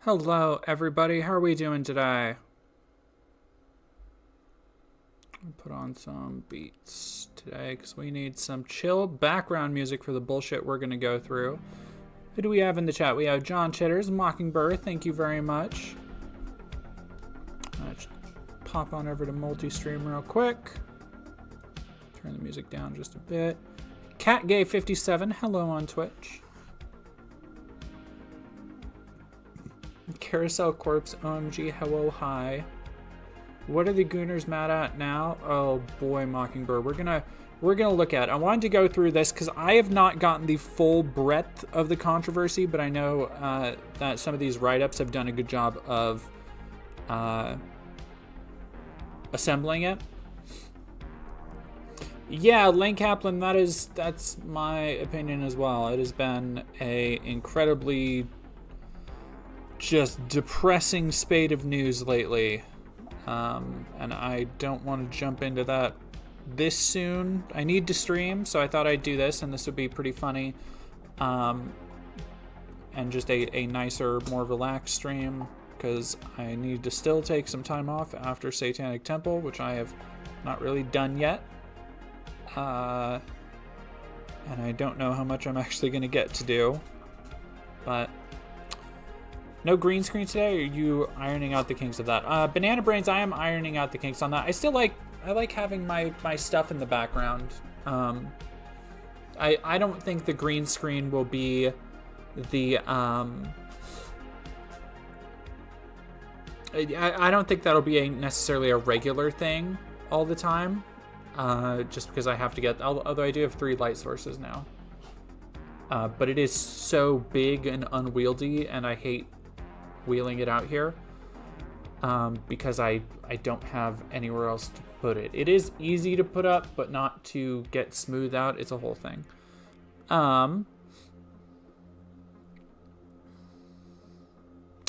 Hello, everybody. How are we doing today? I'll put on some beats today because we need some chill background music for the bullshit we're going to go through. Who do we have in the chat? We have John Chitters, Mockingbird. Thank you very much. Let's pop on over to multi-stream real quick. Turn the music down just a bit. CatGay57, hello on Twitch. Carousel Corpse, OMG, hello, hi. What are the Gooners mad at now? Oh boy, Mockingbird. We're gonna look at it. I wanted to go through this because I have not gotten the full breadth of the controversy, but I know that some of these write-ups have done a good job of assembling it. Yeah, Lane Kaplan, that's my opinion as well. It has been a incredibly just depressing spate of news lately, and I don't want to jump into that this soon. I need to stream, so I thought I'd do this, and this would be pretty funny, and just a nicer, more relaxed stream, because I need to still take some time off after Satanic Temple, which I have not really done yet, and I don't know how much I'm actually going to get to do, but no green screen today, or are you ironing out the kinks of that? Banana Brains, I am ironing out the kinks on that. I like having my stuff in the background. I don't think the green screen will be the, I don't think that'll be necessarily a regular thing all the time. Just because I have to get, although I do have 3 light sources now. But it is so big and unwieldy, and I hate wheeling it out here because I don't have anywhere else to put it. It is easy to put up, but not to get smooth out. It's a whole thing.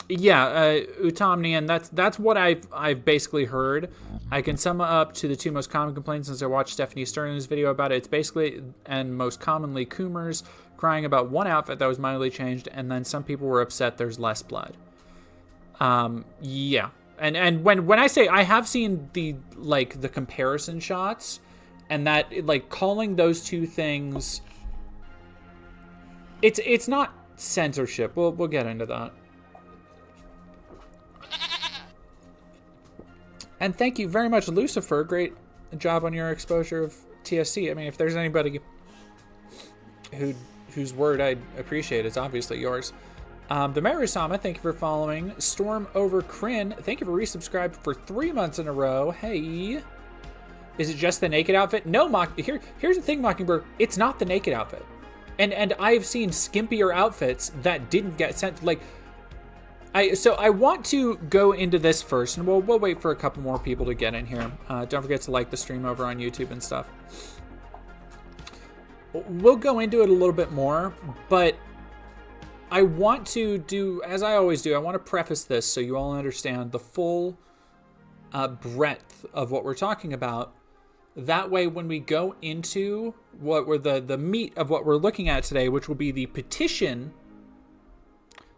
Yeah, Utomnian, that's what I've basically heard. I can sum up to the 2 most common complaints since I watched Stephanie Stern's video about it. It's basically, and most commonly, Coomers crying about one outfit that was mildly changed, and then some people were upset there's less blood. Yeah. And when I say I have seen the comparison shots, and that, like, calling those 2 things, it's not censorship. We'll get into that. And thank you very much, Lucifer. Great job on your exposure of TSC. I mean, if there's anybody whose word I'd appreciate, it's obviously yours. The Marusama, thank you for following. Storm Over Crin, thank you for resubscribed for 3 months in a row. Hey. Is it just the naked outfit? No, here's the thing, Mockingbird. It's not the naked outfit. And I've seen skimpier outfits that didn't get sent, like, so I want to go into this first, and we'll wait for a couple more people to get in here. Don't forget to like the stream over on YouTube and stuff. We'll go into it a little bit more, but I want to do, as I always do, I want to preface this so you all understand the full breadth of what we're talking about. That way, when we go into what we're the meat of what we're looking at today, which will be the petition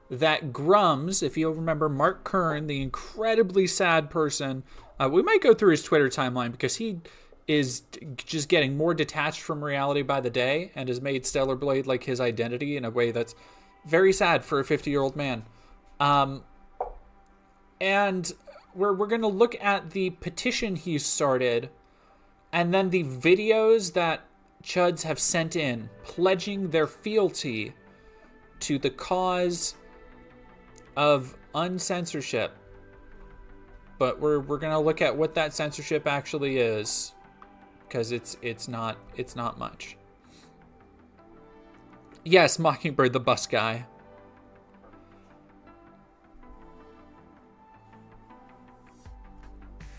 that Grums, if you'll remember Mark Kern, the incredibly sad person, we might go through his Twitter timeline because he is just getting more detached from reality by the day and has made Stellar Blade like his identity in a way that's very sad for a 50-year-old man. And we're going to look at the petition he started and then the videos that Chuds have sent in pledging their fealty to the cause of uncensorship. But we're going to look at what that censorship actually is, because it's not much. Yes, Mockingbird, the bus guy.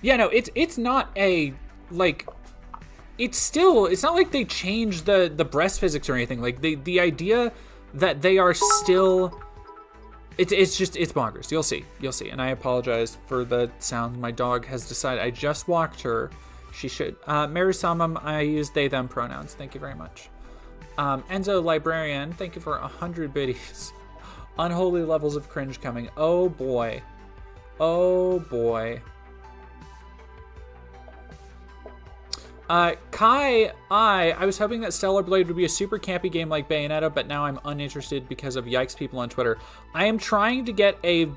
Yeah, no, it's not a, like, it's not like they changed the breast physics or anything. Like, the idea that they are still, it's bonkers. You'll see. And I apologize for the sound. My dog has decided, I just walked her. She should. Marisamam, I use they, them pronouns. Thank you very much. Enzo Librarian, thank you for 100 biddies. Unholy levels of cringe coming. Oh boy. Oh boy. Kai, I was hoping that Stellar Blade would be a super campy game like Bayonetta, but now I'm uninterested because of yikes people on Twitter. I am trying to get a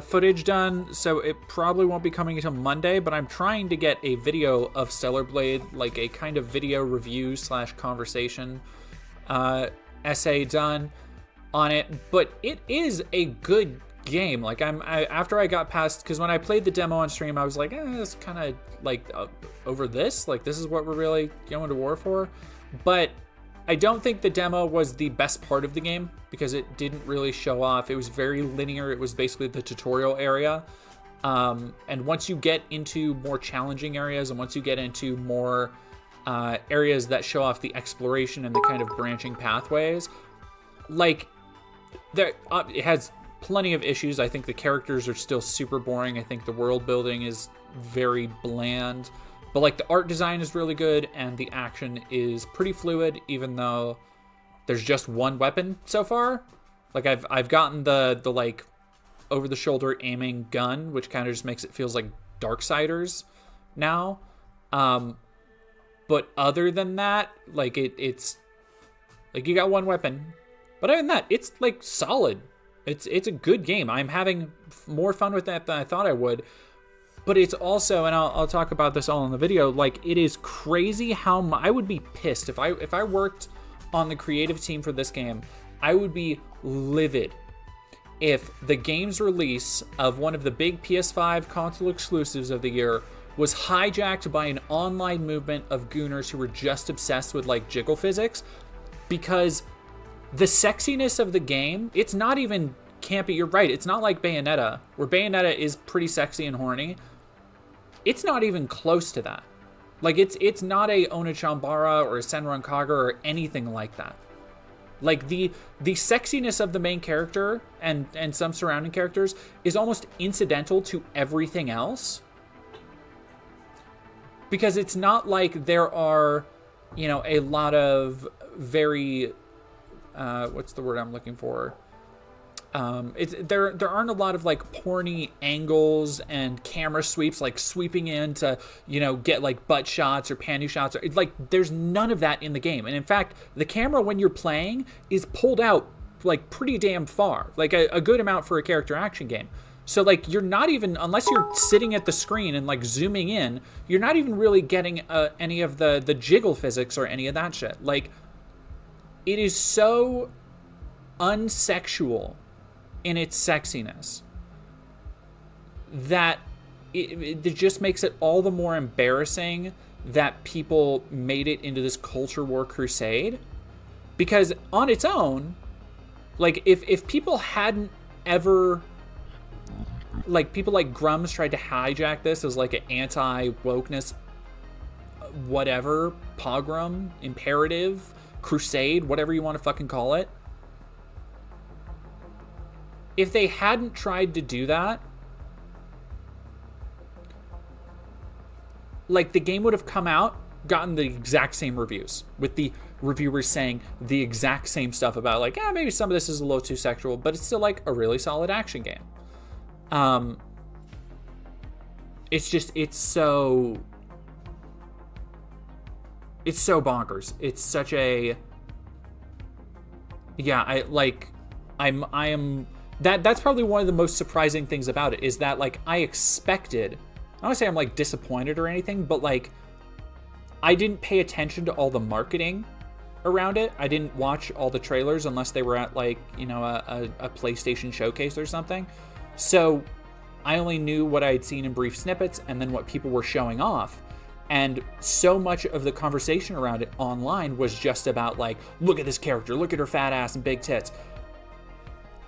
footage done, so it probably won't be coming until Monday, but I'm trying to get a video of Stellar Blade, like a kind of video review / conversation essay done on it. But it is a good game. Like after I got past, because when I played the demo on stream, I was like, it's kind of like over this, like this is what we're really going to war for. But I don't think the demo was the best part of the game because it didn't really show off. It was very linear. It was basically the tutorial area. And once you get into more challenging areas and once you get into more areas that show off the exploration and the kind of branching pathways, like there, it has plenty of issues. I think the characters are still super boring. I think the world building is very bland, but like the art design is really good and the action is pretty fluid, even though there's just one weapon so far. Like I've gotten the like over the shoulder aiming gun, which kind of just makes it feels like Darksiders now. But other than that, like it's like you got one weapon, but other than that, it's like solid. It's a good game. I'm having more fun with that than I thought I would. But it's also, and I'll talk about this all in the video, like it is crazy how I would be pissed if I worked on the creative team for this game. I would be livid if the game's release of one of the big PS5 console exclusives of the year was hijacked by an online movement of gooners who were just obsessed with like jiggle physics, because the sexiness of the game, it's not even campy. You're right. It's not like Bayonetta, where Bayonetta is pretty sexy and horny. It's not even close to that. Like it's not a Onechambara or a Senran Kagura or anything like that. Like the sexiness of the main character and some surrounding characters is almost incidental to everything else. Because it's not like there are, you know, a lot of very what's the word I'm looking for? There aren't a lot of like porny angles and camera sweeps, like sweeping in to, you know, get like butt shots or panty shots. Or like there's none of that in the game. And in fact, the camera when you're playing is pulled out like pretty damn far, like a good amount for a character action game. So like you're not even, unless you're sitting at the screen and like zooming in, you're not even really getting any of the jiggle physics or any of that shit. Like, it is so unsexual in its sexiness that it just makes it all the more embarrassing that people made it into this culture war crusade. Because on its own, like if people hadn't ever, like people like Grums tried to hijack this as like an anti-wokeness, whatever, pogrom, imperative, crusade, whatever you want to fucking call it. If they hadn't tried to do that, like the game would have come out, gotten the exact same reviews, with the reviewers saying the exact same stuff about like, maybe some of this is a little too sexual, but it's still like a really solid action game. It's so bonkers. It's such a, that's probably one of the most surprising things about it, is that like I expected, I don't want to say I'm like disappointed or anything, but like I didn't pay attention to all the marketing around it. I didn't watch all the trailers unless they were at like, you know, a PlayStation showcase or something. So I only knew what I had seen in brief snippets and then what people were showing off. And so much of the conversation around it online was just about like, look at this character, look at her fat ass and big tits.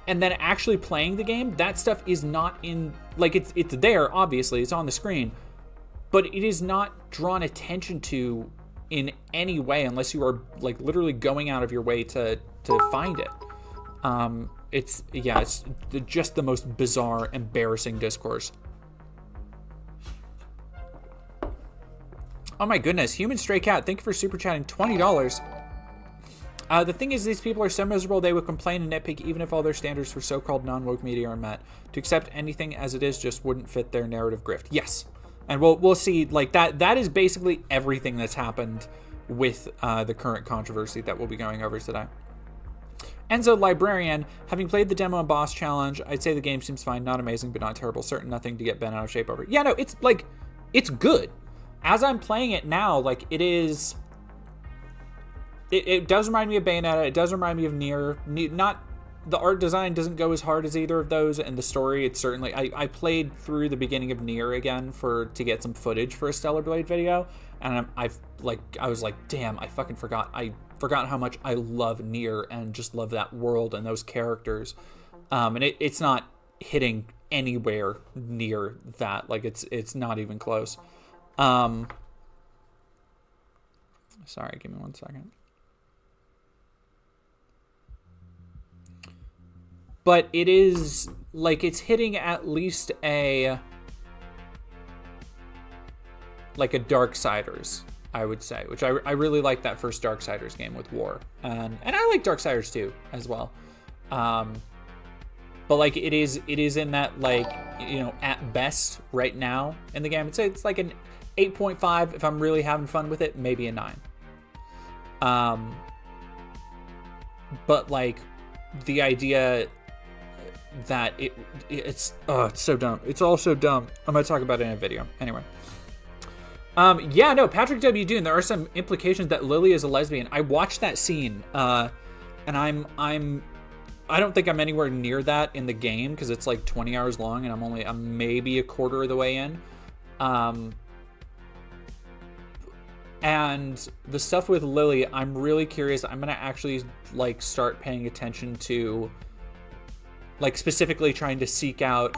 And then actually playing the game, that stuff is not in, like it's there, obviously, it's on the screen, but it is not drawn attention to in any way unless you are like literally going out of your way to find it. It's just the most bizarre, embarrassing discourse. Oh my goodness, Human Stray Cat, thank you for super chatting $20. The thing is, these people are so miserable they would complain and nitpick even if all their standards for so-called non-woke media are met. To accept anything as it is just wouldn't fit their narrative grift. Yes. And we'll see, like, that is basically everything that's happened with the current controversy that we'll be going over today. Enzo Librarian, having played the demo and boss challenge, I'd say the game seems fine, not amazing, but not terrible. Certain nothing to get bent out of shape over. Yeah, no, it's, like, it's good. As I'm playing it now, like, it is... It does remind me of Bayonetta. It does remind me of Nier. Not... The art design doesn't go as hard as either of those, and the story, it's certainly... I played through the beginning of Nier again to get some footage for a Stellar Blade video, and I was like, damn, I fucking forgot. I forgot how much I love Nier and just love that world and those characters. And it's not hitting anywhere near that. Like, it's not even close. Sorry, give me 1 second. But it is, like, it's hitting at least a Darksiders, I would say, which I really like that first Darksiders game with War. And I like Darksiders 2 as well. But, like, it is in that, like, you know, at best right now in the game, it's like an 8.5 if I'm really having fun with it, maybe a 9. But, like, the idea that it's so dumb. It's all so dumb. I'm gonna talk about it in a video. Anyway. Yeah, no, Patrick W. Dune, there are some implications that Lily is a lesbian. I watched that scene, and I don't think I'm anywhere near that in the game because it's like 20 hours long and I'm maybe a quarter of the way in. And the stuff with Lily, I'm really curious. I'm gonna actually like start paying attention to, like, specifically trying to seek out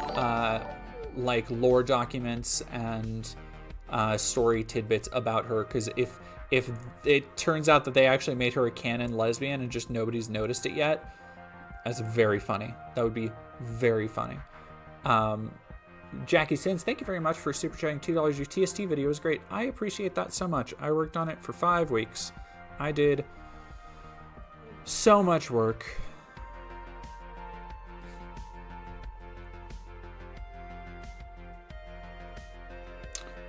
like lore documents and story tidbits about her, because if it turns out that they actually made her a canon lesbian and just nobody's noticed it yet, that's very funny. That would be very funny. Jackie Sins, thank you very much for super chatting $2. Your TST video was great. I appreciate that so much. I worked on it for 5 weeks. I did so much work.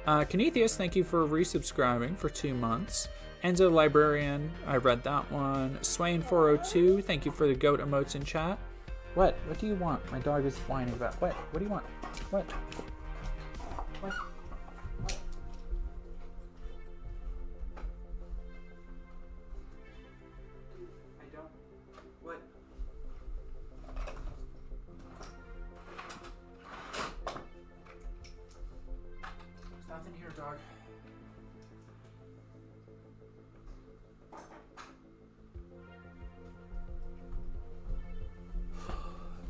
Kinetheus, thank you for resubscribing for 2 months. Enzo Librarian, I read that one. Swain402, thank you for the goat emotes in chat. What? What do you want? My dog is whining about. What? What do you want? What? What? What? I don't. What? There's nothing here, dog.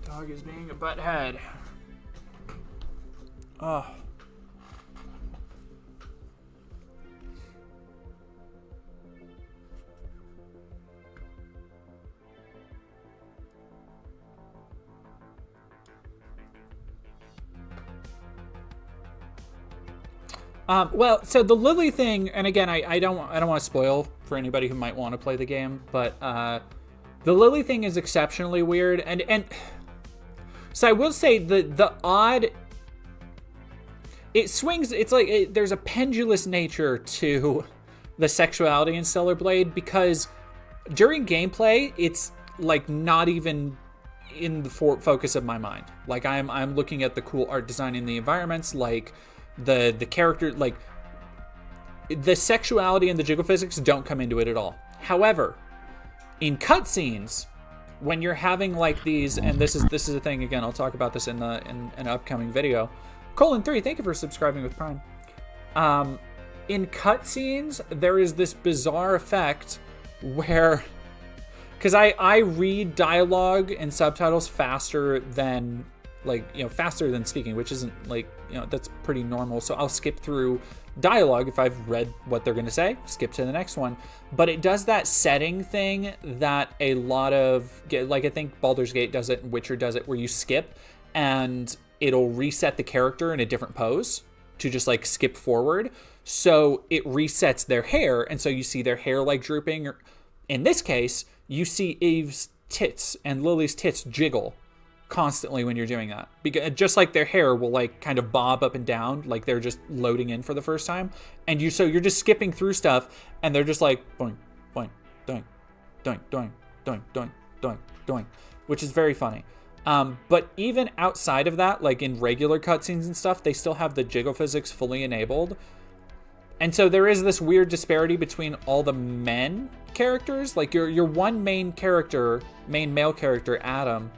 Dog is being a butthead. Oh. Well, so the Lily thing, and again, I don't want to spoil for anybody who might want to play the game, but the Lily thing is exceptionally weird, and so I will say the odd, it swings. It's like there's a pendulous nature to the sexuality in Stellar Blade, because during gameplay, it's like not even in the focus of my mind. Like I'm looking at the cool art design in the environments, like the character, like the sexuality and the jiggle physics don't come into it at all. However, in cutscenes, when you're having like these, and this is a thing again, I'll talk about this in an upcoming video. Colon3, thank you for subscribing with Prime. In cutscenes, there is this bizarre effect where, because I read dialogue and subtitles faster than, like, you know, faster than speaking, which isn't, like, you know, that's pretty normal. So I'll skip through dialogue if I've read what they're going to say, skip to the next one. But it does that setting thing that a lot of, like, I think Baldur's Gate does it and Witcher does it, where you skip and it'll reset the character in a different pose to just like skip forward. So it resets their hair, and so you see their hair like drooping. In this case, you see Eve's tits and Lily's tits jiggle constantly when you're doing that, because just like their hair will like kind of bob up and down like they're just loading in for the first time, and you're just skipping through stuff and they're just like boing boing doing doing doing doing doing doing doing, which is very funny. But even outside of that, like in regular cutscenes and stuff, they still have the jiggle physics fully enabled. And so there is this weird disparity between all the men characters. Like your one main male character, Adam,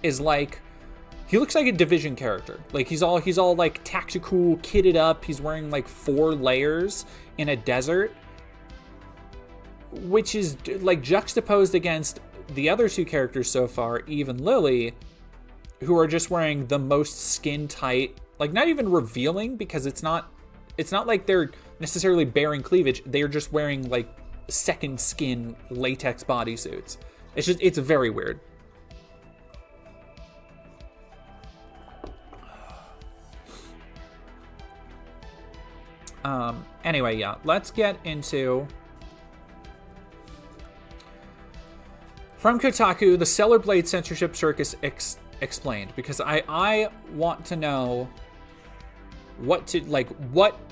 is like, he looks like a Division character. Like he's all like tactical, kitted up. He's wearing like 4 layers in a desert, which is like juxtaposed against the other 2 characters so far, Eve and Lily, who are just wearing the most skin tight, like not even revealing, because it's not like they're necessarily bearing cleavage. They are just wearing like second skin latex bodysuits. It's very weird. Anyway, yeah, let's get into... From Kotaku, the Stellar Blade censorship circus explained, because I want to know what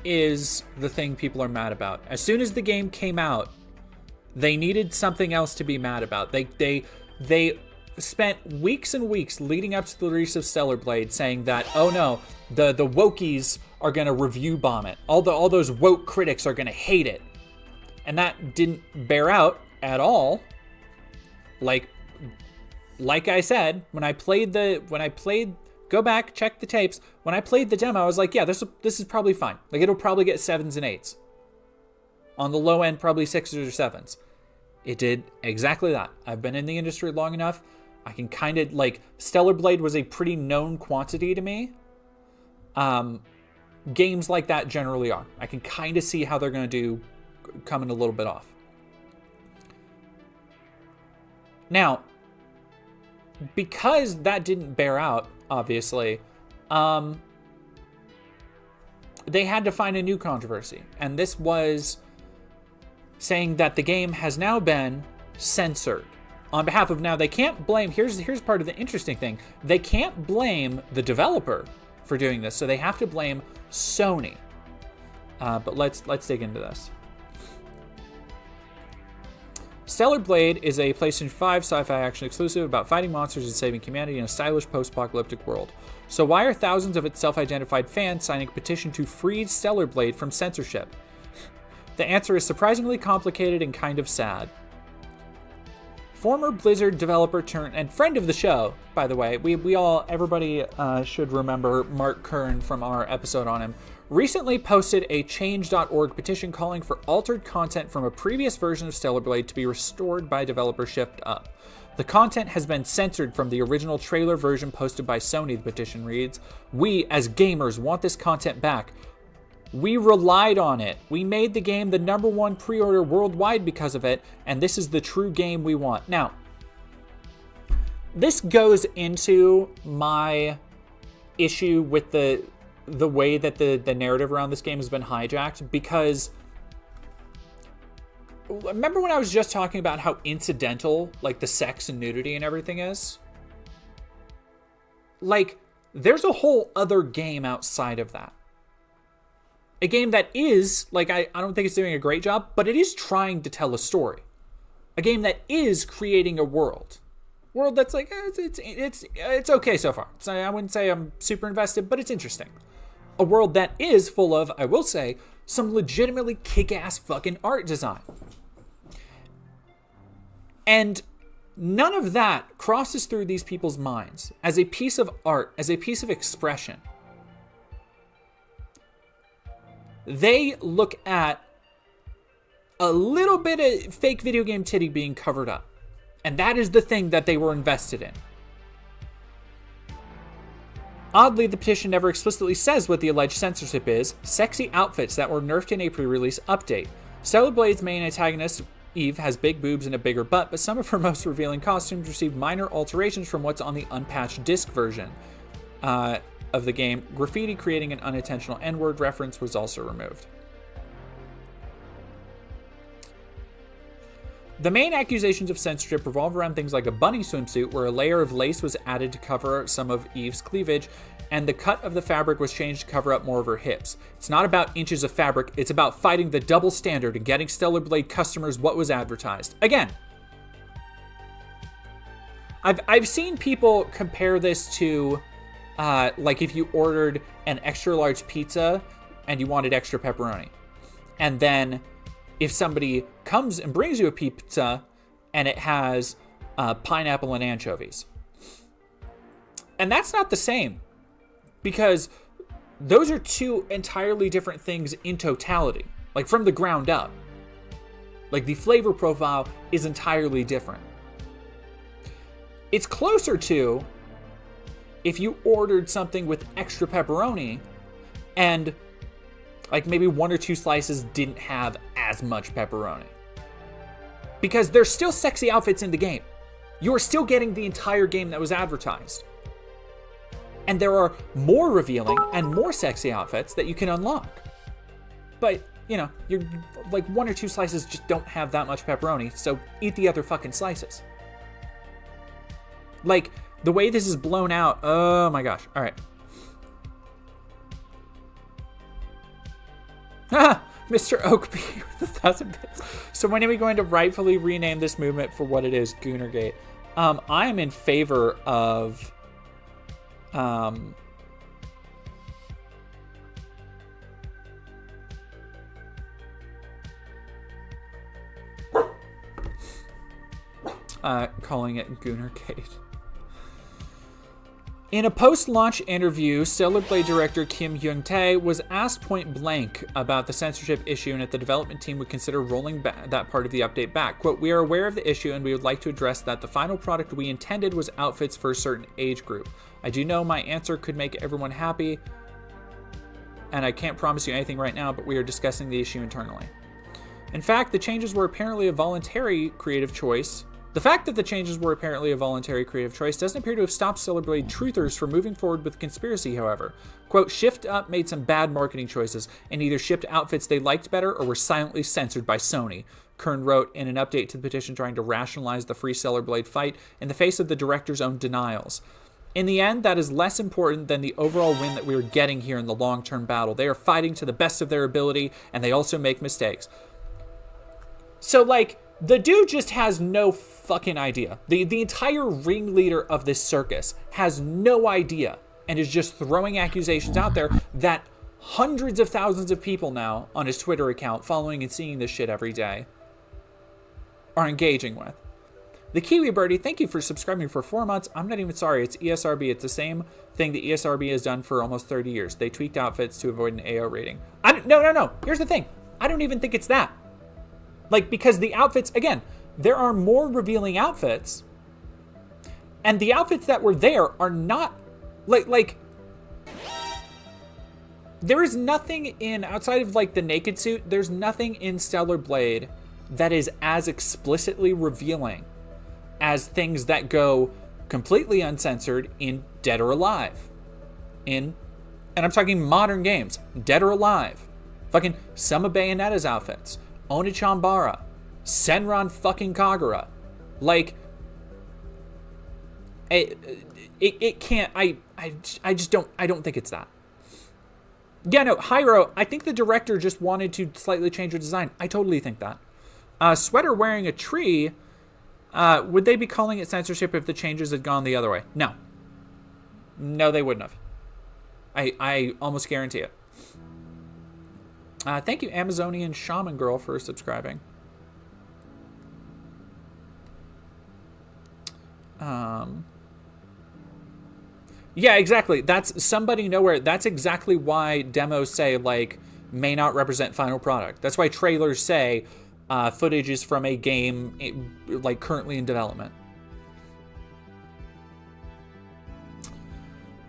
is the thing people are mad about. As soon as the game came out, they needed something else to be mad about. They spent weeks and weeks leading up to the release of Stellar Blade saying that, oh no, the wokies are gonna review bomb it. All those woke critics are gonna hate it. And that didn't bear out at all. Like I said, when I played, go back, check the tapes. When I played the demo, I was like, yeah, this is probably fine. Like it'll probably get 7s and 8s. On the low end, probably 6s or 7s. It did exactly that. I've been in the industry long enough. I can kind of, like, Stellar Blade was a pretty known quantity to me. Games like that generally are. I can kind of see how they're going to do coming a little bit off. Now, because that didn't bear out, obviously, they had to find a new controversy. And this was saying that the game has now been censored. On behalf of, now they can't blame, here's part of the interesting thing. They can't blame the developer for doing this, so they have to blame Sony. But let's dig into this. Stellar Blade is a PlayStation 5 sci-fi action exclusive about fighting monsters and saving humanity in a stylish post-apocalyptic world. So why are thousands of its self-identified fans signing a petition to free Stellar Blade from censorship? The answer is surprisingly complicated and kind of sad. Former Blizzard developer and friend of the show, by the way, everybody should remember Mark Kern from our episode on him, recently posted a change.org petition calling for altered content from a previous version of Stellar Blade to be restored by developer Shift Up. The content has been censored from the original trailer version posted by Sony, the petition reads. We, as gamers, want this content back. We relied on it. We made the game the #1 pre-order worldwide because of it, and this is the true game we want. Now, this goes into my issue with the way that the narrative around this game has been hijacked, because remember when I was just talking about how incidental like the sex and nudity and everything is? Like, there's a whole other game outside of that. A game that is, like, I don't think it's doing a great job, but it is trying to tell a story. A game that is creating a world. World that's like, it's okay so far. I wouldn't say I'm super invested, but it's interesting. A world that is full of, I will say, some legitimately kick-ass fucking art design. And none of that crosses through these people's minds as a piece of art, as a piece of expression. They look at a little bit of fake video game titty being covered up. And that is the thing that they were invested in. Oddly, the petition never explicitly says what the alleged censorship is. Sexy outfits that were nerfed in a pre-release update. Stellar Blade's main antagonist, Eve, has big boobs and a bigger butt, but some of her most revealing costumes received minor alterations from what's on the unpatched disc version of the game. Graffiti creating an unintentional N-word reference was also removed. The main accusations of censorship revolve around things like a bunny swimsuit where a layer of lace was added to cover some of Eve's cleavage, and the cut of the fabric was changed to cover up more of her hips. It's not about inches of fabric, it's about fighting the double standard and getting Stellar Blade customers what was advertised. Again, I've seen people compare this to, like if you ordered an extra large pizza and you wanted extra pepperoni. And then if somebody comes and brings you a pizza and it has pineapple and anchovies. And that's not the same, because those are two entirely different things in totality, like from the ground up. Like the flavor profile is entirely different. It's closer to if you ordered something with extra pepperoni and like maybe one or two slices didn't have as much pepperoni. Because there's still sexy outfits in the game. You are still getting the entire game that was advertised. And there are more revealing and more sexy outfits that you can unlock. But, you know, you're like one or two slices just don't have that much pepperoni, so eat the other fucking slices. Like, the way this is blown out, oh my gosh. All right. Ah, Mr. Oakby with 1,000 bits. So when are we going to rightfully rename this movement for what it is, Goonergate? I am in favor of calling it Goonergate. In a post-launch interview, Stellar Blade director Kim Young-tae was asked point blank about the censorship issue and if the development team would consider rolling that part of the update back. Quote, "We are aware of the issue and we would like to address that the final product we intended was outfits for a certain age group. I do know my answer could make everyone happy, and I can't promise you anything right now, but we are discussing the issue internally. In fact, the changes were apparently a voluntary creative choice. The fact that the changes were apparently a voluntary creative choice doesn't appear to have stopped Stellar Blade truthers from moving forward with the conspiracy, however. Quote, Shift Up made some bad marketing choices and either shipped outfits they liked better or were silently censored by Sony," Kern wrote in an update to the petition trying to rationalize the Free Stellar Blade fight in the face of the director's own denials. "In the end, that is less important than the overall win that we are getting here in the long-term battle. They are fighting to the best of their ability, and they also make mistakes." So, like, the dude just has no fucking idea. The entire ringleader of this circus has no idea and is just throwing accusations out there that hundreds of thousands of people now on his Twitter account following and seeing this shit every day are engaging with. The Kiwi Birdie, thank you for subscribing for 4 months. I'm not even sorry. It's ESRB. It's the same thing that ESRB has done for almost 30 years. They tweaked outfits to avoid an AO rating. No. Here's the thing. I don't even think it's that. Like, because the outfits, again, there are more revealing outfits, and the outfits that were there are not, like, there is nothing in, outside of, like, the naked suit, there's nothing in Stellar Blade that is as explicitly revealing as things that go completely uncensored in Dead or Alive. And I'm talking modern games, Dead or Alive. Fucking some of Bayonetta's outfits. Onichambara, Senran fucking Kagura. Like, it can't, I just don't think it's that. Yeah, no, Hyro, I think the director just wanted to slightly change the design. I totally think that. Sweater wearing a tree, would they be calling it censorship if the changes had gone the other way? No. No, they wouldn't have. I almost guarantee it. Thank you, Amazonian Shaman Girl, for subscribing. Yeah, exactly. That's somebody nowhere. That's exactly why demos say, like, may not represent final product. That's why trailers say footage is from a game, like, currently in development.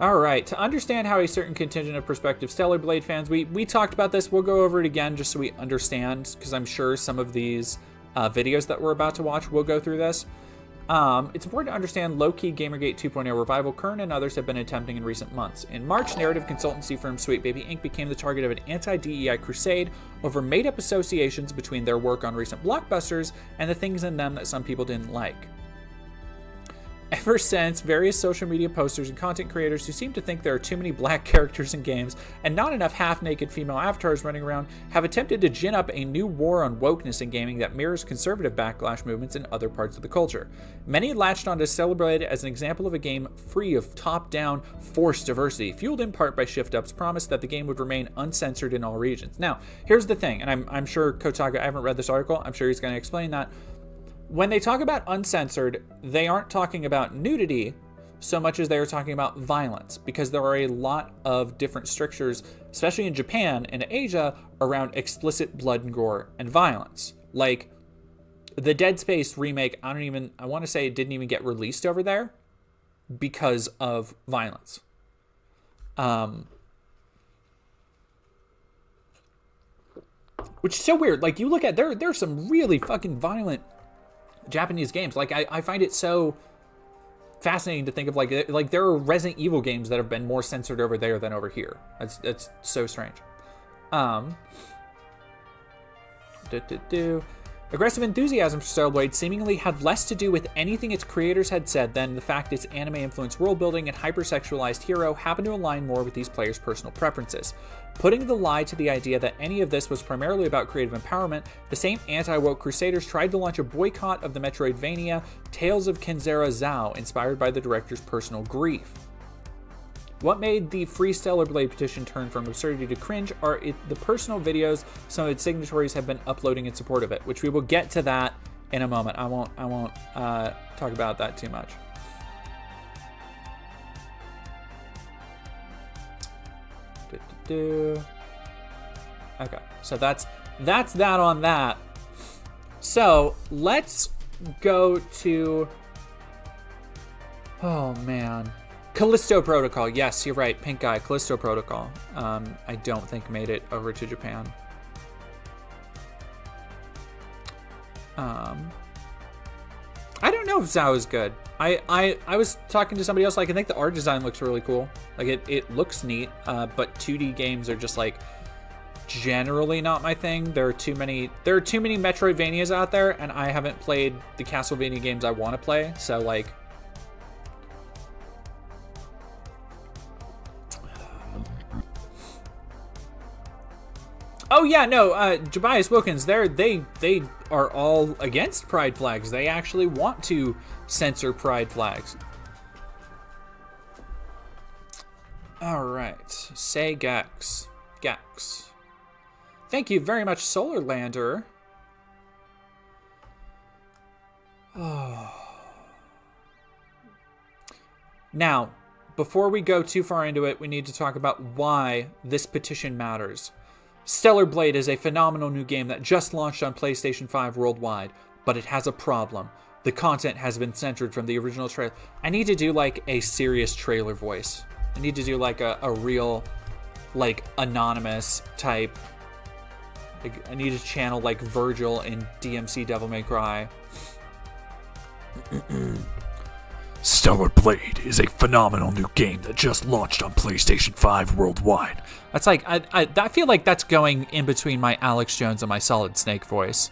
All right, to understand how a certain contingent of prospective Stellar Blade fans, we talked about this. We'll go over it again just so we understand, because I'm sure some of these videos that we're about to watch will go through this. It's important to understand low-key Gamergate 2.0 revival Kern and others have been attempting in recent months. In March, narrative consultancy firm Sweet Baby Inc. became the target of an anti-DEI crusade over made-up associations between their work on recent blockbusters and the things in them that some people didn't like. Ever since, various social media posters and content creators who seem to think there are too many black characters in games and not enough half-naked female avatars running around have attempted to gin up a new war on wokeness in gaming that mirrors conservative backlash movements in other parts of the culture. Many latched onto Celebrate as an example of a game free of top-down, forced diversity, fueled in part by ShiftUp's promise that the game would remain uncensored in all regions. Now, here's the thing, and I'm sure Kotaku, I haven't read this article, I'm sure he's going to explain that. When they talk about uncensored, they aren't talking about nudity so much as they are talking about violence, because there are a lot of different strictures, especially in Japan and Asia, around explicit blood and gore and violence. Like, the Dead Space remake, I want to say it didn't even get released over there because of violence. Which is so weird. Like, you look at, there's some really fucking violent Japanese games. Like, I find it so fascinating to think of, like there are Resident Evil games that have been more censored over there than over here. That's so strange. Aggressive enthusiasm for Cellblade seemingly had less to do with anything its creators had said than the fact its anime-influenced world-building and hypersexualized hero happened to align more with these players' personal preferences. Putting the lie to the idea that any of this was primarily about creative empowerment, the same anti-woke crusaders tried to launch a boycott of the Metroidvania Tales of Kenzera Zao, inspired by the director's personal grief. What made the Free Stellar Blade petition turn from absurdity to cringe are the personal videos some of its signatories have been uploading in support of it, which we will get to that in a moment. I won't talk about that too much. Okay, so that's that on that. So let's go to, oh man, Callisto Protocol. Yes, you're right, pink guy. Callisto Protocol. I don't think made it over to Japan. I don't know if Zao is good. I was talking to somebody else, like, I think the art design looks really cool. Like, it looks neat, but 2D games are just, like, generally not my thing. There are too many Metroidvanias out there, and I haven't played the Castlevania games I want to play, so, like, oh yeah, no, Jabias Wilkins, they are all against pride flags. They actually want to censor pride flags. All right, say Gax. Thank you very much, Solar Lander. Oh. Now, before we go too far into it, we need to talk about why this petition matters. Stellar Blade is a phenomenal new game that just launched on PlayStation 5 worldwide, but it has a problem. The content has been censored from the original trailer. I need to do, like, a serious trailer voice. I need to do, like, a real, like, anonymous type. Like, I need to channel, like, Virgil in DMC Devil May Cry. Stellar Blade is a phenomenal new game that just launched on PlayStation 5 worldwide. That's like, I feel like that's going in between my Alex Jones and my Solid Snake voice.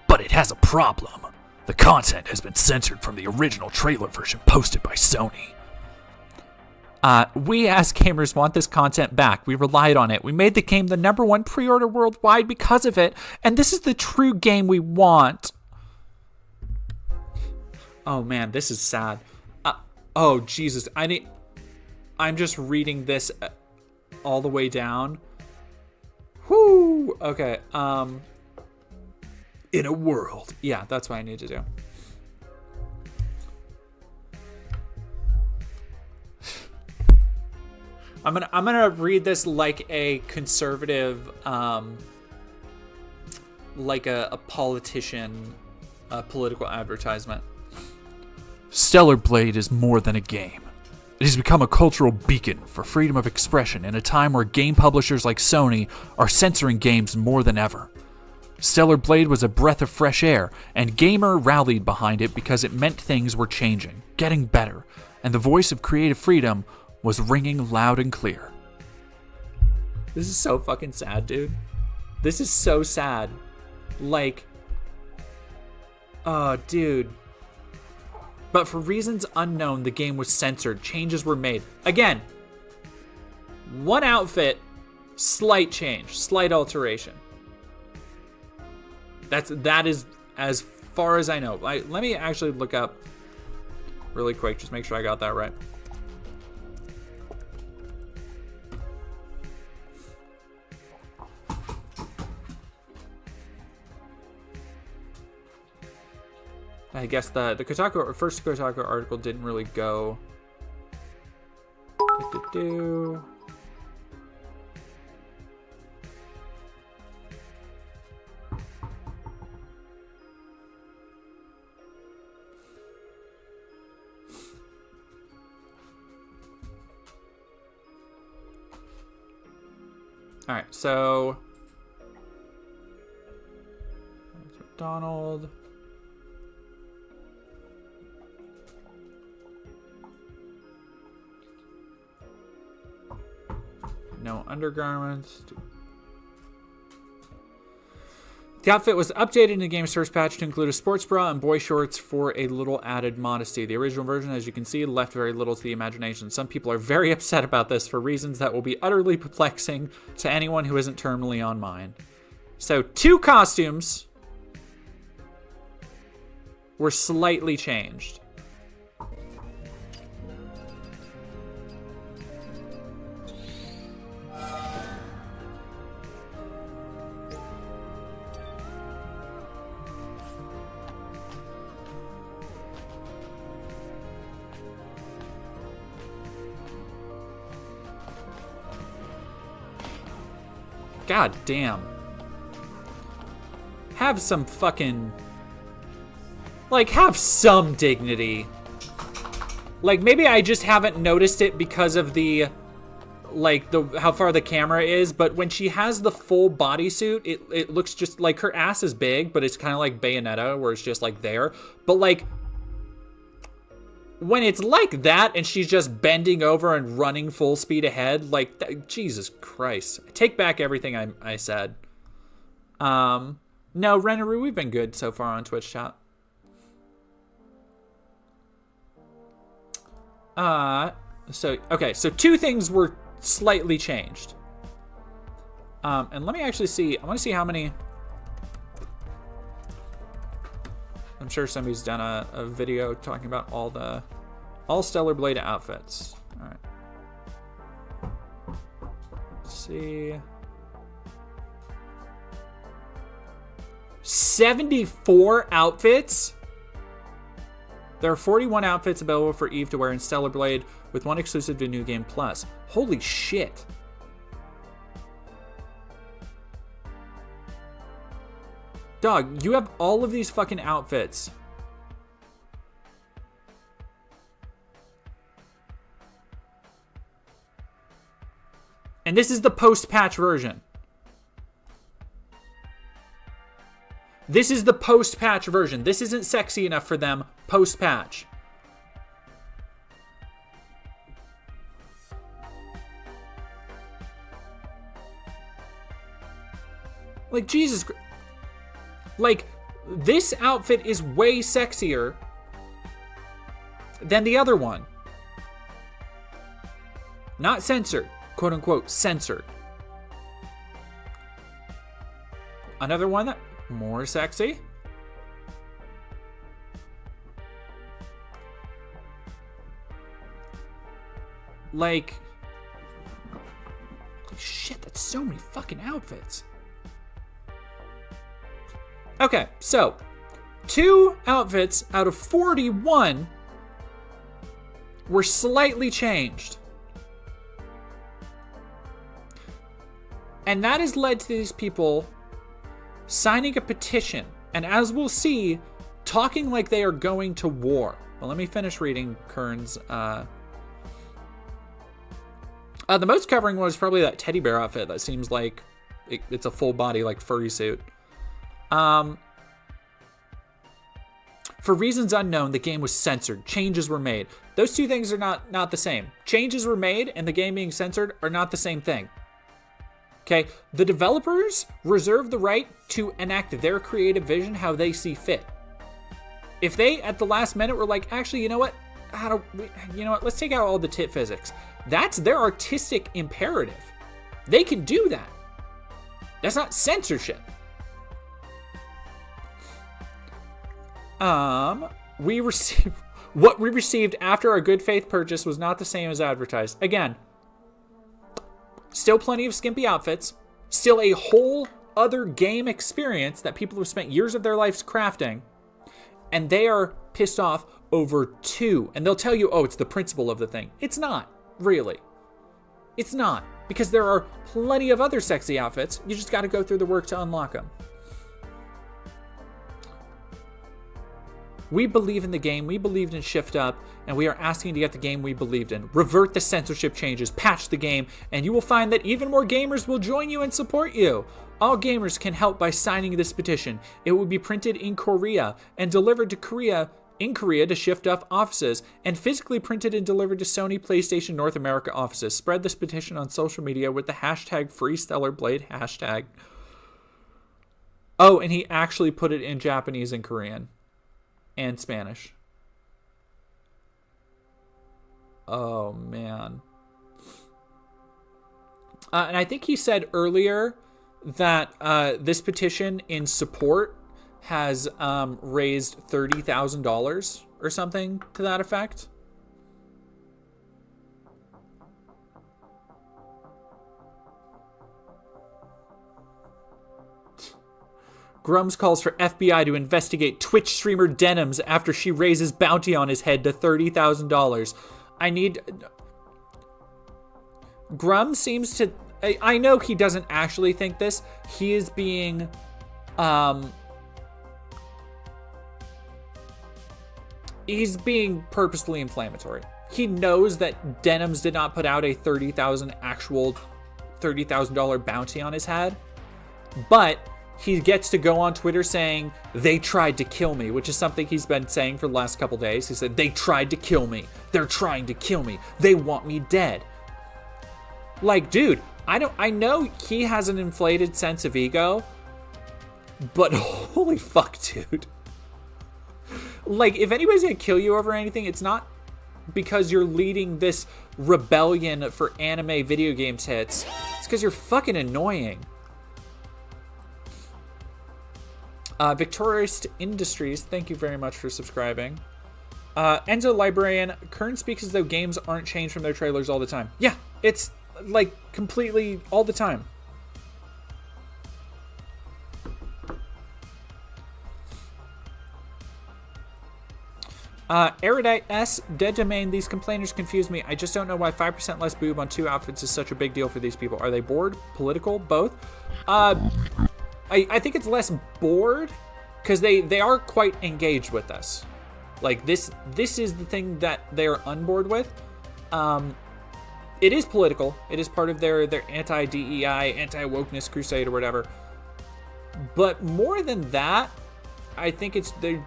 But it has a problem. The content has been censored from the original trailer version posted by Sony. We as gamers want this content back. We relied on it. We made the game the #1 pre-order worldwide because of it, and this is the true game we want. Oh man, this is sad. Oh Jesus, I'm just reading this all the way down. Whoo. Okay. In a world. Yeah, that's what I need to do. I'm gonna read this like a conservative, like a politician, political advertisement. Stellar Blade is more than a game. It has become a cultural beacon for freedom of expression in a time where game publishers like Sony are censoring games more than ever. Stellar Blade was a breath of fresh air, and Gamer rallied behind it because it meant things were changing, getting better, and the voice of creative freedom was ringing loud and clear. This is so fucking sad, dude. This is so sad. Like, oh, dude. But for reasons unknown, the game was censored. Changes were made. Again, one outfit, slight change, slight alteration. That is as far as I know. Let me actually look up really quick, just make sure I got that right. I guess the first Kotaku article didn't really go. All right, so that's McDonald. No undergarments. The outfit was updated in the game's first patch to include a sports bra and boy shorts for a little added modesty. The original version, as you can see, left very little to the imagination. Some people are very upset about this for reasons that will be utterly perplexing to anyone who isn't terminally on mine. So 2 costumes were slightly changed. God damn. Have some fucking... Like, have some dignity. Like, maybe I just haven't noticed it because of the... Like, how far the camera is, but when she has the full bodysuit, it looks just... Like, her ass is big, but it's kind of like Bayonetta, where it's just, like, there. But, like... When it's like that and she's just bending over and running full speed ahead, like, Jesus Christ. I take back everything I said. No, Renaru, we've been good so far on Twitch chat. Okay, so 2 things were slightly changed. And let me actually see. I want to see how many... I'm sure somebody's done a video talking about all Stellar Blade outfits. All right. Let's see. 74 outfits? There are 41 outfits available for Eve to wear in Stellar Blade, with 1 exclusive to New Game Plus. Holy shit. Dog, you have all of these fucking outfits. And this is the post-patch version. This is the post-patch version. This isn't sexy enough for them post-patch. Like, Jesus Christ. Like, this outfit is way sexier than the other one. Not censored. Quote unquote, censored. Another one that more sexy. Like, holy shit, that's so many fucking outfits. Okay, so 2 outfits out of 41 were slightly changed. And that has led to these people signing a petition. And as we'll see, talking like they are going to war. Well, let me finish reading Kern's. The most covering one is probably that teddy bear outfit that seems like it's a full body, like, furry suit. For reasons unknown, the game was censored. Changes were made. Those two things are not the same. Changes were made and the game being censored are not the same thing. Okay? The developers reserve the right to enact their creative vision how they see fit. If they, at the last minute, were like, actually, you know what? Let's take out all the tit physics. That's their artistic imperative. They can do that. That's not censorship. What we received after our good faith purchase was not the same as advertised. Again, still plenty of skimpy outfits, still a whole other game experience that people have spent years of their lives crafting, and they are pissed off over two. And they'll tell you, oh, it's the principle of the thing. It's not, really. It's not, because there are plenty of other sexy outfits. You just got to go through the work to unlock them. We believe in the game, we believed in Shift Up, and we are asking to get the game we believed in. Revert the censorship changes, patch the game, and you will find that even more gamers will join you and support you. All gamers can help by signing this petition. It will be printed in Korea and delivered to Korea to Shift Up offices, and physically printed and delivered to Sony PlayStation North America offices. Spread this petition on social media with the hashtag FreeStellarBlade hashtag. Oh, and he actually put it in Japanese and Korean. And Spanish. Oh, man. And I think he said earlier that this petition in support has raised $30,000 or something to that effect. Grums calls for FBI to investigate Twitch streamer Denims after she raises bounty on his head to $30,000. Grums seems to... I know he doesn't actually think this. He is being... he's being purposely inflammatory. He knows that Denims did not put out a $30,000 bounty on his head. But... he gets to go on Twitter saying, they tried to kill me, which is something he's been saying for the last couple days. He said, they tried to kill me. They're trying to kill me. They want me dead. Like, dude, I know he has an inflated sense of ego, but holy fuck, dude. Like, if anybody's gonna kill you over anything, it's not because you're leading this rebellion for anime video games hits. It's because you're fucking annoying. Victorious Industries, thank you very much for subscribing. Enzo Librarian, Kern speaks as though games aren't changed from their trailers all the time. Yeah, it's like completely all the time. Erudite S, Dead Domain, these complainers confuse me. I just don't know why 5% less boob on 2 outfits is such a big deal for these people. Are they bored? Political? Both? I think it's less bored because they are quite engaged with us. Like this is the thing that they're unboard with. It is political. It is part of their anti-DEI, anti-wokeness crusade or whatever. But more than that, I think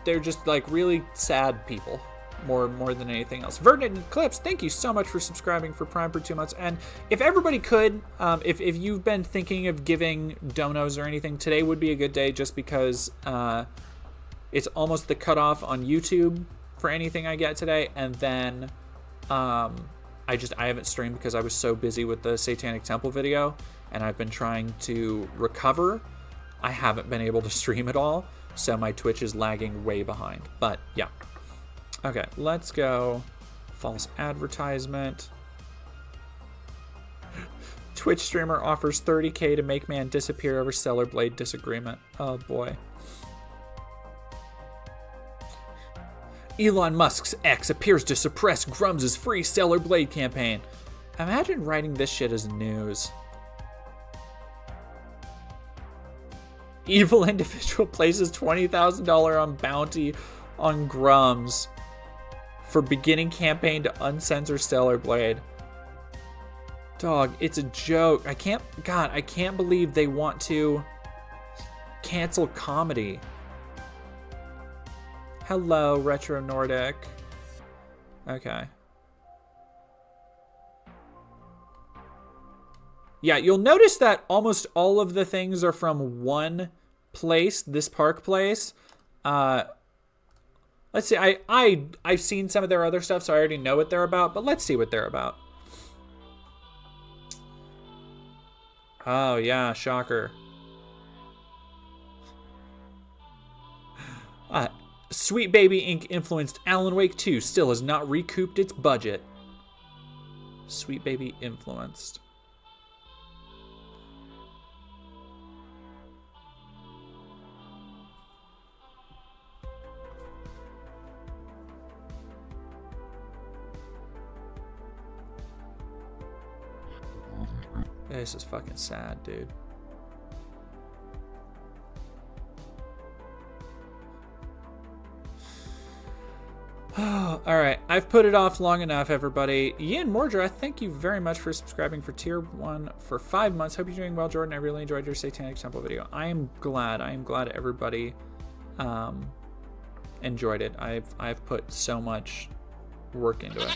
they're just like really sad people. More than anything else. Verdant Eclipse, thank you so much for subscribing for Prime for 2 months. And if everybody could, if you've been thinking of giving donos or anything, today would be a good day just because it's almost the cutoff on YouTube for anything I get today. And then I haven't streamed because I was so busy with the Satanic Temple video and I've been trying to recover. I haven't been able to stream at all. So my Twitch is lagging way behind. But yeah. Okay, let's go. False advertisement. Twitch streamer offers $30K to make man disappear over Stellar Blade disagreement. Oh boy. Elon Musk's X appears to suppress Grums' free Stellar Blade campaign. Imagine writing this shit as news. Evil individual places $20,000 on bounty on Grums for beginning campaign to uncensor Stellar Blade. Dog, it's a joke. I can't believe they want to. Cancel comedy. Hello, Retro Nordic. Okay. Yeah, you'll notice that almost all of the things are from one place, this park place. Let's see, I've seen some of their other stuff, so I already know what they're about, but let's see what they're about. Oh, yeah, shocker. Sweet Baby Inc. influenced Alan Wake 2 still has not recouped its budget. Sweet Baby influenced. This is fucking sad, dude. Alright, I've put it off long enough, everybody. Ian Mordra, thank you very much for subscribing for Tier 1 for 5 months. Hope you're doing well, Jordan. I really enjoyed your Satanic Temple video. I am glad everybody enjoyed it. I've put so much work into it.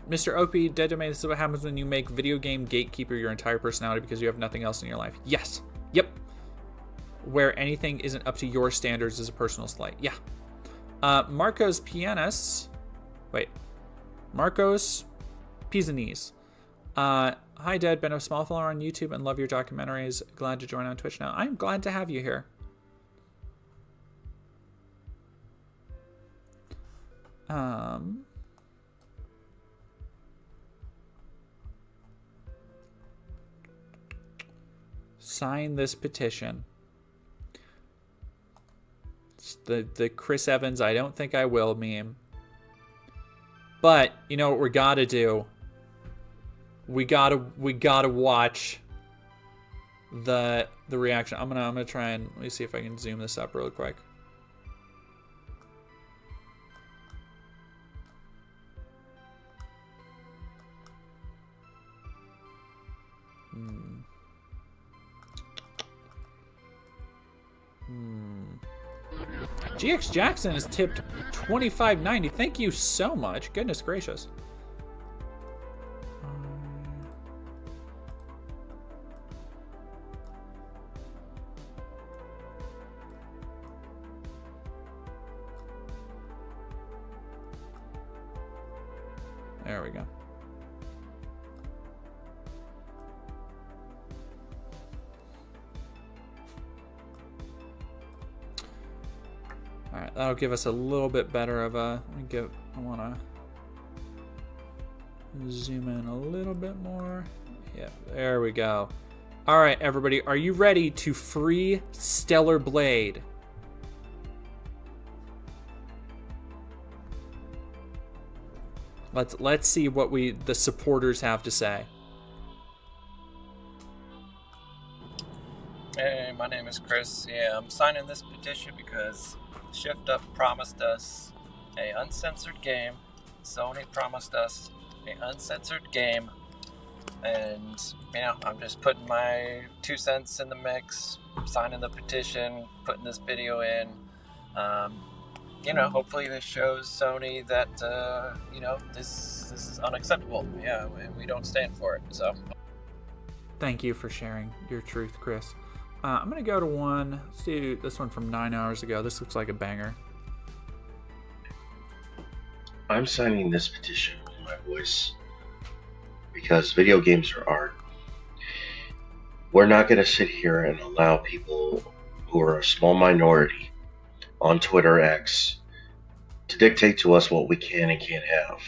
Mr. Opie, Dead Domain, this is what happens when you make video game gatekeeper your entire personality because you have nothing else in your life. Yes. Yep. Where anything isn't up to your standards is a personal slight. Yeah. Marcos Pianis. Wait. Marcos Pisanese. Hi, Dad. Been a small follower on YouTube and love your documentaries. Glad to join on Twitch now. I'm glad to have you here. Sign this petition. The Chris Evans, I don't think I will meme. But you know what we gotta do? We gotta watch the reaction. I'm gonna try and let me see if I can zoom this up real quick. GX Jackson has tipped $25.90. Thank you so much. Goodness gracious. There we go. All right, that'll give us a little bit better of a. I want to zoom in a little bit more. Yeah, there we go. All right, everybody, are you ready to free Stellar Blade? Let's see what the supporters have to say. Hey, my name is Chris. Yeah, I'm signing this petition because Shift Up promised us a uncensored game. Sony promised us a uncensored game. And, you know, I'm just putting my 2 cents in the mix, signing the petition, putting this video in. You know, hopefully this shows Sony that, you know, this is unacceptable. Yeah, we don't stand for it, so. Thank you for sharing your truth, Chris. I'm going to go to one. Let's do this one from 9 hours ago. This looks like a banger. I'm signing this petition with my voice because video games are art. We're not going to sit here and allow people who are a small minority on Twitter X to dictate to us what we can and can't have.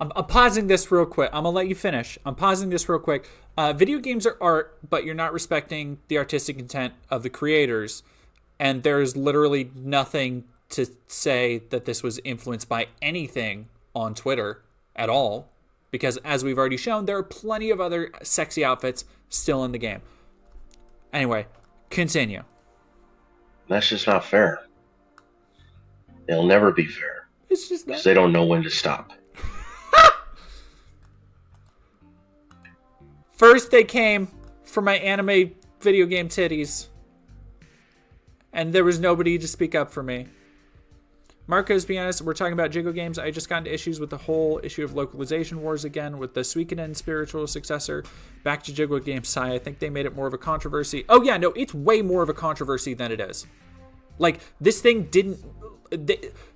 I'm pausing this real quick. I'm going to let you finish. I'm pausing this real quick. Video games are art, but you're not respecting the artistic intent of the creators. And there's literally nothing to say that this was influenced by anything on Twitter at all. Because as we've already shown, there are plenty of other sexy outfits still in the game. Anyway, continue. That's just not fair. It'll never be fair. It's just because they don't know when to stop. First they came for my anime video game titties. And there was nobody to speak up for me. Marcos, be honest, we're talking about Jiggle games. I just got into issues with the whole issue of localization wars again with the Suikoden spiritual successor. Back to Jiggle games, Sai. I think they made it more of a controversy. Oh yeah, no, it's way more of a controversy than it is. Like, this thing didn't...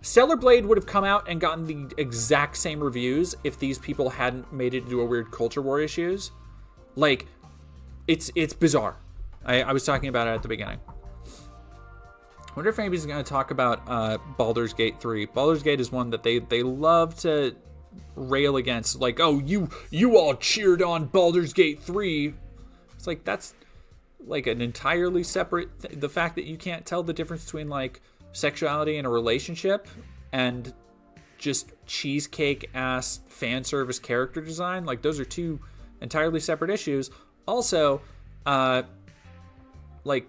Stellar Blade would have come out and gotten the exact same reviews if these people hadn't made it into a weird culture war issues. Like, it's bizarre. I was talking about it at the beginning. I wonder if anybody's going to talk about Baldur's Gate 3. Baldur's Gate is one that they love to rail against. Like, oh, you all cheered on Baldur's Gate 3. It's like, that's like an entirely separate... The fact that you can't tell the difference between, like, sexuality in a relationship and just cheesecake-ass fan service character design. Like, those are two entirely separate issues. Also, like...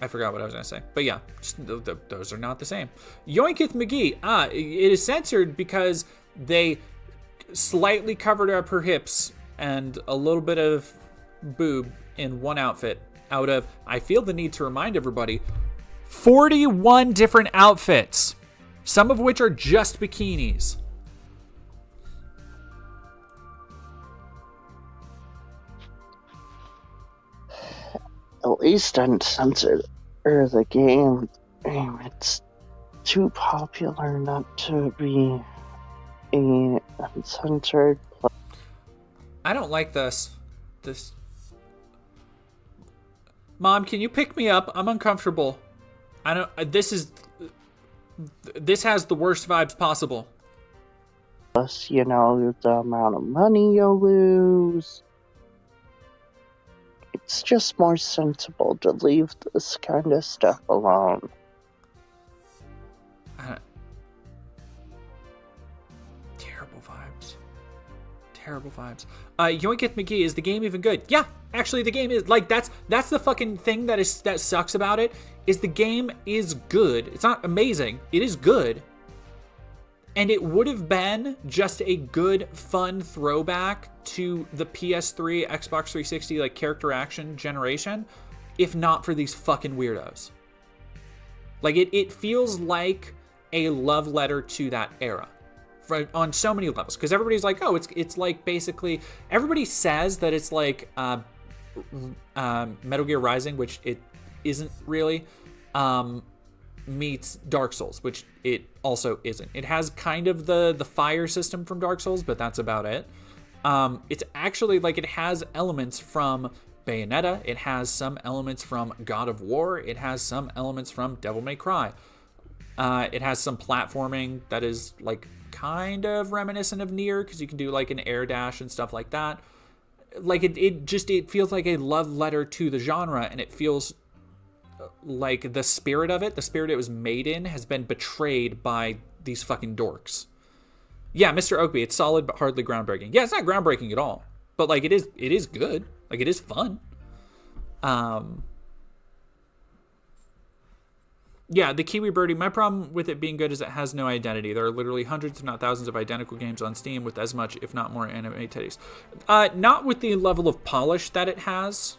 I forgot what I was going to say. But yeah, just, those are not the same. Yoinketh McGee. It is censored because they slightly covered up her hips and a little bit of boob in one outfit out of, I feel the need to remind everybody, 41 different outfits. Some of which are just bikinis. At least uncensored the game. It's too popular not to be a uncensored. I don't like this. Mom, can you pick me up? I'm uncomfortable. I don't. This has the worst vibes possible. Plus, the amount of money you'll lose. It's just more sensible to leave this kind of stuff alone. Terrible vibes. Yoinketh McGee, is the game even good? Yeah, actually the game is, like, that's the fucking thing that sucks about it, is the game is good. It's not amazing. It is good. And it would have been just a good, fun throwback to the PS3, Xbox 360, like, character action generation, if not for these fucking weirdos. Like, it feels like a love letter to that era. On so many levels, because everybody's like, oh, it's like, basically, everybody says that it's like Metal Gear Rising, which it isn't really, meets Dark Souls, which it also isn't. It has kind of the fire system from Dark Souls, but that's about it. It's actually, like, it has elements from Bayonetta, it has some elements from God of War, it has some elements from Devil May Cry. It has some platforming that is, like, kind of reminiscent of Nier, because you can do, like, an air dash and stuff like that. Like, it feels like a love letter to the genre, and it feels like the spirit of it, the spirit it was made in, has been betrayed by these fucking dorks. Yeah, Mr. Oakby, it's solid but hardly groundbreaking. Yeah, it's not groundbreaking at all, but, like, it is good. Like, it is fun. Yeah, the Kiwi Birdie, my problem with it being good is it has no identity. There are literally hundreds, if not thousands, of identical games on Steam with as much, if not more, anime titties. Not with the level of polish that it has.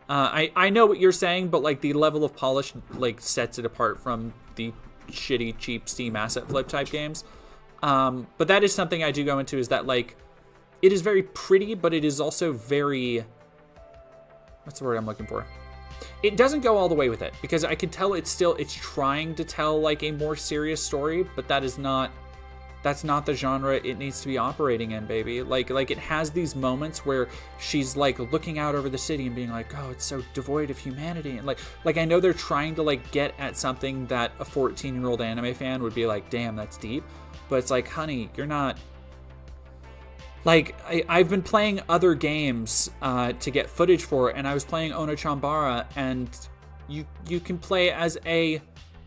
I know what you're saying, but, like, the level of polish, like, sets it apart from the shitty, cheap Steam asset flip type games. But that is something I do go into, is that, like, it is very pretty, but it is also very... What's the word I'm looking for? It doesn't go all the way with it, because I can tell it's trying to tell, like, a more serious story, but that's not the genre it needs to be operating in, baby. Like it has these moments where she's, like, looking out over the city and being like, oh, it's so devoid of humanity. And like I know they're trying to, like, get at something that a 14-year-old anime fan would be like, damn, that's deep. But it's like, honey, you're not... Like, I've been playing other games to get footage for, and I was playing Ono Chambara, and you can play as a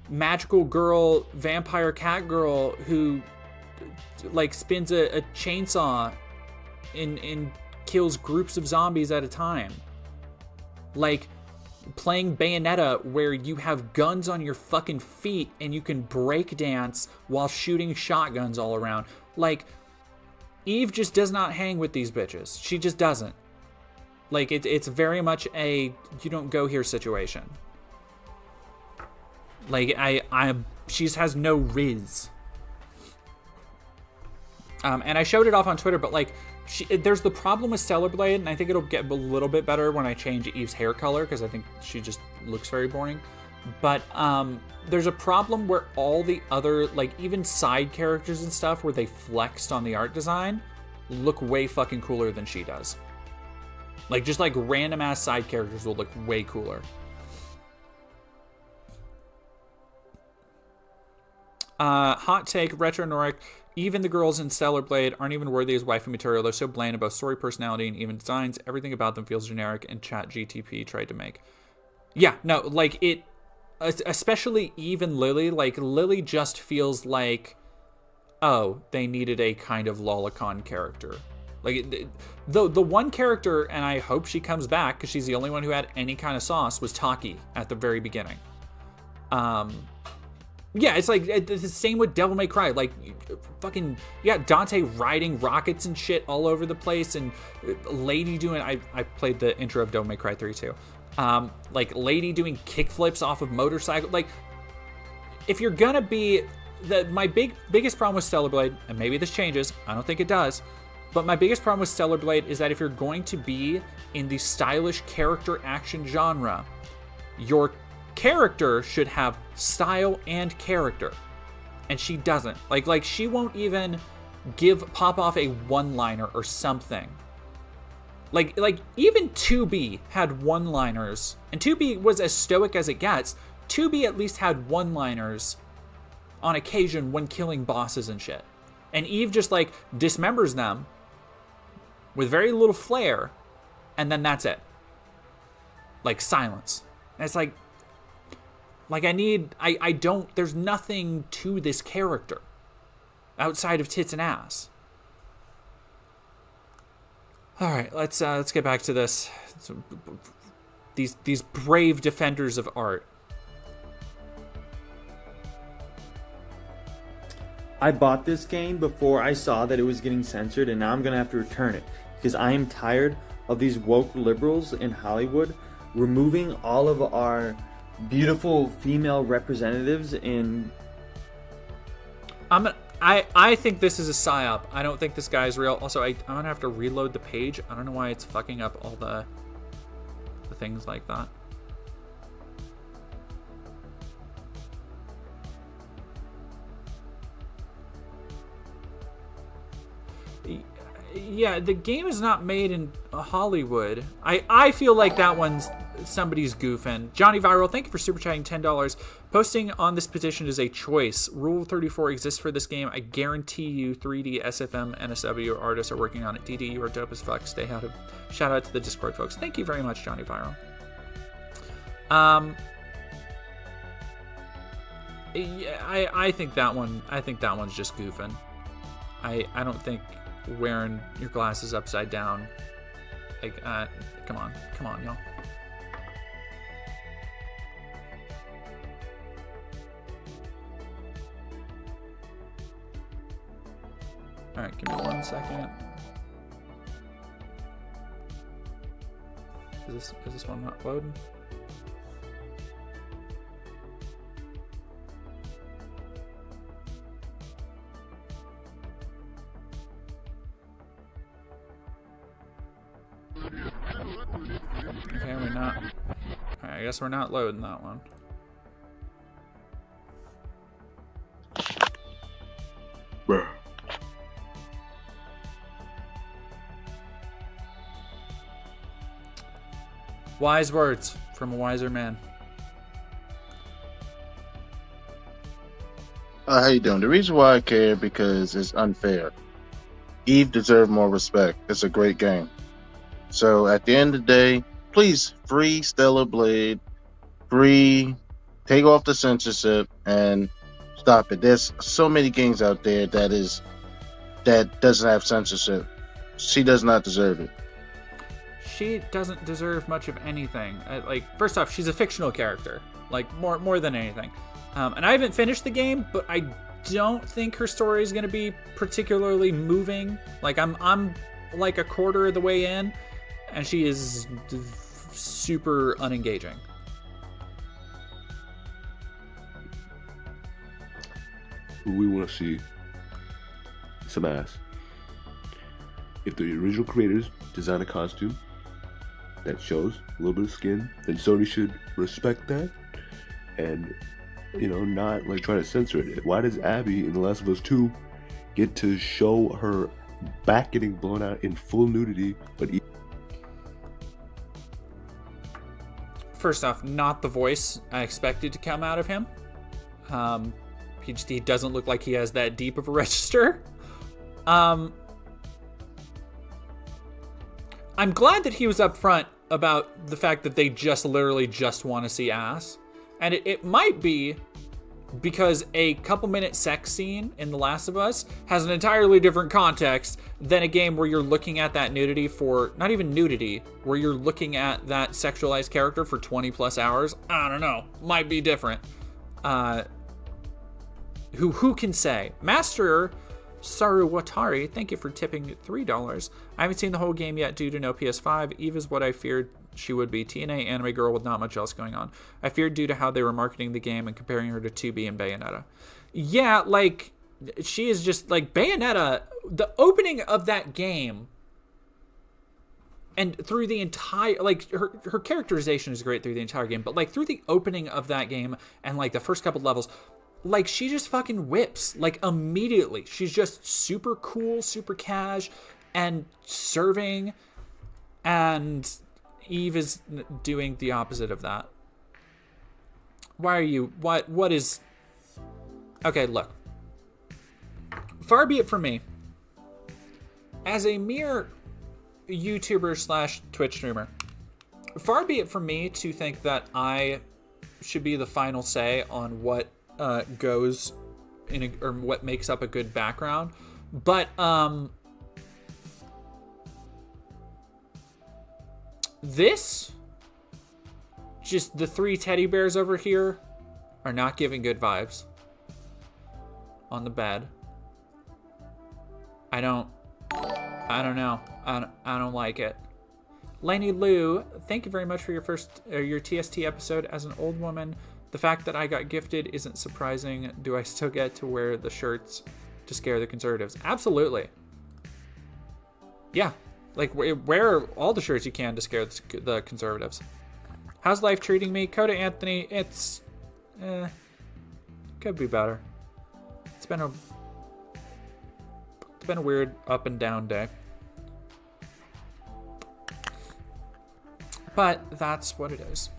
magical girl, vampire cat girl who, like, spins a chainsaw and kills groups of zombies at a time. Like, playing Bayonetta, where you have guns on your fucking feet and you can break dance while shooting shotguns all around. Like... Eve just does not hang with these bitches. She just doesn't. Like, it's very much a you don't go here situation. Like, she just has no riz. And I showed it off on Twitter, but like, there's the problem with Stellar Blade, and I think it'll get a little bit better when I change Eve's hair color, because I think she just looks very boring. But there's a problem where all the other, like, even side characters and stuff where they flexed on the art design look way fucking cooler than she does. Like, just like random ass side characters will look way cooler. Hot take, Retro Noric. Even the girls in Stellar Blade aren't even worthy as waifu material. They're so bland about story, personality, and even designs. Everything about them feels generic, and Chat GTP tried to make. Yeah, no, like, it... Especially Eve and Lily. Like, Lily just feels like... Oh, they needed a kind of lolicon character. Like, the one character, and I hope she comes back, because she's the only one who had any kind of sauce, was Taki at the very beginning. Yeah, it's like, it's the same with Devil May Cry. Like, fucking, yeah, Dante riding rockets and shit all over the place, and Lady doing, I played the intro of Devil May Cry 3 too. Like, Lady doing kickflips off of motorcycle. Like, if you're gonna be, my biggest problem with Stellar Blade, and maybe this changes, I don't think it does, but my biggest problem with Stellar Blade is that if you're going to be in the stylish character action genre, your character should have style and character, and she doesn't. Like she won't even pop off a one-liner or something. Like even 2B had one-liners, and 2B was as stoic as it gets. 2B at least had one-liners on occasion when killing bosses and shit, and Eve just like dismembers them with very little flair, and then that's it. Like, silence. And it's like there's nothing to this character outside of tits and ass. All right, let's get back to this. These brave defenders of art. I bought this game before I saw that it was getting censored, and now I'm gonna have to return it because I am tired of these woke liberals in Hollywood removing all of our beautiful female representatives in... I think this is a psyop. I don't think this guy's real. Also, I'm gonna have to reload the page. I don't know why it's fucking up all the things like that. Yeah, the game is not made in Hollywood. I feel like that one's somebody's goofing. Johnny Viral, thank you for super chatting $10. Posting on this petition is a choice. Rule 34 exists for this game. I guarantee you 3D, SFM, NSW artists are working on it. DD, you are dope as fuck. Stay out of... Shout out to the Discord folks. Thank you very much, Johnny Viral. Yeah, I think that one's just goofing. I don't think wearing your glasses upside down, like, come on y'all. All right, give me 1 second. Is this one not loading? Okay, we're not. Alright, I guess we're not loading that one. Bruh. Wise words from a wiser man. How you doing? The reason why I care because it's unfair. Eve deserved more respect. It's a great game. So at the end of the day, please free Stellar Blade, take off the censorship, and stop it. There's so many games out there that doesn't have censorship. She does not deserve it. She doesn't deserve much of anything. Like, first off, she's a fictional character, like more than anything. And I haven't finished the game, but I don't think her story is going to be particularly moving. Like, I'm like a quarter of the way in, and she is super unengaging. We want to see some ass. If the original creators design a costume that shows a little bit of skin, then Sony should respect that and, you know, not like try to censor it. Why does Abby in The Last of Us 2 get to show her back getting blown out in full nudity, but First off, not the voice I expected to come out of him. He doesn't look like he has that deep of a register. I'm glad that he was upfront about the fact that they literally just want to see ass. And it might be because a couple minute sex scene in The Last of Us has an entirely different context than a game where you're looking at that nudity for, not even nudity, where you're looking at that sexualized character for 20 plus hours. I don't know. Might be different. Who can say? Master Saruwatari, thank you for tipping $3. I haven't seen the whole game yet due to no PS5. Eve is what I feared she would be. TNA anime girl with not much else going on. I feared due to how they were marketing the game and comparing her to 2B and Bayonetta. Yeah, like, she is just, like, Bayonetta, the opening of that game, and through the entire, like, her characterization is great through the entire game, but, like, through the opening of that game and, like, the first couple levels, like, she just fucking whips, like, immediately. She's just super cool, super cash, and serving, and Eve is doing the opposite of that. Why are you, what is, okay, look. Far be it from me, as a mere YouTuber slash Twitch streamer, far be it from me to think that I should be the final say on what goes in or what makes up a good background, but this, just the three teddy bears over here are not giving good vibes on the bed. I don't know. I don't like it. Lainey Lou, thank you very much for your TST episode. As an old woman, the fact that I got gifted isn't surprising. Do I still get to wear the shirts to scare the conservatives? Absolutely. Yeah. Like, wear all the shirts you can to scare the conservatives. How's life treating me? Coda Anthony, it's... could be better. It's been a weird up and down day. But that's what it is.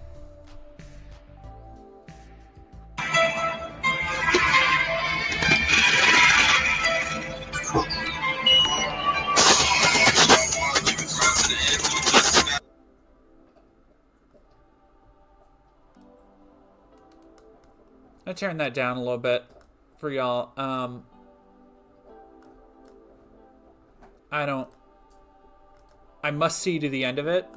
I turned that down a little bit for y'all. I must see to the end of it.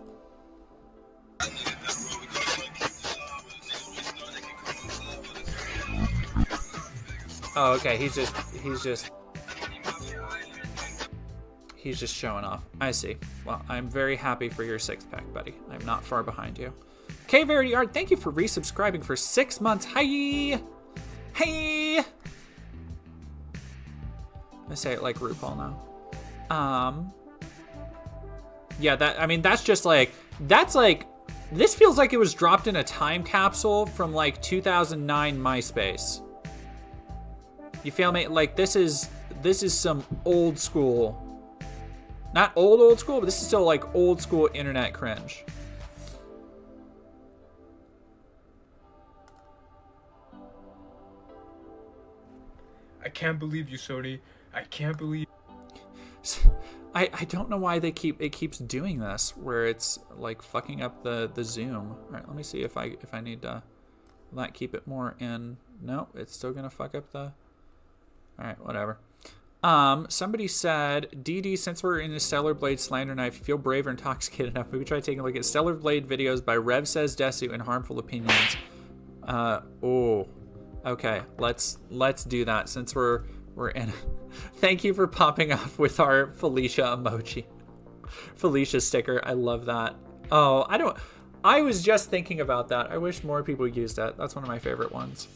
Oh, okay. He's just showing off. I see. Well, I'm very happy for your six-pack, buddy. I'm not far behind you. K Verity Art, thank you for resubscribing for 6 months. Hi! Hey! I say it like RuPaul now. Yeah, that's just like, this feels like it was dropped in a time capsule from like 2009 MySpace. You feel me? Like, this is some old school, not old school, but this is still like old school internet cringe. I can't believe you, Sony. I can't believe. I don't know why it keeps doing this, where it's like fucking up the zoom. All right, let me see if I need to not keep it more in. No, it's still gonna fuck up the. All right, whatever. Somebody said, DD, since we're in the Stellar Blade slander night, if you feel brave or intoxicated enough, maybe try taking a look at Stellar Blade videos by Rev Says Desu and Harmful Opinions. Okay, let's do that since we're in. Thank you for popping off with our Felicia emoji. Felicia sticker. I love that. Oh, I was just thinking about that. I wish more people used that. That's one of my favorite ones.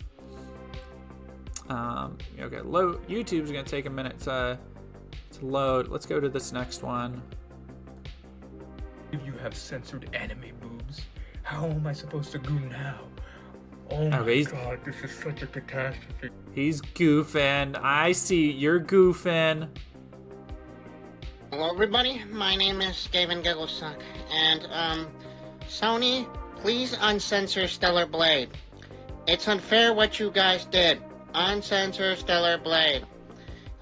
Okay, YouTube's gonna take a minute to load. Let's go to this next one. If you have censored anime boobs, how am I supposed to go now? Oh my god, this is such a catastrophe. He's goofing. I see you're goofing. Hello everybody, my name is Gavin Gigglesuck, and Sony, please uncensor Stellar Blade. It's unfair what you guys did. Uncensor Stellar Blade.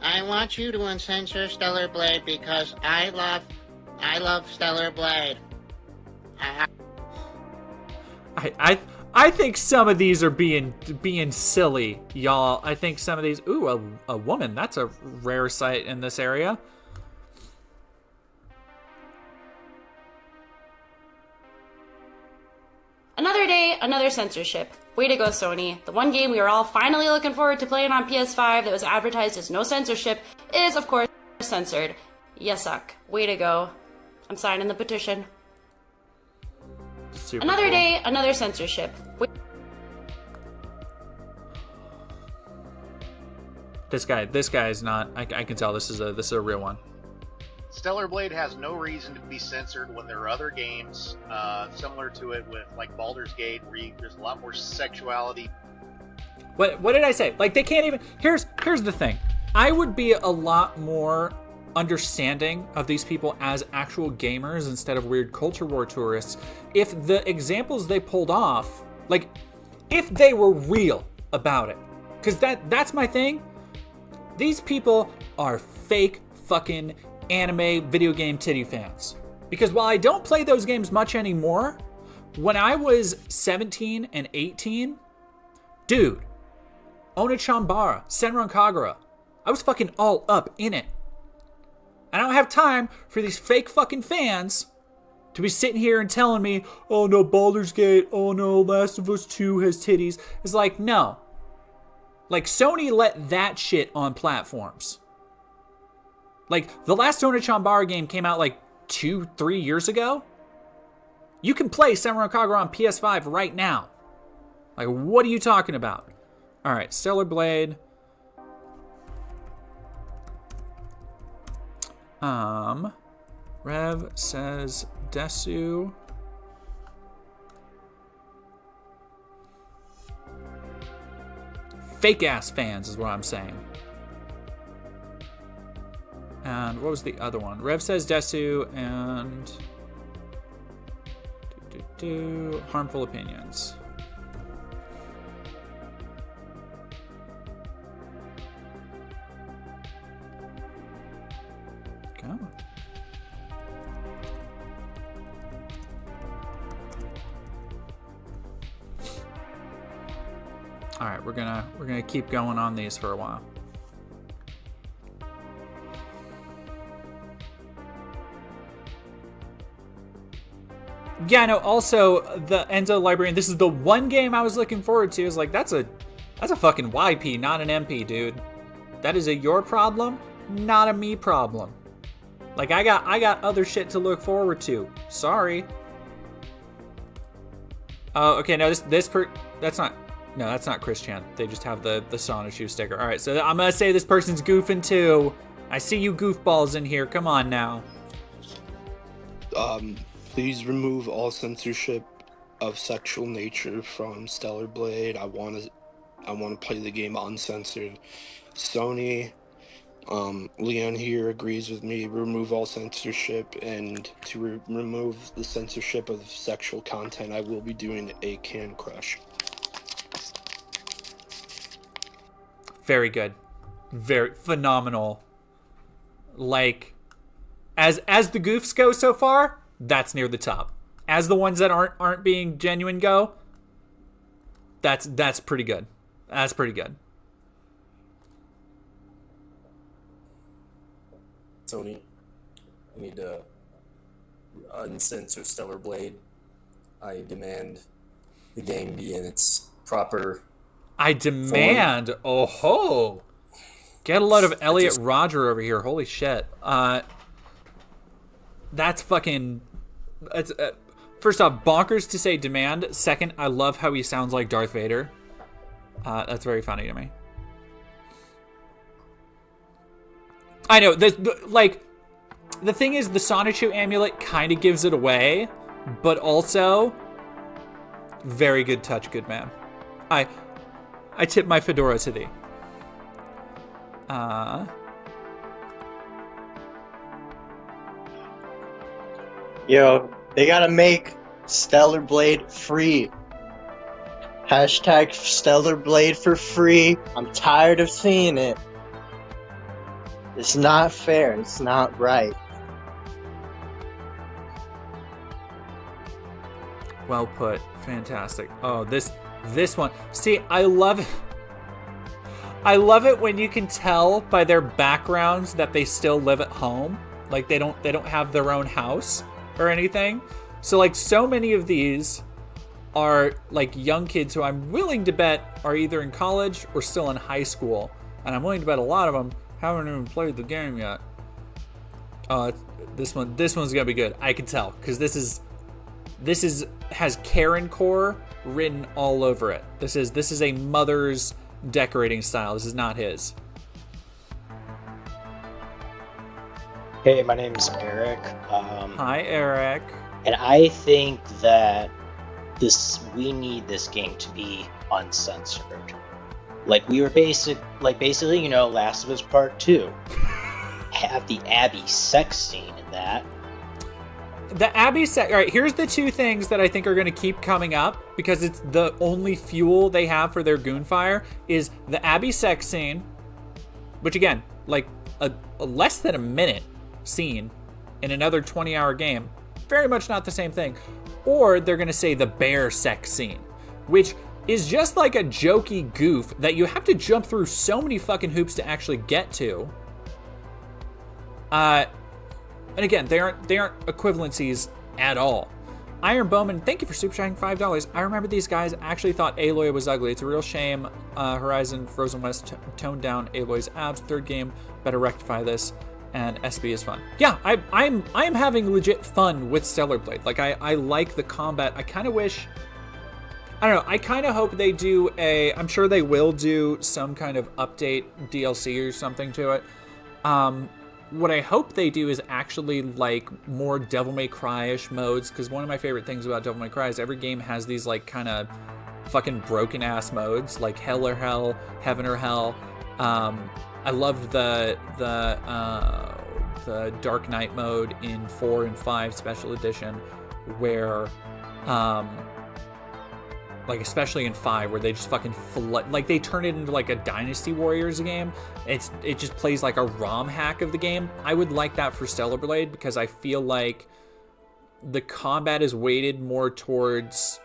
I want you to uncensor Stellar Blade because I love Stellar Blade. I think some of these are being silly, y'all. I think some of these. Ooh, a woman. That's a rare sight in this area. Another day, another censorship. Way to go, Sony. The one game we were all finally looking forward to playing on PS5 that was advertised as no censorship is, of course, censored. You suck. Way to go. I'm signing the petition. Super another cool. day, another censorship. This guy is not. I can tell this is a real one. Stellar Blade has no reason to be censored when there are other games similar to it, with like Baldur's Gate, where there's a lot more sexuality. What did I say? Like, they can't even. Here's the thing. I would be a lot more understanding of these people as actual gamers instead of weird culture war tourists if the examples they pulled off, like, if they were real about it. Because that's my thing. These people are fake fucking anime video game titty fans. Because while I don't play those games much anymore, when I was 17 and 18, dude, Onechambara, Senran Kagura, I was fucking all up in it. I don't have time for these fake fucking fans to be sitting here and telling me, oh no, Baldur's Gate, oh no, Last of Us 2 has titties. It's like, no. Like, Sony let that shit on platforms. Like, the last Onechambara game came out like 2-3 years ago. You can play Senran Kagura on PS5 right now. Like, what are you talking about? Alright, Stellar Blade. Rev says Desu. Fake ass fans is what I'm saying. And what was the other one? Rev says Desu and harmful opinions. Go. All right, we're gonna keep going on these for a while. Yeah, no, also the Enzo Librarian, this is the one game I was looking forward to. Is like, that's a fucking YP, not an MP, dude. That is a your problem, not a me problem. Like, I got other shit to look forward to. Sorry. Oh, okay, no, that's not Chris Chan. They just have the Sonichu sticker. All right, so I'm gonna say this person's goofing too. I see you goofballs in here. Come on now. Please remove all censorship of sexual nature from Stellar Blade. I want to play the game uncensored. Sony, Leon here agrees with me. Remove all censorship, and to remove the censorship of sexual content, I will be doing a Can Crush. Very good. Very phenomenal. Like, as the goofs go so far, that's near the top. As the ones that aren't being genuine go, that's pretty good. That's pretty good. Sony, I need to uncensor Stellar Blade. I demand the game be in its proper I demand. Oh ho! Get a load of Elliot Roger over here. Holy shit. That's fucking. It's first off, bonkers to say demand. Second, I love how he sounds like Darth Vader. That's very funny to me. I know the thing is, the Sonichu amulet kind of gives it away, but also very good touch, good man. I tip my fedora to thee. Yo, they gotta make Stellar Blade free. Hashtag Stellar Blade for free. I'm tired of seeing it. It's not fair. It's not right. Well put. Fantastic. Oh, this one. See, I love it. I love it when you can tell by their backgrounds that they still live at home. Like they don't have their own house or anything. So like so many of these are like young kids who I'm willing to bet are either in college or still in high school. And I'm willing to bet a lot of them haven't even played the game yet. This one's gonna be good. I can tell because this has Karen core written all over it. This is a mother's decorating style. This is not his. Hey, my name's Eric. Hi, Eric. And I think that we need this game to be uncensored. Like we were basically, you know, Last of Us Part 2. Have the Abby sex scene in that. The Abby sex. All right, here's the two things that I think are going to keep coming up because it's the only fuel they have for their goonfire is the Abby sex scene, which again, like a less than a minute scene in another 20-hour game, very much not the same thing. Or they're going to say the bear sex scene, which is just like a jokey goof that you have to jump through so many fucking hoops to actually get to. And again, they aren't equivalencies at all. Iron Bowman, thank you for super chatting $5. I remember these guys actually thought Aloy was ugly. It's a real shame. Horizon Frozen West toned down Aloy's abs. Third game, better rectify this. And SB is fun. Yeah, I'm having legit fun with Stellar Blade. Like I like the combat. I kind of wish. I don't know. I kind of hope they do I'm sure they will do some kind of update DLC or something to it. What I hope they do is actually like more Devil May Cry-ish modes, because one of my favorite things about Devil May Cry is every game has these like kind of fucking broken ass modes, like Hell or Hell, Heaven or Hell. I loved the Dark Knight mode in 4 and 5 Special Edition, where like especially in 5, where they just fucking like they turn it into like a Dynasty Warriors game. It just plays like a ROM hack of the game. I would like that for Stellar Blade because I feel like the combat is weighted more towards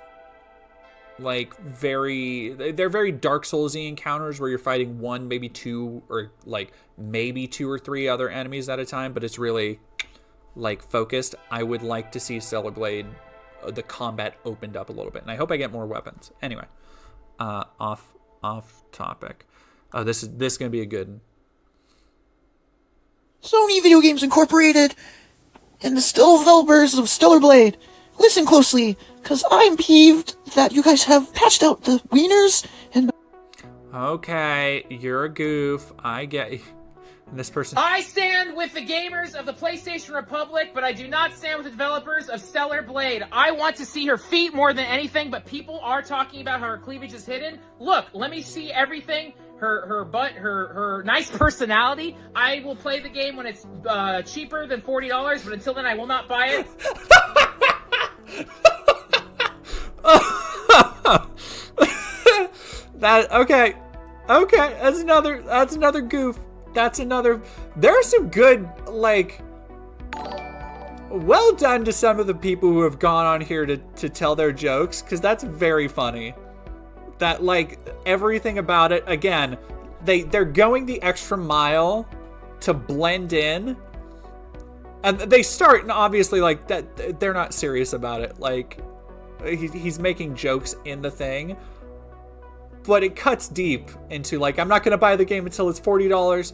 like they're very Dark Souls-y encounters where you're fighting one, maybe two, or like maybe 2 or 3 other enemies at a time, but it's really like focused. I would like to see Stellar Blade, the combat opened up a little bit, and I hope I get more weapons. Anyway, off topic. Oh, this is gonna be a good one. Sony Video Games Incorporated and the still developers of Stellar Blade, listen closely, because I'm peeved that you guys have patched out the wieners and... Okay, you're a goof. I get you. This person... I stand with the gamers of the PlayStation Republic, but I do not stand with the developers of Stellar Blade. I want to see her feet more than anything, but people are talking about how her cleavage is hidden. Look, let me see everything. Her butt, her nice personality. I will play the game when it's cheaper than $40, but until then I will not buy it. Okay, that's another goof. There are some good, like, well done to some of the people who have gone on here to tell their jokes, because that's very funny. That, like, everything about it, again, they're going the extra mile to blend in, and they start, and obviously, like, that they're not serious about it. Like, he's making jokes in the thing, but it cuts deep into like, I'm not gonna buy the game until it's $40.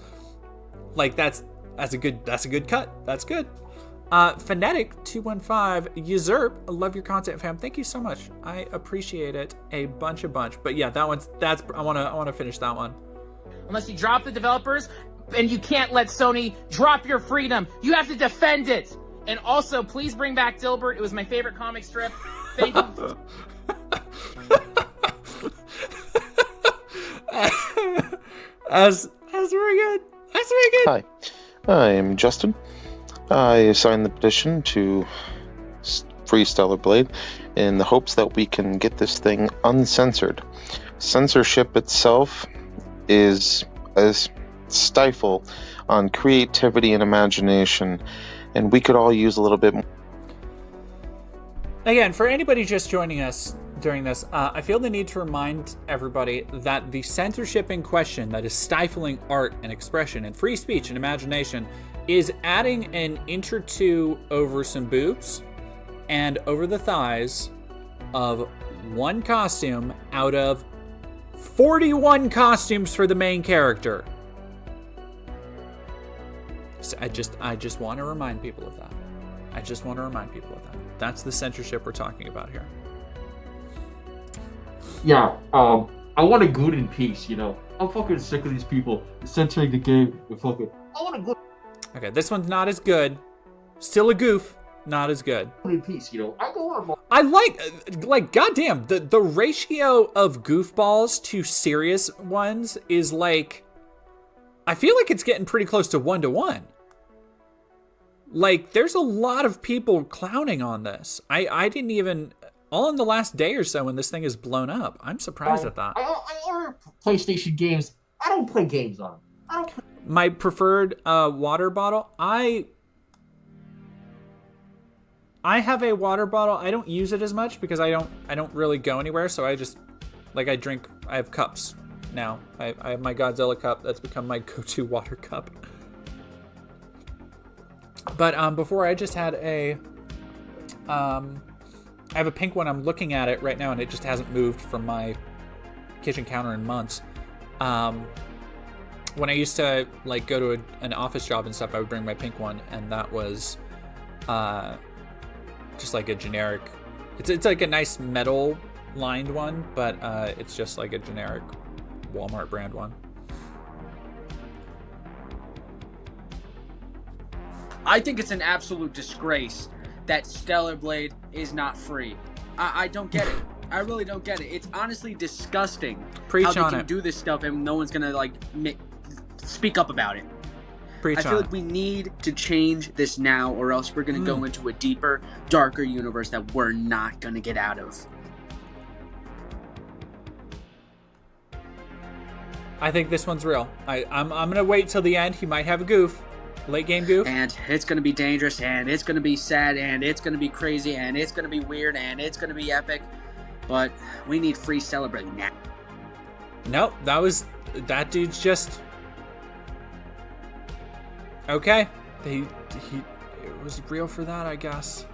Like that's a good cut. That's good. Phonetic215 Usurp, I love your content, fam. Thank you so much. I appreciate it a bunch. But yeah, I wanna finish that one. Unless you drop the developers, and you can't let Sony drop your freedom. You have to defend it. And also, please bring back Dilbert. It was my favorite comic strip. Thank you. That's very good. That's very good. Hi, I am Justin. I signed the petition to free Stellar Blade in the hopes that we can get this thing uncensored. Censorship itself is a stifle on creativity and imagination, and we could all use a little bit more. Again, for anybody just joining us during this, I feel the need to remind everybody that the censorship in question that is stifling art and expression and free speech and imagination is adding an inch or two over some boobs and over the thighs of one costume out of 41 costumes for the main character. So I just want to remind people of that. That's the censorship we're talking about here. Yeah, I want a good in peace, you know. I'm fucking sick of these people censoring the game. I want a good Okay, this one's not as good. Still a goof, not as good. in peace, you know. I go on more. I like goddamn, the ratio of goofballs to serious ones is like, I feel like it's getting pretty close to 1-to-1. Like, there's a lot of people clowning on this. I didn't even, all in the last day or so when this thing is blown up. I'm surprised at that. I order PlayStation games. I don't play games on them. My preferred water bottle, I have a water bottle. I don't use it as much because I don't really go anywhere, so I just, like, I have cups now. I have my Godzilla cup. That's become my go-to water cup. But before I just had I have a pink one. I'm looking at it right now, and it just hasn't moved from my kitchen counter in months. When I used to like go to an office job and stuff, I would bring my pink one, and that was just like a generic. It's like a nice metal lined one, but it's just like a generic Walmart brand one. I think it's an absolute disgrace that Stellar Blade is not free. I don't get it. I really don't get it. It's honestly disgusting how they can do this stuff and no one's gonna like speak up about it. I feel like we need to change this now, or else we're gonna go into a deeper, darker universe that we're not gonna get out of. I think this one's real. I'm gonna wait till the end. He might have a goof. Late game goof. And it's going to be dangerous, and it's going to be sad, and it's going to be crazy, and it's going to be weird, and it's going to be epic. But we need free Celebrate now. Nope, that dude's just... Okay. It was real for that, I guess.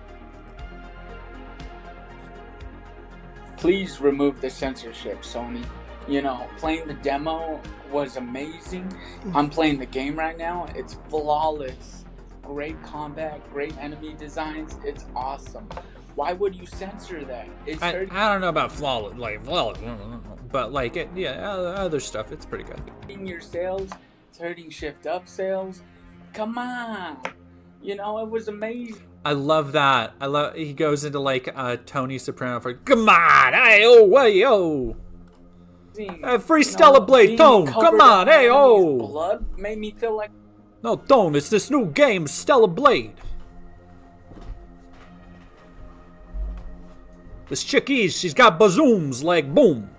Please remove the censorship, Sony. You know, playing the demo was amazing. I'm playing the game right now. It's flawless. Great combat, great enemy designs. It's awesome. Why would you censor that? I don't know about flawless, but like other stuff, it's pretty good. Hurting your sales, it's hurting Shift Up sales. Come on. You know, it was amazing. I love that. He goes into like Tony Soprano for, come on, hey, oh, way, oh. Free Stellar Blade, Tone, come on, hey, oh. Blood made me feel like... No, Tone, it's this new game, Stellar Blade. This chickie, she's got bazooms, like, boom.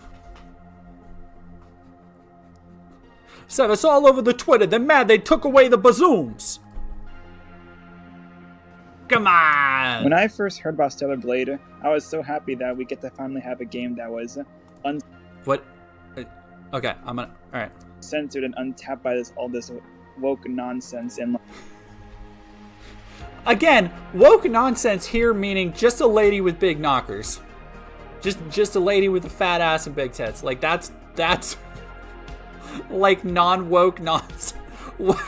Said it's all over the Twitter, they're mad they took away the bazooms. Come on. When I first heard about Stellar Blade, I was so happy that we get to finally have a game that was What? Okay, I'm gonna. All right. Censored and untapped by all this woke nonsense and. Again, woke nonsense here meaning just a lady with big knockers. Just a lady with a fat ass and big tits. Like that's like non-woke nonsense. What?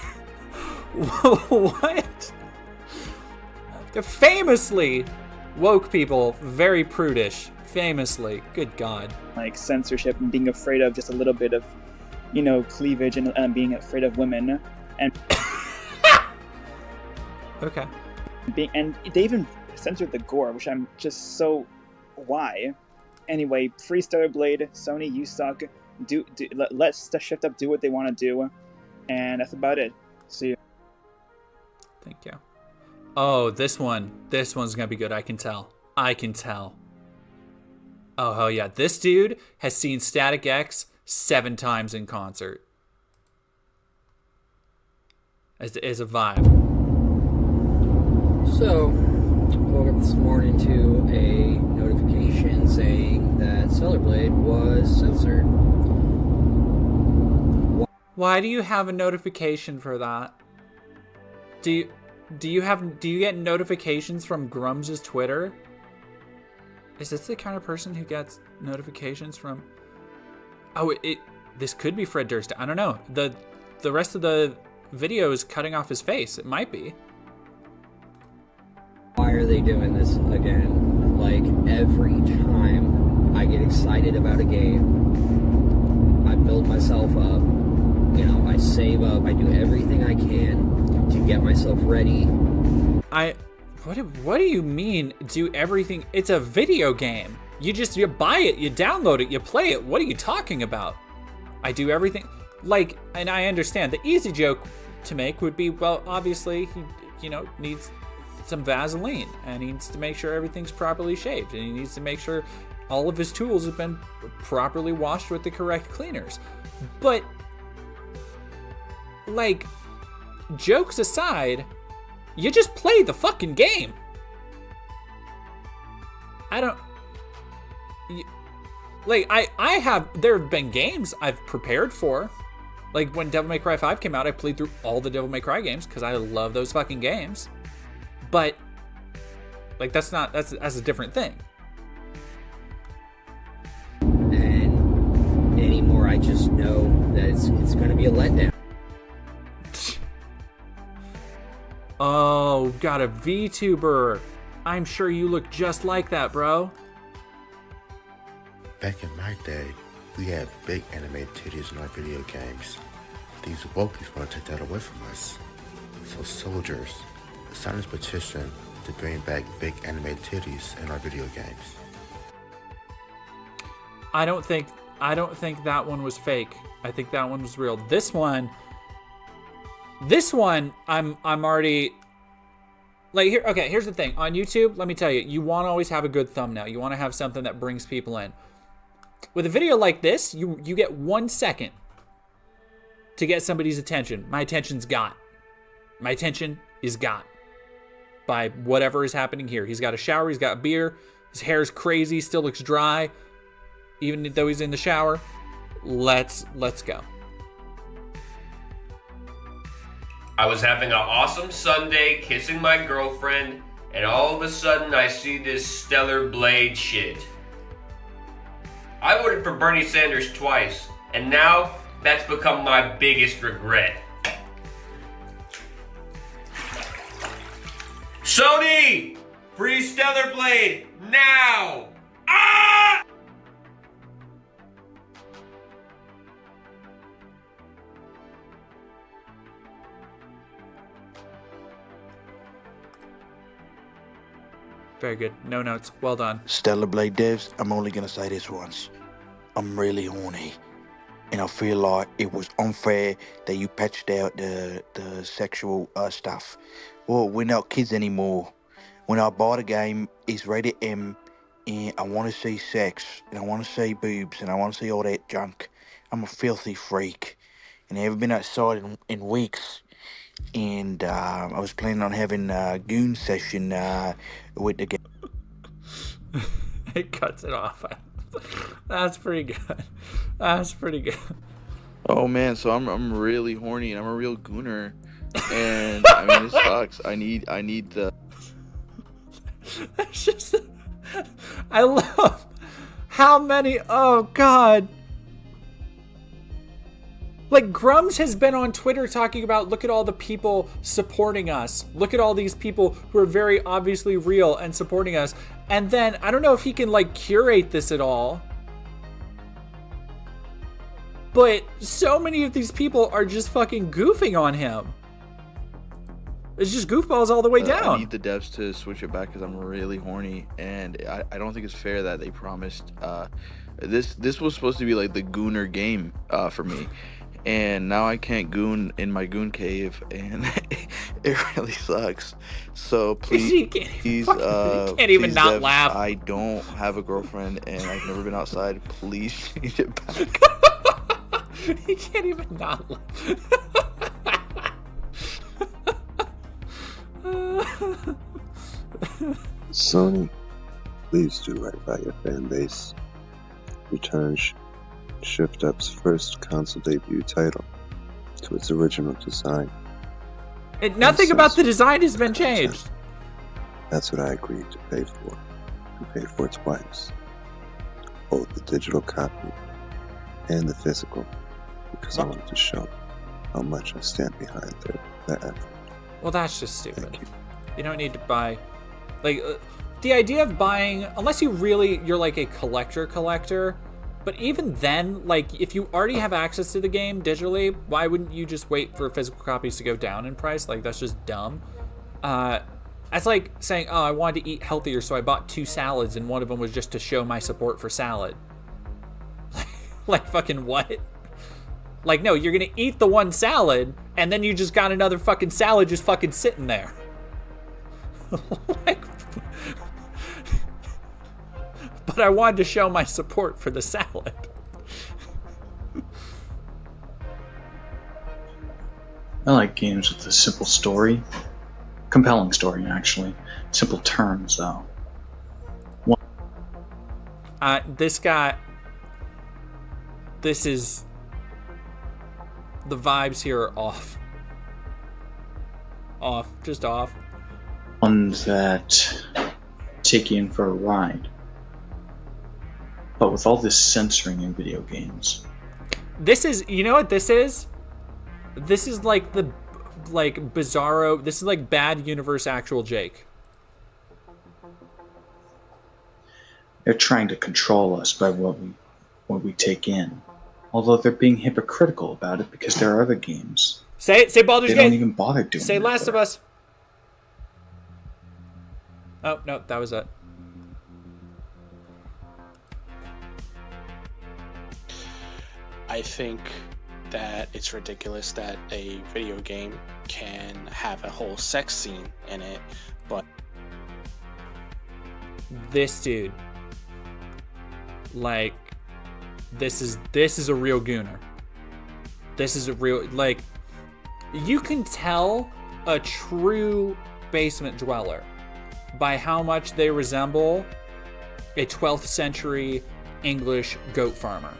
Famously, woke people very prudish. Famously, good God. Like censorship and being afraid of just a little bit of, cleavage and being afraid of women and. Okay. And they even censored the gore, which I'm just so. Why? Anyway, free Stellar Blade. Sony, you suck. Let Shift Up do what they want to do, and that's about it. See you. Thank you. Oh, this one's gonna be good. I can tell. Oh hell yeah! This dude has seen Static X 7 times in concert. As a vibe. So, woke up this morning to a notification saying that Stellar Blade was censored. Why do you have a notification for that? Do you get notifications from Grum's Twitter? Is this the kind of person who gets notifications from? Oh, this could be Fred Durst. I don't know. The rest of the video is cutting off his face. It might be. Why are they doing this again? Like, every time I get excited about a game, I build myself up, I save up, I do everything I can to get myself ready. What do you mean, do everything? It's a video game. You buy it, you download it, you play it. What are you talking about? I do everything. Like, and I understand. The easy joke to make would be, well, obviously, he, needs some Vaseline, and he needs to make sure everything's properly shaved, and he needs to make sure all of his tools have been properly washed with the correct cleaners. But, like, jokes aside, you just play the fucking game. There have been games I've prepared for. Like when Devil May Cry 5 came out, I played through all the Devil May Cry games because I love those fucking games. But, like, that's a different thing. And anymore, I just know that it's going to be a letdown. Oh, got a VTuber. I'm sure you look just like that, bro. Back in my day, we had big animated titties in our video games. These wokies want to take that away from us. So soldiers, sign this petition to bring back big animated titties in our video games. I don't think that one was fake. I think that one was real. This one, I'm already like here. Okay, here's the thing. On YouTube, let me tell you, you want to always have a good thumbnail. You want to have something that brings people in. With a video like this, you get 1 second to get somebody's attention. My attention is got by whatever is happening here. He's got a shower, he's got beer, his hair's crazy, still looks dry, even though he's in the shower. Let's go. I was having an awesome Sunday kissing my girlfriend, and all of a sudden I see this Stellar Blade shit. I voted for Bernie Sanders twice, and now that's become my biggest regret. Sony! Free Stellar Blade now! Ah! Very good. No notes. Well done. Stellar Blade devs, I'm only gonna say this once. I'm really horny. And I feel like it was unfair that you patched out the sexual stuff. Well, we're not kids anymore. When I buy the game, it's rated M, and I want to see sex, and I want to see boobs, and I want to see all that junk. I'm a filthy freak, and I haven't been outside in weeks. And I was planning on having a goon session with the game. It cuts it off. That's pretty good. Oh man, so I'm really horny and I'm a real gooner, and I mean this sucks. I need the. It's just, I love How many? Oh, God. Like, Grums has been on Twitter talking about, look at all the people supporting us. Look at all these people who are very obviously real and supporting us. And then, I don't know if he can, like, curate this at all. But so many of these people are just fucking goofing on him. It's just goofballs all the way down. I need the devs to switch it back because I'm really horny. And I don't think it's fair that they promised... This was supposed to be, like, the gooner game for me. And now I can't goon in my goon cave, and it really sucks. So please, you can't even not devs, laugh. I don't have a girlfriend, and I've never been outside. Please change it back. He can't even not laugh. Sony, please do right by your fan base. Return Shift Up's first console debut title to its original design. Nothing about the design has been changed. That's what I agreed to pay for. I paid for it twice. Both the digital copy and the physical, because I wanted to show how much I stand behind their effort. Well, that's just stupid. You don't need to buy... Like, the idea of buying... Unless you're like a collector... But even then, like, if you already have access to the game digitally, why wouldn't you just wait for physical copies to go down in price? Like, that's just dumb. That's like saying, oh, I wanted to eat healthier, so I bought 2 salads, and one of them was just to show my support for salad. Like, fucking what? Like, no, you're gonna eat the one salad, and then you just got another fucking salad just fucking sitting there. Like... But I wanted to show my support for the salad. I like games with a simple story. Compelling story, actually. Simple terms, though. This guy... This is... The vibes here are off. Off. Just off. Ones that take you in for a ride. But with all this censoring in video games. This is, you know what this is? This is like the, like, Bizarro, this is like Bad Universe Actual Jake. They're trying to control us by what we take in. Although they're being hypocritical about it because there are other games. Say Baldur's Gate. They don't even bother doing it. Say Last of Us. Oh, no, that was it. I think that it's ridiculous that a video game can have a whole sex scene in it, but this dude, like, this is a real gooner. This is a real, like, you can tell a true basement dweller by how much they resemble a 12th century English goat farmer.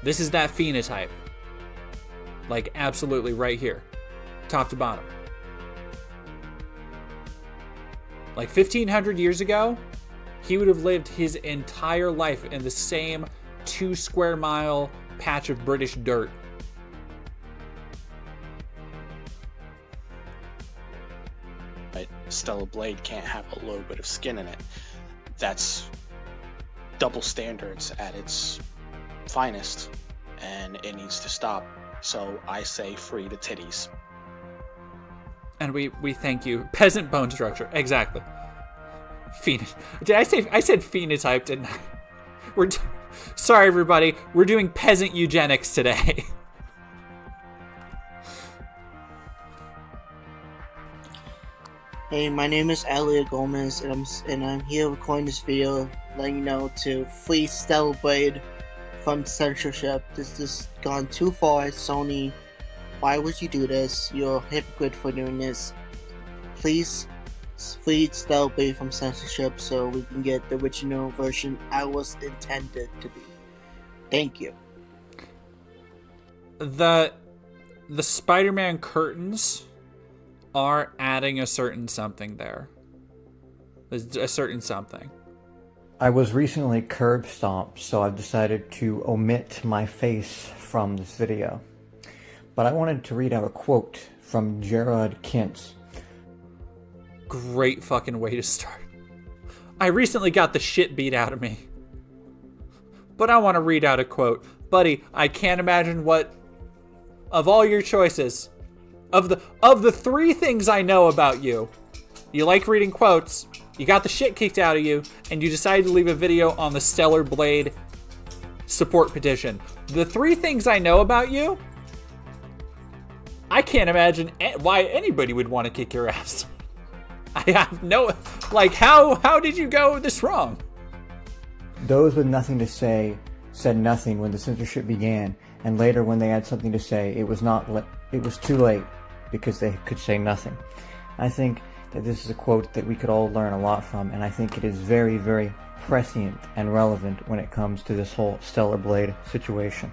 This is that phenotype. Like, absolutely right here. Top to bottom. Like, 1,500 years ago, he would have lived his entire life in the same 2 square mile patch of British dirt. But Stellar Blade can't have a little bit of skin in it. That's double standards at its finest, and it needs to stop. So I say free the titties. And we thank you. Peasant bone structure. Exactly. Did I said phenotype, didn't I? Sorry everybody, we're doing peasant eugenics today. Hey, my name is Elliot Gomez, and I'm here recording this video, letting you know to free Stellar Blade from censorship. This has gone too far, Sony. Why would you do this? You're a hypocrite for doing this. Please free Stellar Blade from censorship so we can get the original version I was intended to be. Thank you. The Spider-Man curtains are adding a certain something there. There's a certain something. I was recently curb stomped, so I've decided to omit my face from this video. But I wanted to read out a quote from Gerard Kintz. Great fucking way to start. I recently got the shit beat out of me. But I want to read out a quote. Buddy, I can't imagine what, of all your choices, of the 3 things I know about you, you like reading quotes, you got the shit kicked out of you, and you decided to leave a video on the Stellar Blade support petition. The 3 things I know about you, I can't imagine why anybody would want to kick your ass. I have no, like, how did you go this wrong? Those with nothing to say said nothing when the censorship began, and later when they had something to say, it was too late because they could say nothing. I think that this is a quote that we could all learn a lot from, and I think it is very, very prescient and relevant when it comes to this whole Stellar Blade situation.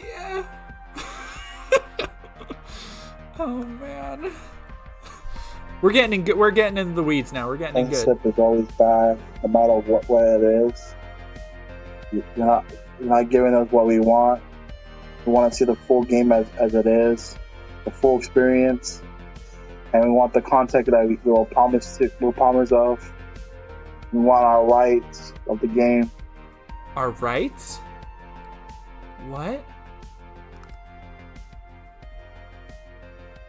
Yeah. Oh man. We're getting into the weeds now. We're getting in good. Censorship is always bad, no matter what way it is. You're not giving us what we want. We want to see the full game as it is, the full experience, and we want the content that we will promise of. We want our rights of the game. Our rights? What?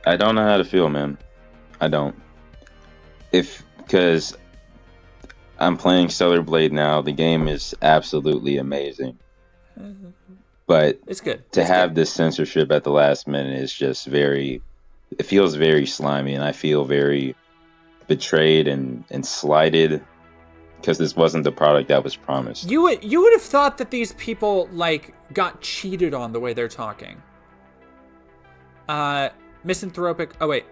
I don't know how to feel, man. I don't. Because I'm playing Stellar Blade now. The game is absolutely amazing. But it's good. To have this censorship at the last minute is just it feels very slimy, and I feel very betrayed and slighted because this wasn't the product that was promised. You would have thought that these people, like, got cheated on the way they're talking. Misanthropic. Oh, wait.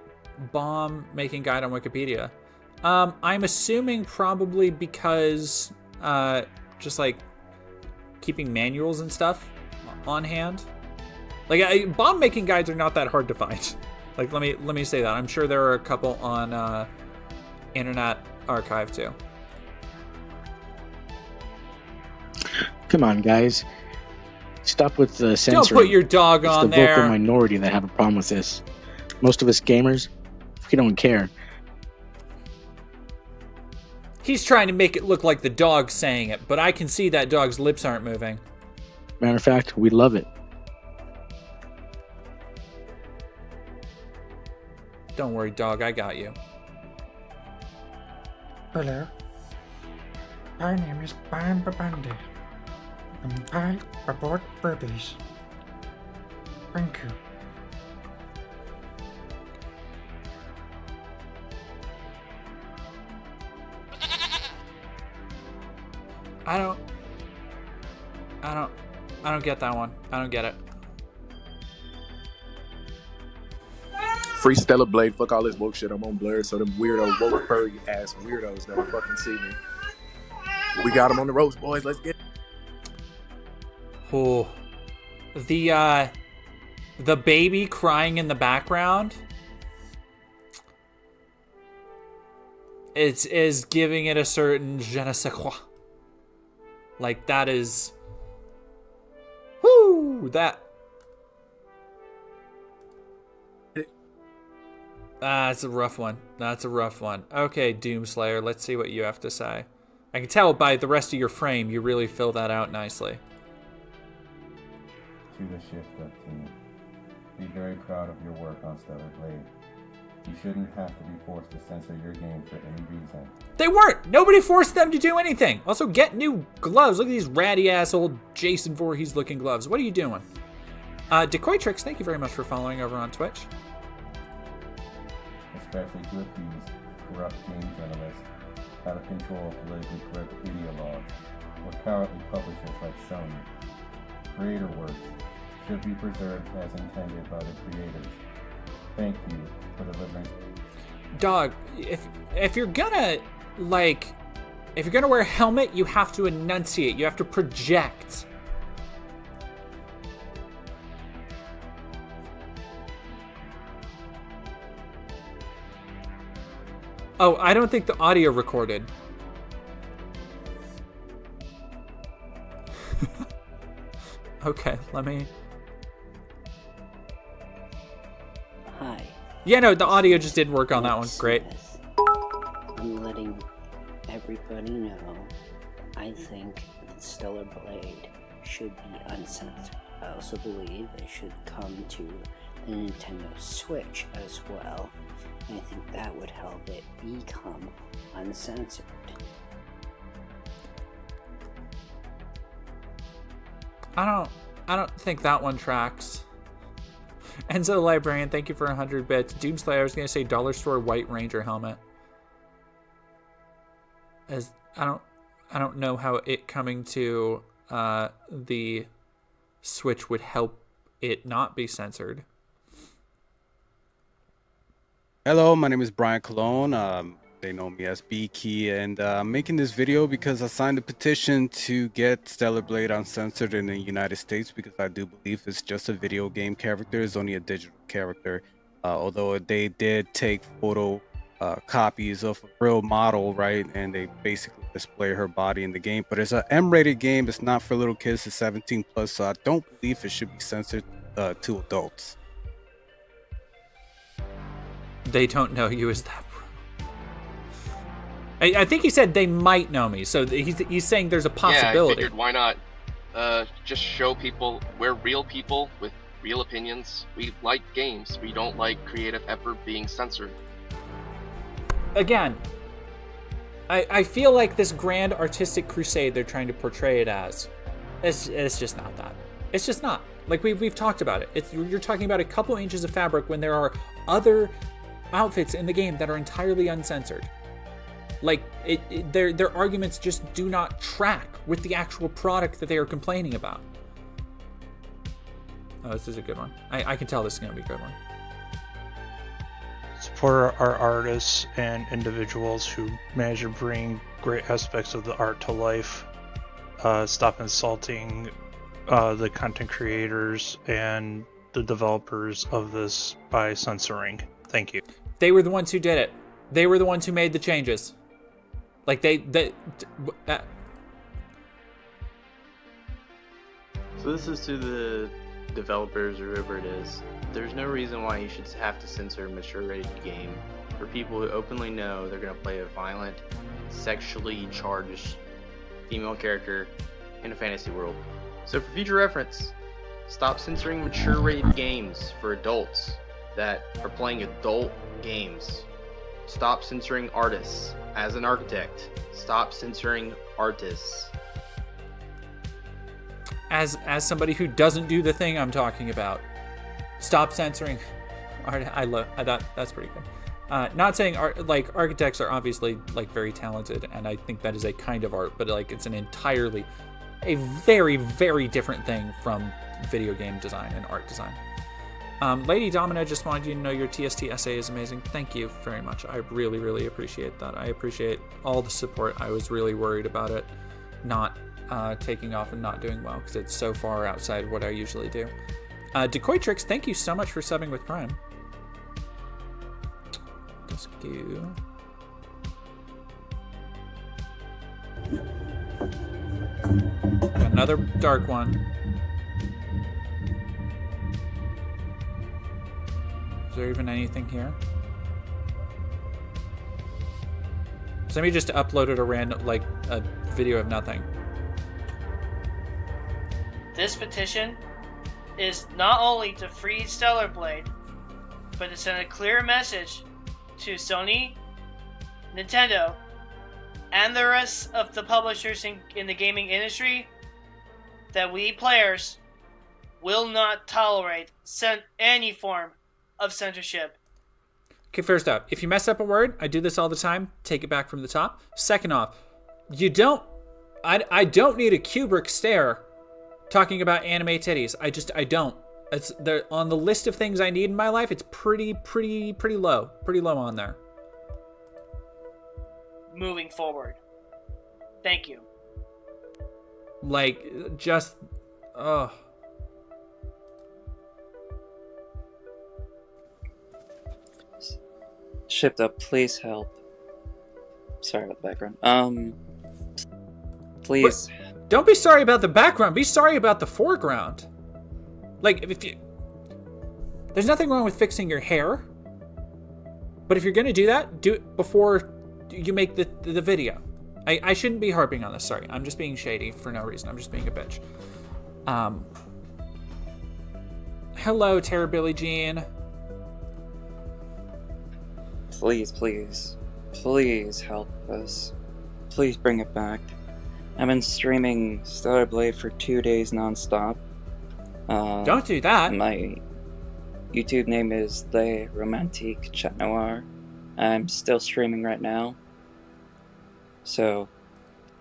Bomb making guide on Wikipedia. I'm assuming probably because just like keeping manuals and stuff on hand. Like bomb making guides are not that hard to find. Like let me say that. I'm sure there are a couple on Internet Archive too. Come on, guys. Stop with the censoring. Don't put your dog it's on the there. vocal minority that have a problem with this. Most of us gamers, we don't care. He's trying to make it look like the dog's saying it, but I can see that dog's lips aren't moving. Matter of fact, we love it. Don't worry, dog, I got you. Hello. My name is Ban Babandi. And I abort babies. Thank you. I don't get that one. I don't get it. Free Stellar Blade, fuck all this woke shit. I'm on Blur, so them weirdo, woke, furry ass weirdos never fucking see me. We got them on the roast, boys. Let's get it. Oh. The baby crying in the background is giving it a certain je ne sais quoi. Like, that is... Woo! That's a rough one. That's a rough one. Okay, Doomslayer, let's see what you have to say. I can tell by the rest of your frame, you really fill that out nicely. To the Shift Up team, be very proud of your work on Stellar Blade. You shouldn't have to be forced to censor your game for any reason. They weren't! Nobody forced them to do anything! Also, get new gloves. Look at these ratty-ass old Jason Voorhees-looking gloves. What are you doing? Decoytrix, thank you very much for following over on Twitch. Especially to accuse corrupt game journalists out of control of politically correct media laws, or cowardly publishers like Sony. Creator works should be preserved as intended by the creators. Thank you for delivering. Dog, if you're gonna, like, if you're gonna wear a helmet, you have to enunciate. You have to project. Oh, I don't think the audio recorded. Okay, let me... Hi. Yeah, no, the audio just didn't work on that one. Great. I'm letting everybody know I think that Stellar Blade should be uncensored. I also believe it should come to the Nintendo Switch as well. And I think that would help it become uncensored. I don't think that one tracks. Enzo the Librarian, thank you for 100 bits. Doomslayer, I was gonna say dollar store White Ranger helmet. As I don't know how it coming to the Switch would help it not be censored. Hello, my name is Brian Colon. They know me as B-Key, and I'm making this video because I signed a petition to get Stellar Blade uncensored in the United States, because I do believe it's just a video game character. It's only a digital character. Although they did take photo copies of a real model, right? And they basically display her body in the game. But it's an M-rated game. It's not for little kids. It's 17 plus, so I don't believe it should be censored to adults. They don't know you as that. I think he said they might know me, so he's saying there's a possibility. Yeah, I figured why not just show people we're real people with real opinions. We like games. We don't like creative effort being censored. Again, I feel like this grand artistic crusade they're trying to portray it as, it's just not that. It's just not. Like we've talked about it. You're talking about a couple inches of fabric when there are other outfits in the game that are entirely uncensored. Like their arguments just do not track with the actual product that they are complaining about. Oh, this is a good one. I can tell this is going to be a good one. Support our artists and individuals who manage to bring great aspects of the art to life. Stop insulting the content creators and the developers of this by censoring. Thank you. They were the ones who did it. They were the ones who made the changes. Like So this is to the developers or whoever it is. There's no reason why you should have to censor a mature-rated game for people who openly know they're going to play a violent, sexually charged female character in a fantasy world. So for future reference, stop censoring mature-rated games for adults that are playing adult games. Stop censoring artists. As an architect, stop censoring artists. As somebody who doesn't do the thing I'm talking about, stop censoring art. I thought that's pretty good. Not saying art, like architects are obviously like very talented, and I think that is a kind of art, but like it's a very, very different thing from video game design and art design. Lady Domino just wanted you to know your TST essay is amazing. Thank you very much. I really, really appreciate that. I appreciate all the support. I was really worried about it not taking off and not doing well because it's so far outside what I usually do. Decoy Tricks, thank you so much for subbing with Prime. Let's go. Another dark one. Is there even anything here? Somebody just uploaded a video of nothing. This petition is not only to free Stellar Blade, but to send a clear message to Sony, Nintendo, and the rest of the publishers in the gaming industry that we players will not tolerate any form of censorship. Okay, first up, if you mess up a word, I do this all the time, take it back from the top. Second off, I don't need a Kubrick stare talking about anime titties. I don't. It's there on the list of things I need in my life. It's pretty low on there. Moving forward. Thank you. Like, just, ugh. Shipped up, please help. Sorry about the background. Please. But don't be sorry about the background. Be sorry about the foreground. Like, if you... There's nothing wrong with fixing your hair. But if you're going to do that, do it before you make the video. I shouldn't be harping on this. Sorry. I'm just being shady for no reason. I'm just being a bitch. Hello, Tara Billie Jean. Please, please. Please help us. Please bring it back. I've been streaming Stellar Blade for 2 days non-stop. Don't do that. My YouTube name is Le Romantique Chat Noir. I'm still streaming right now. So...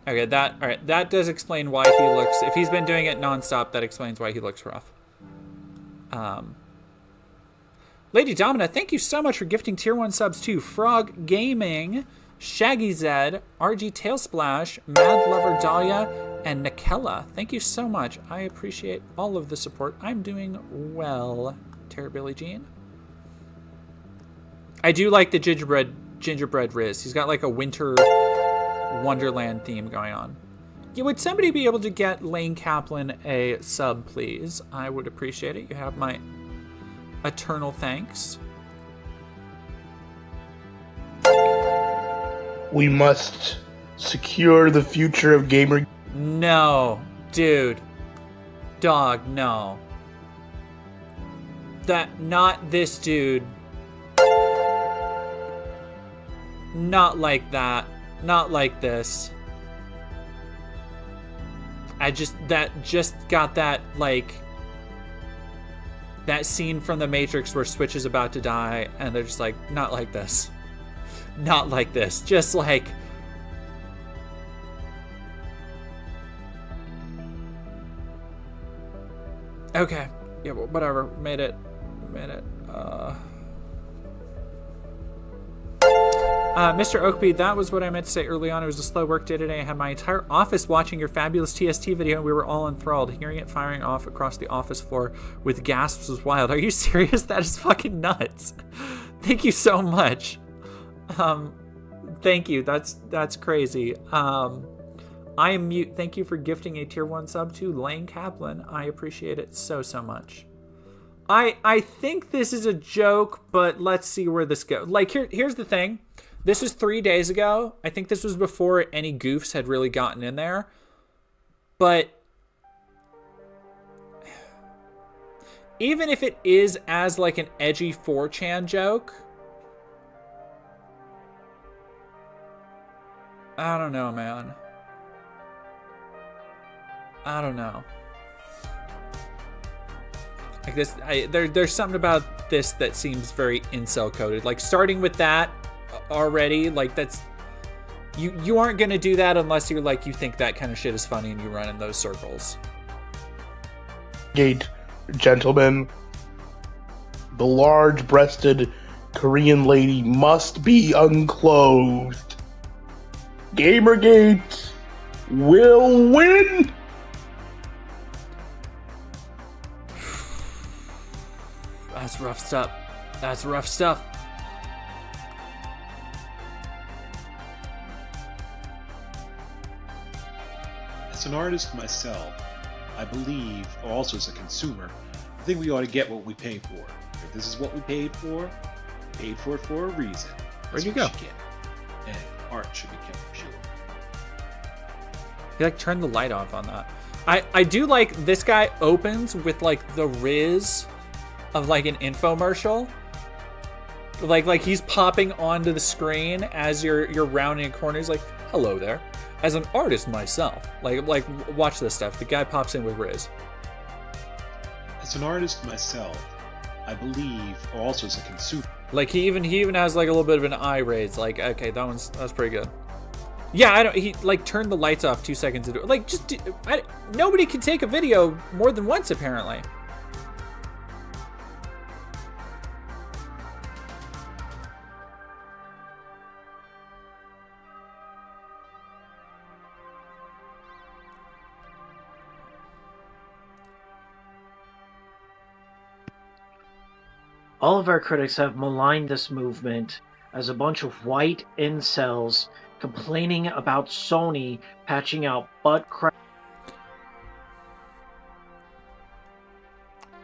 Okay, alright, that does explain why he looks... If he's been doing it non-stop, that explains why he looks rough. Lady Domina, thank you so much for gifting tier 1 subs to Frog Gaming, Shaggy Zed, RG Tailsplash, Mad Lover Dahlia, and Nikella. Thank you so much. I appreciate all of the support. I'm doing well, Tara Billie Jean. I do like the gingerbread Riz. He's got like a winter Wonderland theme going on. Yeah, would somebody be able to get Lane Kaplan a sub, please? I would appreciate it. You have my eternal thanks. We must secure the future of gamer. No, dude. Dog, no. Not this dude. Not like that. Not like this. That just got that, like, that scene from The Matrix where Switch is about to die, and they're just like, not like this. Not like this. Just like... Okay. Yeah, well, whatever. Made it. Mr. Oakby, that was what I meant to say early on. It was a slow work day today. I had my entire office watching your fabulous TST video, and we were all enthralled. Hearing it firing off across the office floor with gasps was wild. Are you serious? That is fucking nuts. Thank you so much. Thank you. That's crazy. I am mute. Thank you for gifting a tier 1 sub to Lane Kaplan. I appreciate it so much. I think this is a joke, but let's see where this goes. Like, here's the thing. This was 3 days ago. I think this was before any goofs had really gotten in there. But even if it is as like an edgy 4chan joke, I don't know, man. I don't know. Like this, there's something about this that seems very incel coded. Like starting with that already, like that's you aren't gonna do that unless you're like you think that kind of shit is funny and you run in those circles. Gate, gentlemen, the large-breasted Korean lady must be unclothed. Gamergate will win. That's rough stuff. That's rough stuff. As an artist myself, I believe, also as a consumer, I think we ought to get what we pay for. If this is what we paid for it for a reason. Where'd you go? And art should be kept pure. He like turned the light off on that. I do like this guy opens with like the Riz of like an infomercial. Like he's popping onto the screen as you're rounding a corner. He's like, hello there. As an artist myself. Like watch this stuff. The guy pops in with Riz. As an artist myself, I believe, or also as a consumer. Like he even has like a little bit of an eye raise. Like, okay, that's pretty good. Yeah, he like turned the lights off 2 seconds into it. Like nobody can take a video more than once apparently. All of our critics have maligned this movement as a bunch of white incels complaining about Sony patching out butt crap.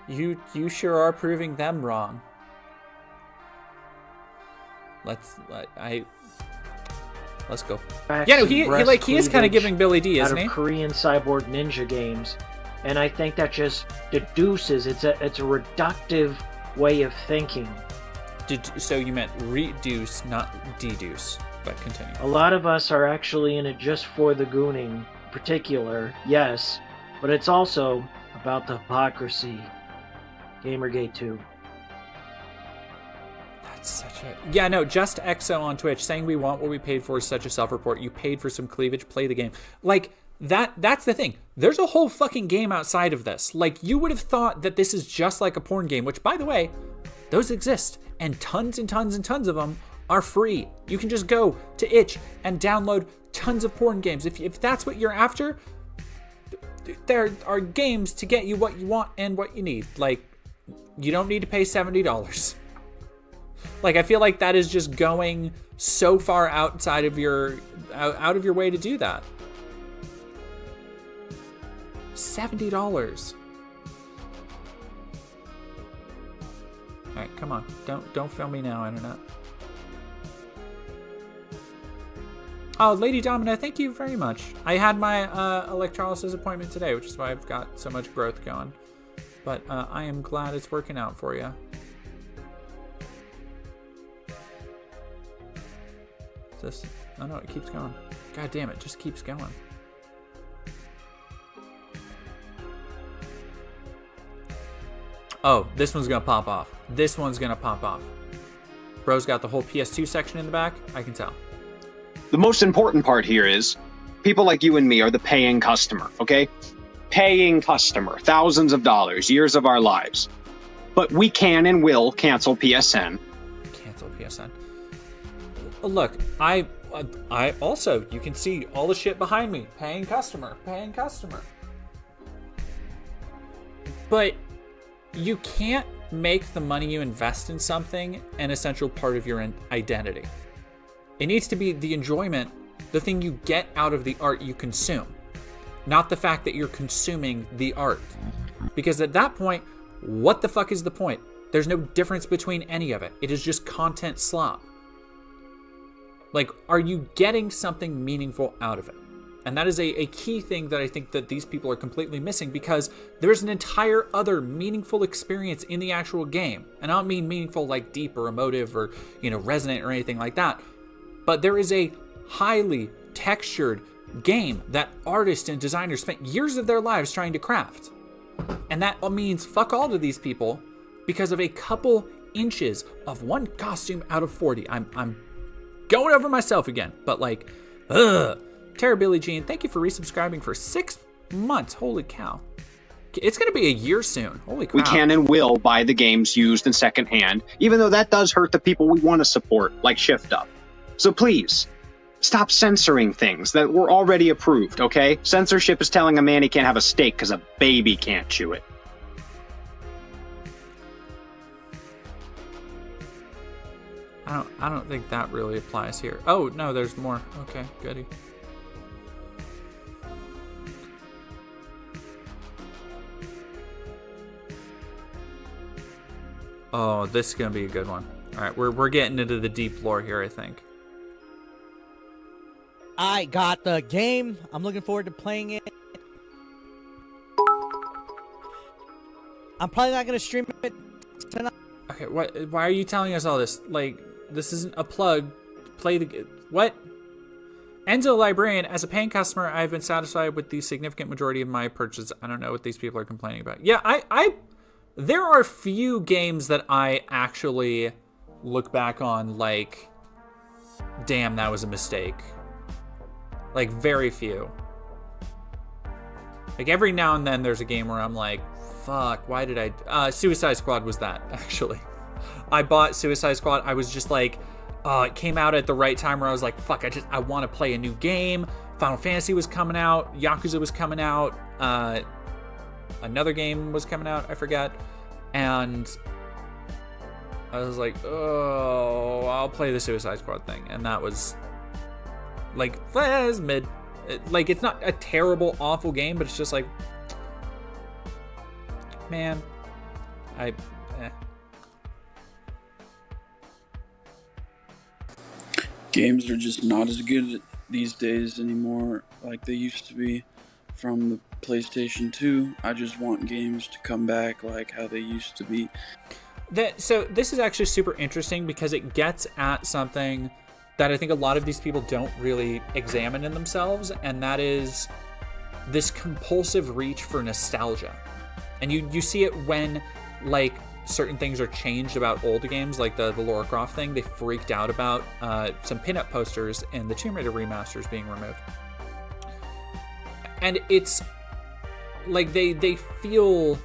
You sure are proving them wrong. Let's go. Yeah, no, he is kind of giving Billy D, isn't he? Out of Korean cyborg ninja games, and I think that just deduces it's a reductive way of thinking. So you meant reduce, not deduce. But continue. A lot of us are actually in it just for the gooning, in particular, yes, but it's also about the hypocrisy. Gamergate 2. That's such a... Yeah, no, just EXO on Twitch saying we want what we paid for is such a self-report. You paid for some cleavage, play the game. Like, that's the thing. There's a whole fucking game outside of this. Like, you would have thought that this is just like a porn game, which, by the way, those exist, and tons and tons and tons of them are free. You can just go to itch and download tons of porn games. If that's what you're after, there are games to get you what you want and what you need. Like, you don't need to pay $70. Like, I feel like that is just going so far outside of your way to do that. $70. All right, come on. Don't film me now, internet. Oh, Lady Domina, thank you very much. I had my electrolysis appointment today, which is why I've got so much growth going. But I am glad it's working out for you. Is this? Oh no, it keeps going. God damn it, just keeps going. Oh, this one's gonna pop off. This one's gonna pop off. Bro's got the whole PS2 section in the back. I can tell. The most important part here is people like you and me are the paying customer, okay? Paying customer, thousands of dollars, years of our lives. But we can and will cancel PSN. Cancel PSN. Look, I also, you can see all the shit behind me. Paying customer, paying customer. But you can't make the money you invest in something an essential part of your identity. It needs to be the enjoyment, the thing you get out of the art you consume, not the fact that you're consuming the art. Because at that point, what the fuck is the point? There's no difference between any of it. It is just content slop. Like, are you getting something meaningful out of it? And that is a key thing that I think that these people are completely missing, because there's an entire other meaningful experience in the actual game. And I don't mean meaningful like deep or emotive or, resonant or anything like that. But there is a highly textured game that artists and designers spent years of their lives trying to craft. And that means fuck all to these people because of a couple inches of one costume out of 40. I'm going over myself again, but like, ugh. Tara Billie Jean, thank you for resubscribing for 6 months. Holy cow. It's going to be a year soon. Holy crap. We can and will buy the games used in secondhand, even though that does hurt the people we want to support, like Shift Up. So please, stop censoring things that were already approved, okay? Censorship is telling a man he can't have a steak because a baby can't chew it. I don't think that really applies here. Oh, no, there's more. Okay, goody. Oh, this is going to be a good one. All right, we're getting into the deep lore here, I think. I got the game. I'm looking forward to playing it. I'm probably not going to stream it tonight. Okay, why are you telling us all this? Like, this isn't a plug. Play the... What? Enzo Librarian, as a paying customer, I've been satisfied with the significant majority of my purchases. I don't know what these people are complaining about. Yeah, there are few games that I actually look back on like, damn, that was a mistake. Like, very few. Like, every now and then there's a game where I'm like, fuck, why did I... Suicide Squad was that, actually. I bought Suicide Squad. I was just like, it came out at the right time where I was like, fuck, I want to play a new game. Final Fantasy was coming out. Yakuza was coming out. Another game was coming out, I forget. And I was like, oh, I'll play the Suicide Squad thing. And that was Like, it's mid. Like, it's not a terrible, awful game, but it's just like, man, Games are just not as good these days anymore like they used to be from the PlayStation 2. I just want games to come back like how they used to be. So this is actually super interesting because it gets at something that I think a lot of these people don't really examine in themselves, and that is this compulsive reach for nostalgia. And you see it when, like, certain things are changed about old games, like the Lara Croft thing. They freaked out about some pinup posters in the Tomb Raider remasters being removed. And it's like they feel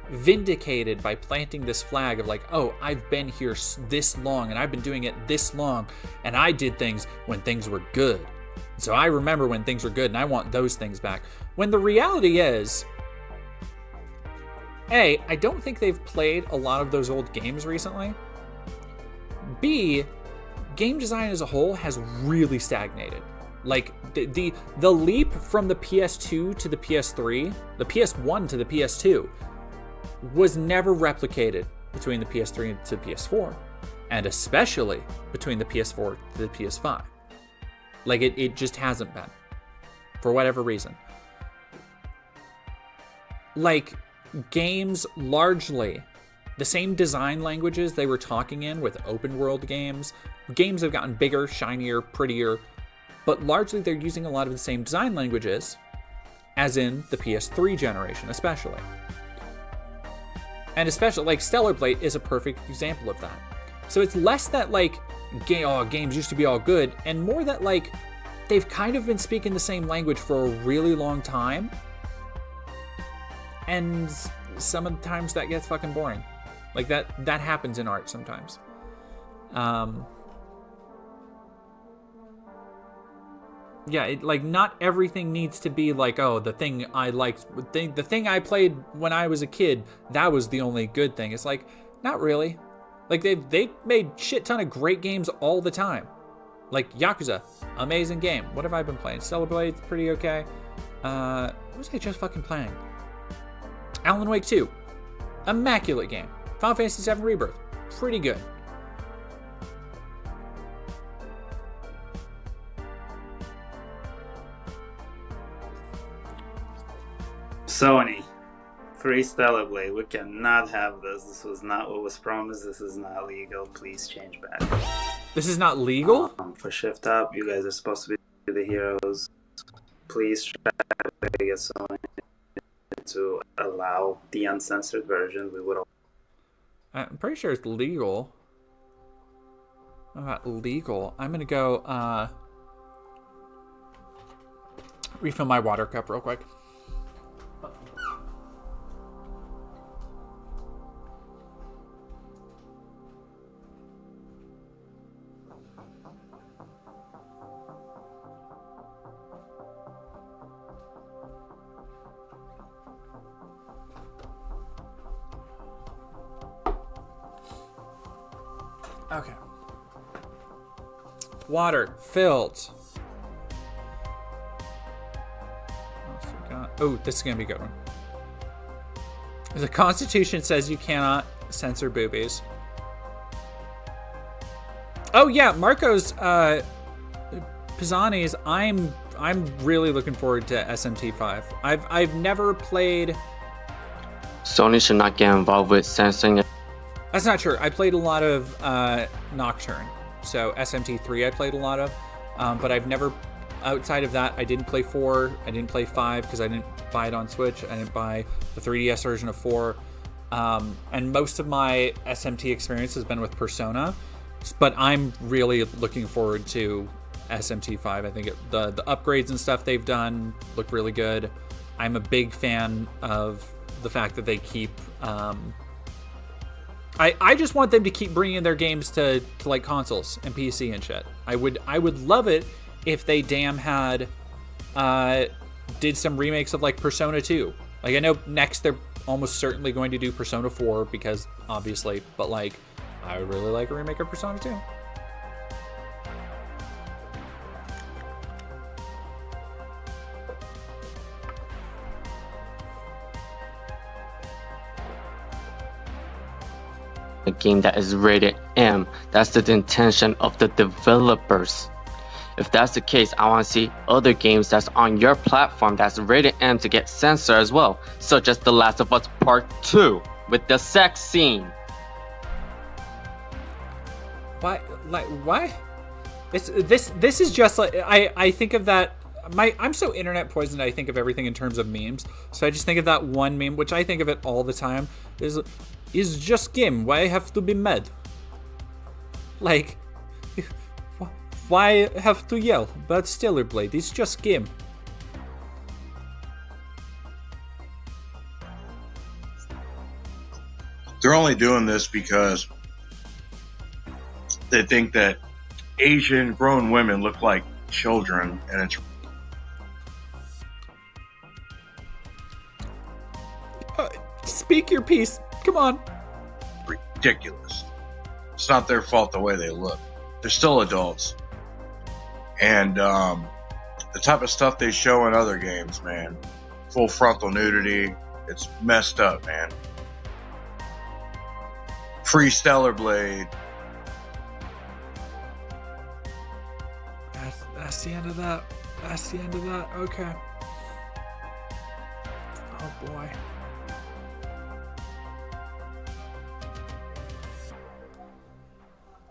vindicated by planting this flag of like, oh, I've been here this long and I've been doing it this long and I did things when things were good. So I remember when things were good and I want those things back. When the reality is, A, I don't think they've played a lot of those old games recently. B, game design as a whole has really stagnated. Like, the leap from the PS2 to the PS3, the PS1 to the PS2, was never replicated between the PS3 to the PS4, and especially between the PS4 to the PS5. Like, it just hasn't been, for whatever reason. Like, games largely, the same design languages they were talking in with open world games have gotten bigger, shinier, prettier, but largely they're using a lot of the same design languages as in the PS3 generation, especially. And especially, like, Stellar Blade is a perfect example of that. So it's less that, like, games used to be all good, and more that, like, they've kind of been speaking the same language for a really long time, and some of the times that gets fucking boring. Like, that happens in art sometimes. Yeah, like, not everything needs to be like, oh, the thing I liked, the thing I played when I was a kid, that was the only good thing. It's like, not really. Like, they made shit ton of great games all the time. Like, Yakuza, amazing game. What have I been playing? Stellar Blade's pretty okay. What was I just fucking playing? Alan Wake 2, immaculate game. Final Fantasy VII Rebirth, pretty good. Sony, free Stellar Blade. We cannot have this. This was not what was promised. This is not legal. Please change back. This is not legal? For Shift Up, you guys are supposed to be the heroes. Please try to get Sony to allow the uncensored version. We would. I'm pretty sure it's legal. Legal. I'm gonna go refill my water cup real quick. Okay. Water filled. Oh, this is gonna be a good one. The Constitution says you cannot censor boobies. Oh yeah, Marco's Pisani's. I'm really looking forward to SMT5. I've never played. Sony should not get involved with censoring. That's not true. I played a lot of Nocturne, so SMT3 I played a lot of, but I've never, outside of that, I didn't play 4, I didn't play 5 because I didn't buy it on Switch, I didn't buy the 3DS version of 4, and most of my SMT experience has been with Persona, but I'm really looking forward to SMT5. I think the upgrades and stuff they've done look really good. I'm a big fan of the fact that they keep... I just want them to keep bringing their games to like consoles and PC and shit. I would love it if they had did some remakes of like Persona 2. Like, I know next they're almost certainly going to do Persona 4 because obviously, but like I would really like a remake of Persona 2. a game that is rated M. That's the intention of the developers. If that's the case, I want to see other games that's on your platform that's rated M to get censored as well, such as The Last of Us Part 2 with the sex scene. Why? Like, why? This is just like, I think of that. I'm so internet poisoned. I think of everything in terms of memes. So I just think of that one meme, which I think of it all the time. Is just game. Why have to be mad? Like, why have to yell about Stellar Blade? It's just game. They're only doing this because they think that Asian grown women look like children, and it's speak your piece. Come on. ridiculous. It's not their fault the way they look. They're still adults. And the type of stuff they show in other games, man, full frontal nudity, it's messed up, man. Free Stellar Blade. That's the end of that. That's the end of that. Okay. Oh boy.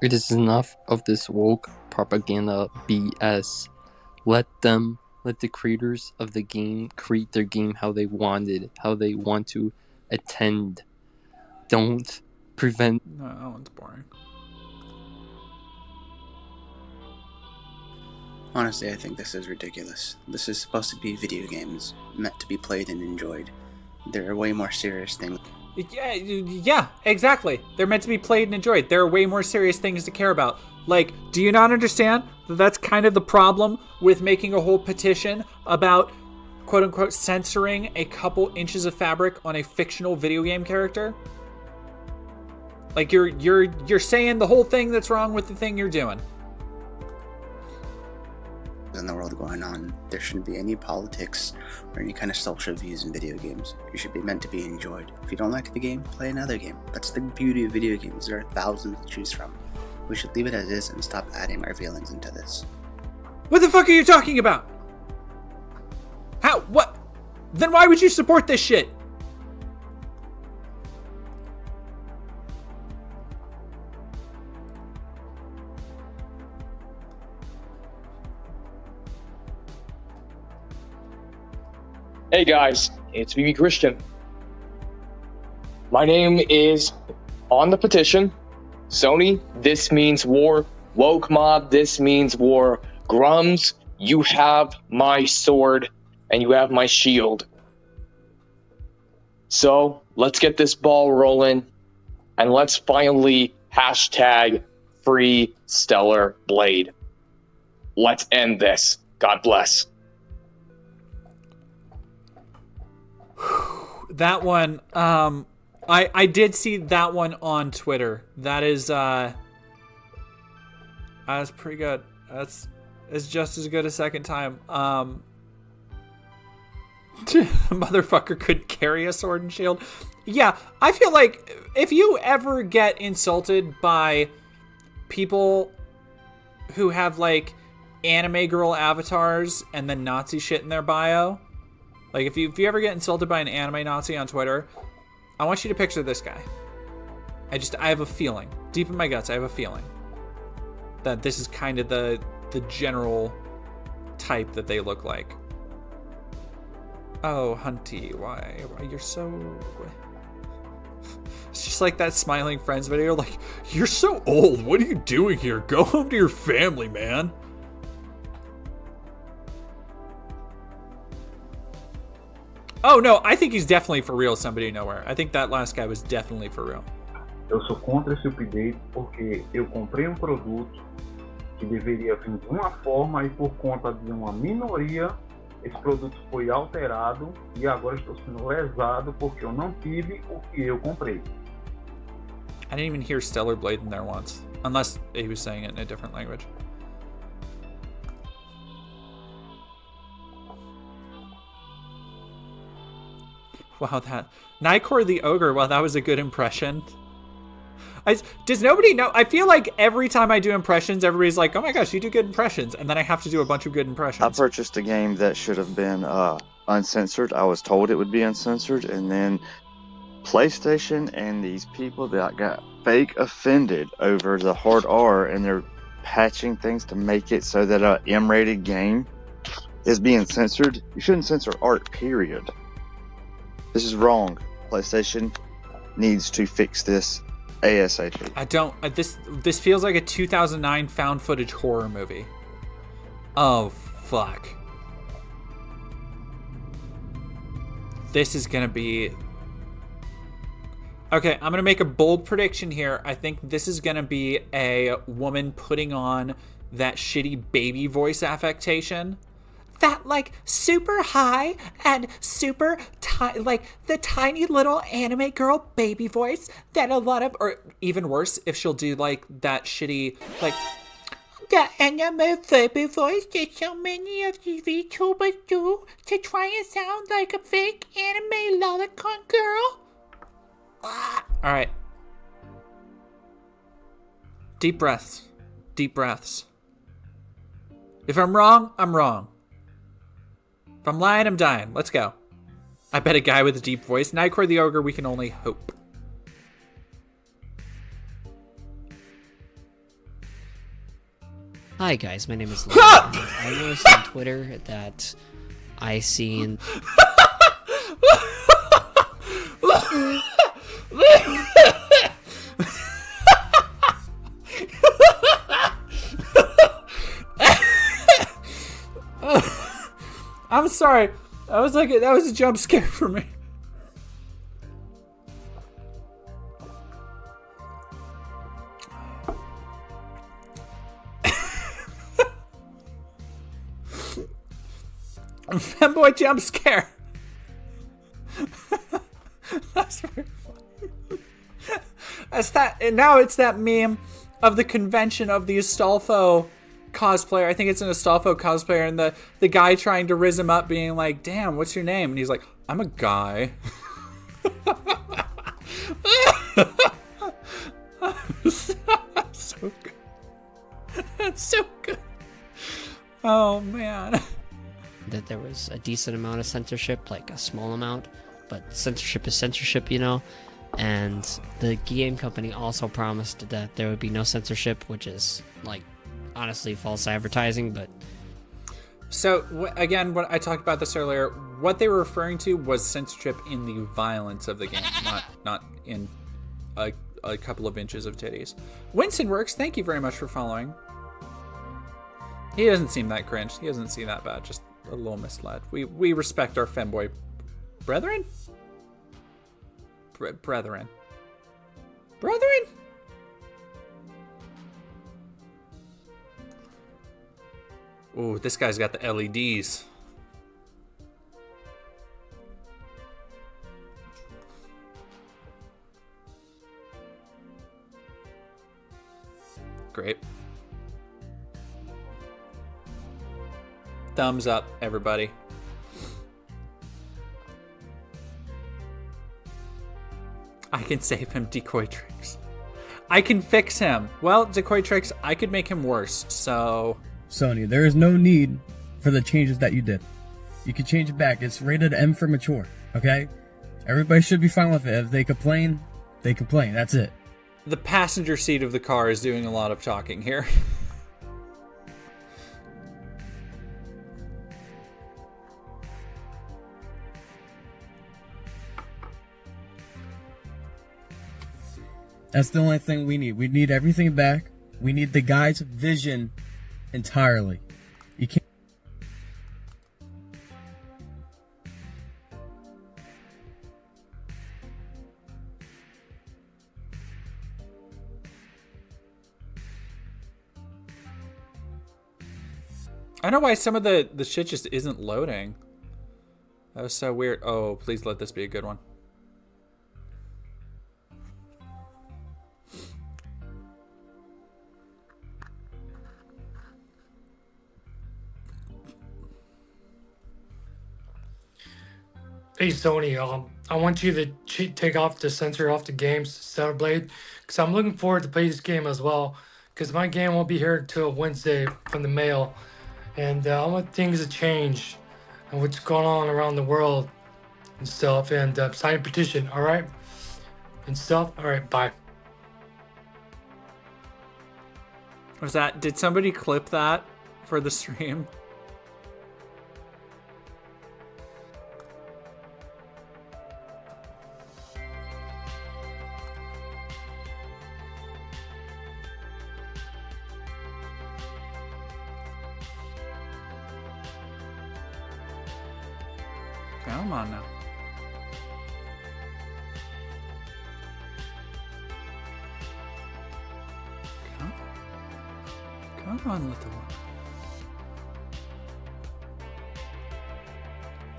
It is enough of this woke propaganda BS. Let the creators of the game create their game how they wanted, how they want to attend. Don't prevent. No, that one's boring. Honestly, I think this is ridiculous. This is supposed to be video games, meant to be played and enjoyed. There are way more serious things. Yeah, exactly. They're meant to be played and enjoyed. There are way more serious things to care about. Like, do you not understand that that's kind of the problem with making a whole petition about quote-unquote censoring a couple inches of fabric on a fictional video game character? Like, you're saying the whole thing that's wrong with the thing you're doing. In the world going on, there shouldn't be any politics or any kind of social views in video games. You should be meant to be enjoyed. If you don't like the game, play another game. That's the beauty of video games. There are thousands to choose from. We should leave it as is and stop adding our feelings into this. What the fuck are you talking about? How? What? Then why would you support this shit? Hey guys, it's BB Christian. My name is on the petition. Sony, this means war. Woke mob, this means war. Grums, you have my sword and you have my shield. So let's get this ball rolling and let's finally hashtag free Stellar Blade. Let's end this. God bless. That one, I did see that one on Twitter. That's pretty good. It's just as good a second time. Motherfucker couldn't carry a sword and shield. Yeah, I feel like if you ever get insulted by people who have like anime girl avatars and then Nazi shit in their bio, like if you ever get insulted by an anime Nazi on Twitter, I want you to picture this guy. I have a feeling, deep in my guts, I have a feeling that this is kind of the general type that they look like. Oh, Hunty, why you're so... It's just like that Smiling Friends video, like, you're so old, what are you doing here? Go home to your family, man. Oh, no, I think he's definitely for real, Somebody Nowhere. I think that last guy was definitely for real. Eu sou contra esse update porque eu comprei produto que deveria vir de uma forma e por conta de uma minoria, esse produto foi alterado e agora estou sendo lesado porque eu não tive o que eu comprei. I didn't even hear Stellar Blade in there once, unless he was saying it in a different language. Wow, that Nightcore the Ogre, wow, that was a good impression. Does nobody know? I feel like every time I do impressions, everybody's like, oh my gosh, you do good impressions. And then I have to do a bunch of good impressions. I purchased a game that should have been uncensored. I was told it would be uncensored, and then PlayStation and these people that got fake offended over the hard R, and they're patching things to make it so that a M-rated game is being censored. You shouldn't censor art, period. This is wrong. PlayStation needs to fix this ASAP. I don't. This feels like a 2009 found footage horror movie. Oh fuck. This is gonna be. Okay, I'm gonna make a bold prediction here. I think this is gonna be a woman putting on that shitty baby voice affectation. That like super high and super like the tiny little anime girl baby voice that a lot of, or even worse, if she'll do like that shitty like the anime baby voice that so many of these VTubers do to try and sound like a fake anime lolicon girl. All right. Deep breaths. Deep breaths. If I'm wrong, I'm wrong. If I'm lying, I'm dying. Let's go. I bet a guy with a deep voice. Nightcore the Ogre, we can only hope. Hi guys, my name is Logan. I noticed on Twitter that I seen... I'm sorry. That was a jump scare for me. Femboy jump scare. That's very funny. That's that, and now it's that meme of the convention of the Astolfo cosplayer. I think it's an Astolfo cosplayer, and the guy trying to riz him up, being like, "Damn, what's your name?" And he's like, "I'm a guy." So good. That's so good. Oh man. That there was a decent amount of censorship, like a small amount, but censorship is censorship, you know. And the game company also promised that there would be no censorship, which is like honestly false advertising. But so again, what I talked about this earlier, what they were referring to was censorship in the violence of the game, not in a couple of inches of titties. Winston Works, thank you very much for following. He doesn't seem that cringe. He doesn't seem that bad. Just a little misled. We respect our femboy brethren. Brethren. Ooh, this guy's got the LEDs. Great. Thumbs up, everybody. I can save him, Decoy Tricks. I can fix him. Well, Decoy Tricks, I could make him worse, so... Sony, there is no need for the changes that you did. You can change it back. It's rated M for mature, okay? Everybody should be fine with it. If they complain, they complain. That's it. The passenger seat of the car is doing a lot of talking here. That's the only thing we need. We need everything back. We need the guy's vision entirely. You can't. I don't know why some of the shit just isn't loading. That was so weird. Oh, please let this be a good one. Hey Sony, I want you to take off the censor off the games, Stellar Blade, because I'm looking forward to play this game as well. Because my game won't be here until Wednesday from the mail, and I want things to change and what's going on around the world and stuff. And sign a petition, all right, and stuff. All right, bye. Was that? Did somebody clip that for the stream? Come on now. Come on, little one.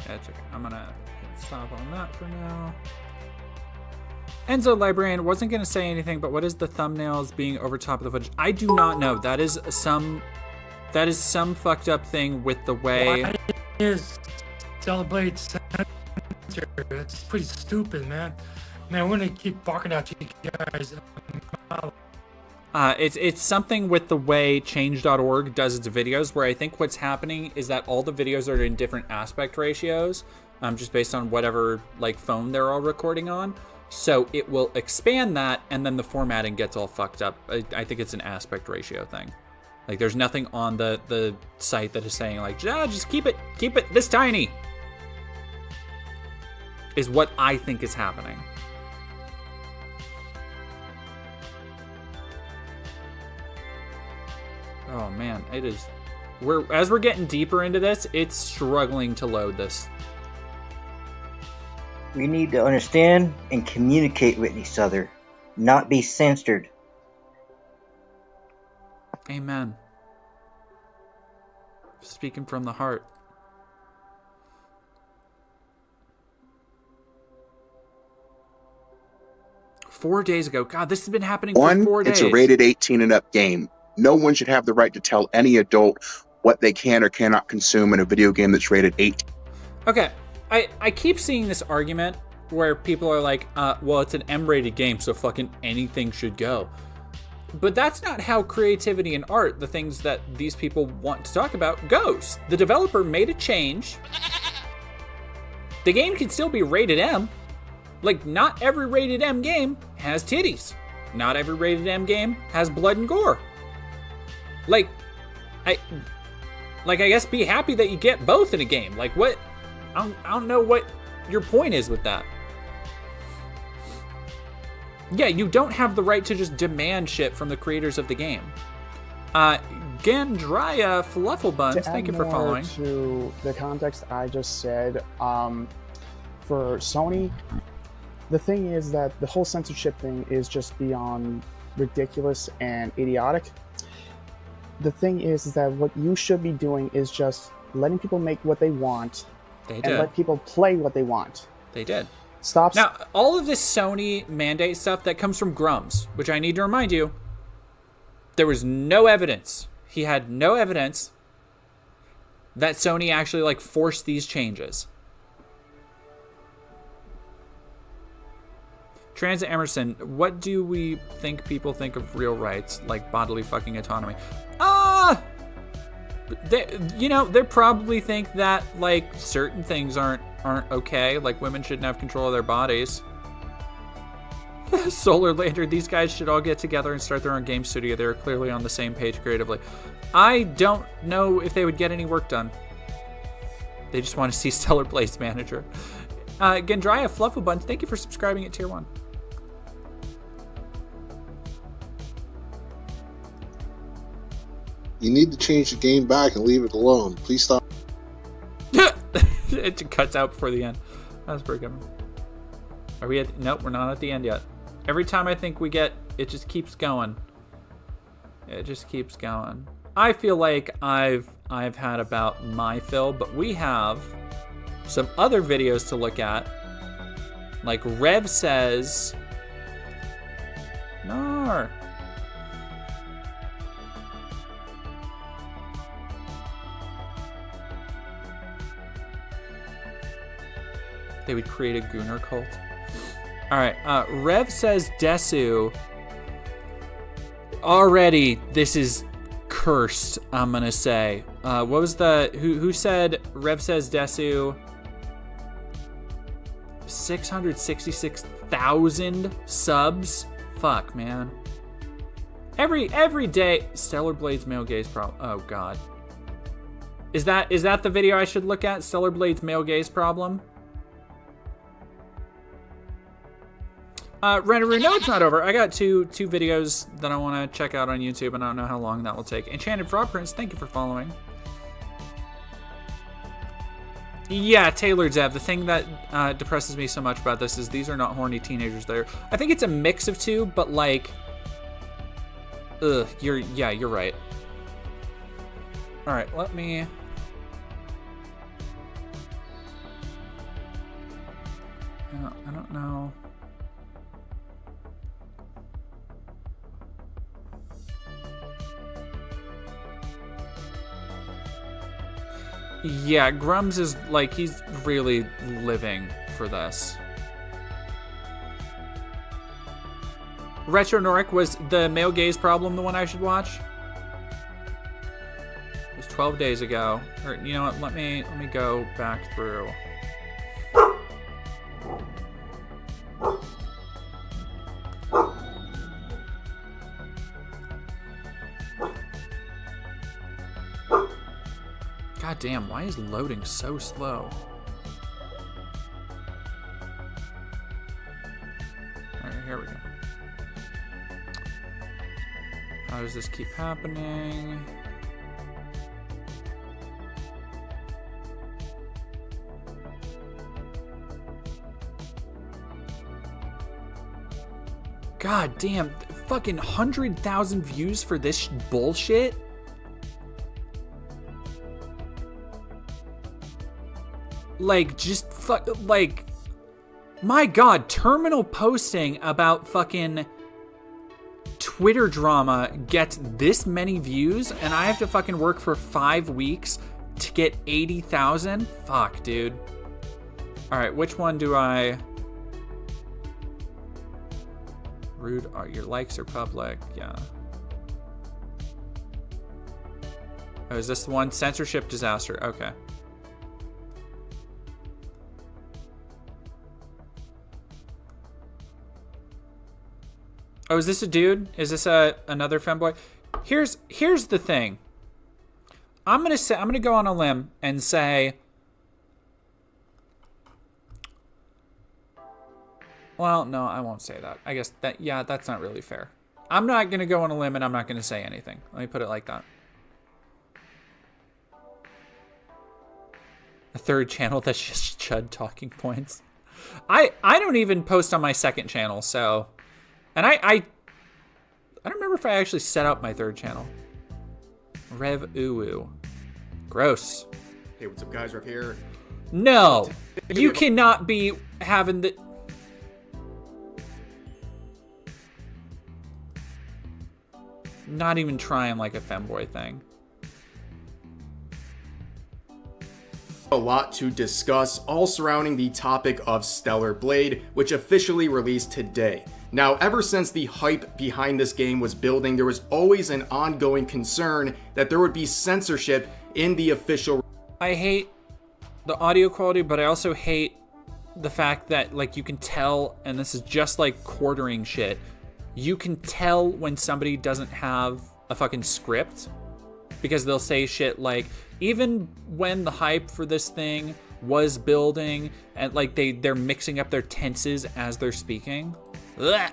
That's okay. I'm gonna hit stop on that for now. Enzo Librarian wasn't gonna say anything, but what is the thumbnails being over top of the footage? I do not know. That is some fucked up thing with the way. Why is Celebrate censor? That's pretty stupid, man. Man, we're gonna keep barking at you guys. It's something with the way change.org does its videos, where I think what's happening is that all the videos are in different aspect ratios, just based on whatever like phone they're all recording on. So it will expand that, and then the formatting gets all fucked up. I think it's an aspect ratio thing. Like there's nothing on the site that is saying like, just keep it this tiny. Is what I think is happening. Oh man, it is. As we're getting deeper into this, it's struggling to load this. We need to understand and communicate with each other, not be censored. Amen. Speaking from the heart. Four days ago. God, this has been happening for 4 days. It's a rated 18 and up game. No one should have the right to tell any adult what they can or cannot consume in a video game that's rated 18. Okay, I keep seeing this argument where people are like, well, it's an M-rated game, so fucking anything should go. But that's not how creativity and art, the things that these people want to talk about, goes. The developer made a change. The game can still be rated M. Like, not every rated M game has titties. Not every rated M game has blood and gore. Like, I guess be happy that you get both in a game. Like, what? I don't know what your point is with that. Yeah, you don't have the right to just demand shit from the creators of the game. Gandria Flufflebuns, thank you for following. To the context I just said, for Sony, the thing is that the whole censorship thing is just beyond ridiculous and idiotic. The thing is that what you should be doing is just letting people make what they want and let people play what they want. They did. Stop. Now, all of this Sony mandate stuff, that comes from Grums, which I need to remind you, there was no evidence. He had no evidence that Sony actually like forced these changes. Transit Emerson, what do we think people think of real rights, like bodily fucking autonomy? They probably think that like certain things aren't okay, like women shouldn't have control of their bodies. Solar Lander, these guys should all get together and start their own game studio. They're clearly on the same page creatively. I don't know if they would get any work done. They just want to see Stellar Blaze manager. Gandria Flufflebuns, thank you for subscribing at tier 1. You need to change the game back and leave it alone. Please stop. It cuts out before the end. That's pretty good. Are we at? Nope, we're not at the end yet. Every time I think we get, it just keeps going. It just keeps going. I feel like I've had about my fill, but we have some other videos to look at. Like Rev says, Nar. They would create a Gooner cult. All right. Rev says Desu. Already, this is cursed, I'm going to say. What was the... Who said Rev says Desu? 666,000 subs? Fuck, man. Every day... Stellar Blade's male gaze problem. Oh, God. Is that the video I should look at? Stellar Blade's male gaze problem? Renaroo, no, it's not over. I got two videos that I want to check out on YouTube, and I don't know how long that will take. Enchanted Frog Prince, thank you for following. Yeah, Taylor Zev, the thing that depresses me so much about this is these are not horny teenagers there. I think it's a mix of two, but like... Ugh, you're right. Alright, let me... I don't know... Yeah, Grums is like, he's really living for this. Retro Noric, was the male gaze problem the one I should watch? It was 12 days ago. Or, you know what, let me go back through. God damn, why is loading so slow? Alright, here we go. How does this keep happening? God damn, fucking 100,000 views for this bullshit? Like, just like, my God, Terminal posting about fucking Twitter drama gets this many views, and I have to fucking work for 5 weeks to get 80,000? Fuck, dude. Alright, which one do I... Rude, your likes are public, yeah. Oh, is this the one? Censorship disaster, okay. Oh, is this a dude? Is this another femboy? Here's the thing. I'm gonna go on a limb and say, well, no, I won't say that. I guess that's not really fair. I'm not gonna go on a limb and I'm not gonna say anything. Let me put it like that. A third channel that's just Chud talking points. I don't even post on my second channel, so. And I don't remember if I actually set up my third channel. Rev Uwu. Gross. Hey, what's up, guys? Rev here. No, you cannot be having the... Not even trying like a femboy thing. A lot to discuss, all surrounding the topic of Stellar Blade, which officially released today. Now, ever since the hype behind this game was building, there was always an ongoing concern that there would be censorship in the official... I hate the audio quality, but I also hate the fact that, like, you can tell, and this is just like quartering shit, you can tell when somebody doesn't have a fucking script, because they'll say shit like, even when the hype for this thing was building, and like they're mixing up their tenses as they're speaking. Ugh.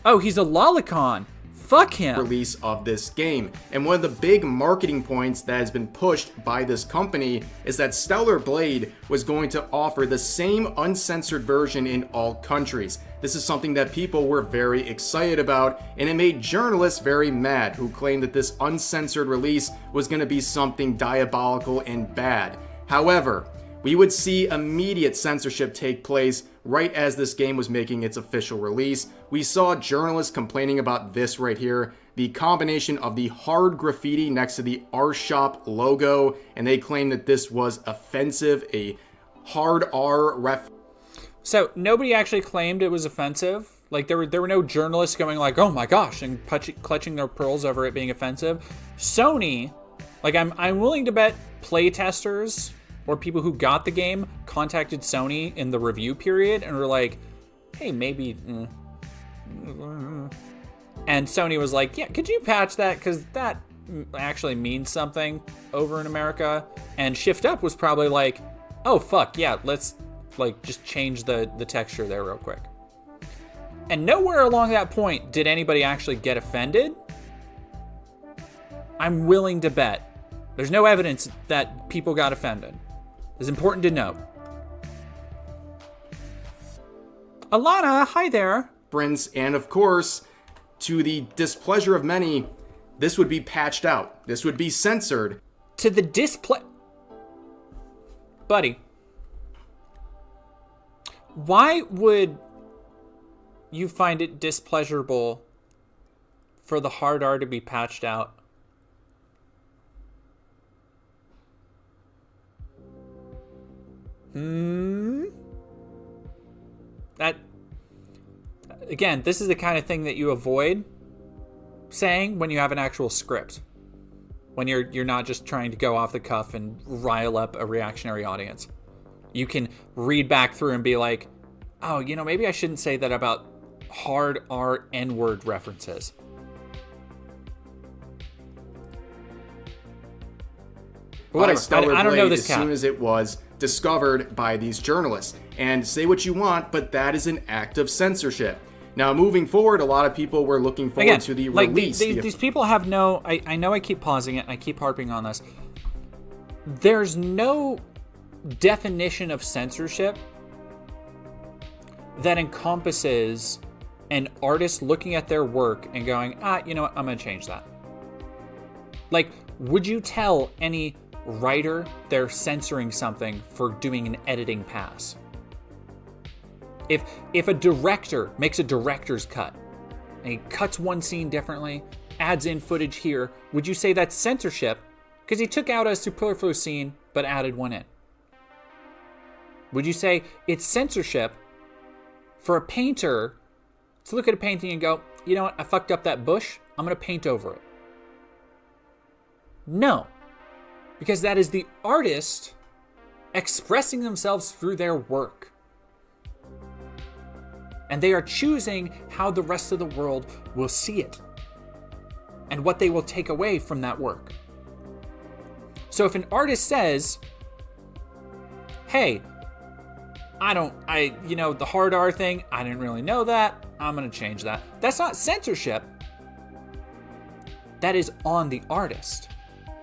Oh, he's a lolicon. Fuck him. Release of this game. And one of the big marketing points that has been pushed by this company is that Stellar Blade was going to offer the same uncensored version in all countries. This is something that people were very excited about, and it made journalists very mad who claimed that this uncensored release was going to be something diabolical and bad. However, we would see immediate censorship take place right as this game was making its official release. We saw journalists complaining about this right here, the combination of the hard graffiti next to the R Shop logo, and they claimed that this was offensive, a hard R ref. So nobody actually claimed it was offensive. Like there were no journalists going like, "Oh my gosh," and clutching their pearls over it being offensive. Sony, like I'm willing to bet playtesters or people who got the game contacted Sony in the review period and were like, "Hey, maybe." And Sony was like, "Yeah, could you patch that? Because that actually means something over in America." And Shift Up was probably like, "Oh fuck yeah, let's like just change the texture there real quick." And nowhere along that point did anybody actually get offended. I'm willing to bet there's no evidence that people got offended. It's important to note. Alana, hi there. And of course, to the displeasure of many, this would be patched out. This would be censored. To the Buddy, why would you find it displeasurable for the hard R to be patched out? That, again, this is the kind of thing that you avoid saying when you have an actual script. When you're not just trying to go off the cuff and rile up a reactionary audience. You can read back through and be like, "Oh, maybe I shouldn't say that about hard R N-word references." But whatever, I don't know this cat. As soon as it was discovered by these journalists. And say what you want, but that is an act of censorship. Now, moving forward, a lot of people were looking forward to the release. These people have no... I know I keep pausing it, and I keep harping on this. There's no definition of censorship that encompasses an artist looking at their work and going, you know what, I'm going to change that. Like, would you tell any writer they're censoring something for doing an editing pass? If a director makes a director's cut and he cuts one scene differently, adds in footage here, would you say that's censorship because he took out a superfluous scene but added one in? Would you say it's censorship for a painter to look at a painting and go, "You know what, I fucked up that bush, I'm going to paint over it"? No, because that is the artist expressing themselves through their work. And they are choosing how the rest of the world will see it and what they will take away from that work. So if an artist says, "Hey, the hard R thing, I didn't really know that, I'm going to change that." That's not censorship. That is on the artist.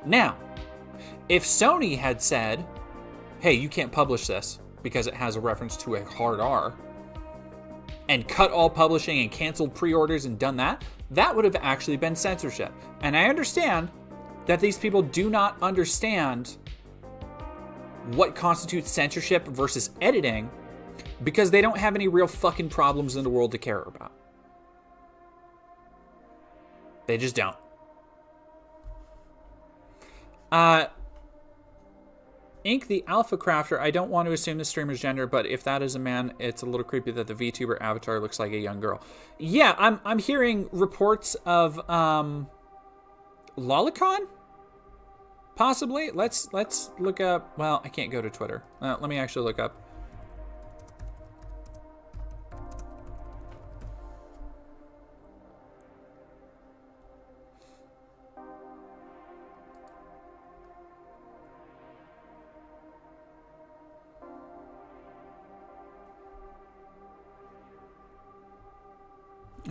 Now, if Sony had said, "Hey, you can't publish this because it has a reference to a hard R," and cut all publishing and canceled pre-orders and done that, that would have actually been censorship. And I understand that these people do not understand what constitutes censorship versus editing because they don't have any real fucking problems in the world to care about. They just don't. Ink the Alpha Crafter, I don't want to assume the streamer's gender, but if that is a man, it's a little creepy that the VTuber avatar looks like a young girl. Yeah, I'm hearing reports of Lolicon? Possibly. Let's look up. Well, I can't go to Twitter. Let me actually look up.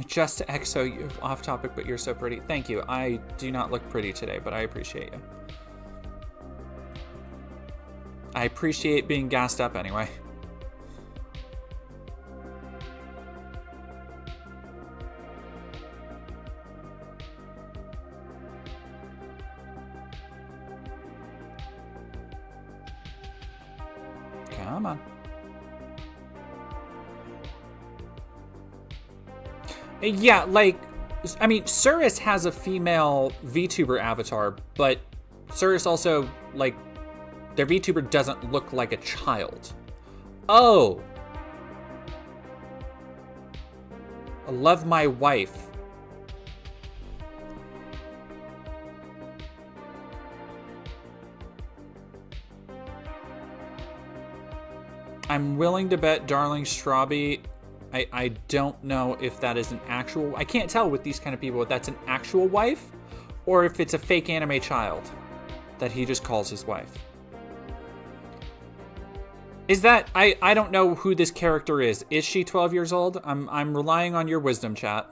Just to EXO, you off topic, but you're so pretty. Thank you. I do not look pretty today, but I appreciate you. I appreciate being gassed up anyway. Come on. Yeah, like, I mean, Cirrus has a female VTuber avatar, but Cirrus also, like, their VTuber doesn't look like a child. Oh. I love my wife. I'm willing to bet Darling Strawby. I don't know if that is an actual... I can't tell with these kind of people if that's an actual wife or if it's a fake anime child that he just calls his wife. Is that... I don't know who this character is. Is she 12 years old? I'm relying on your wisdom, chat.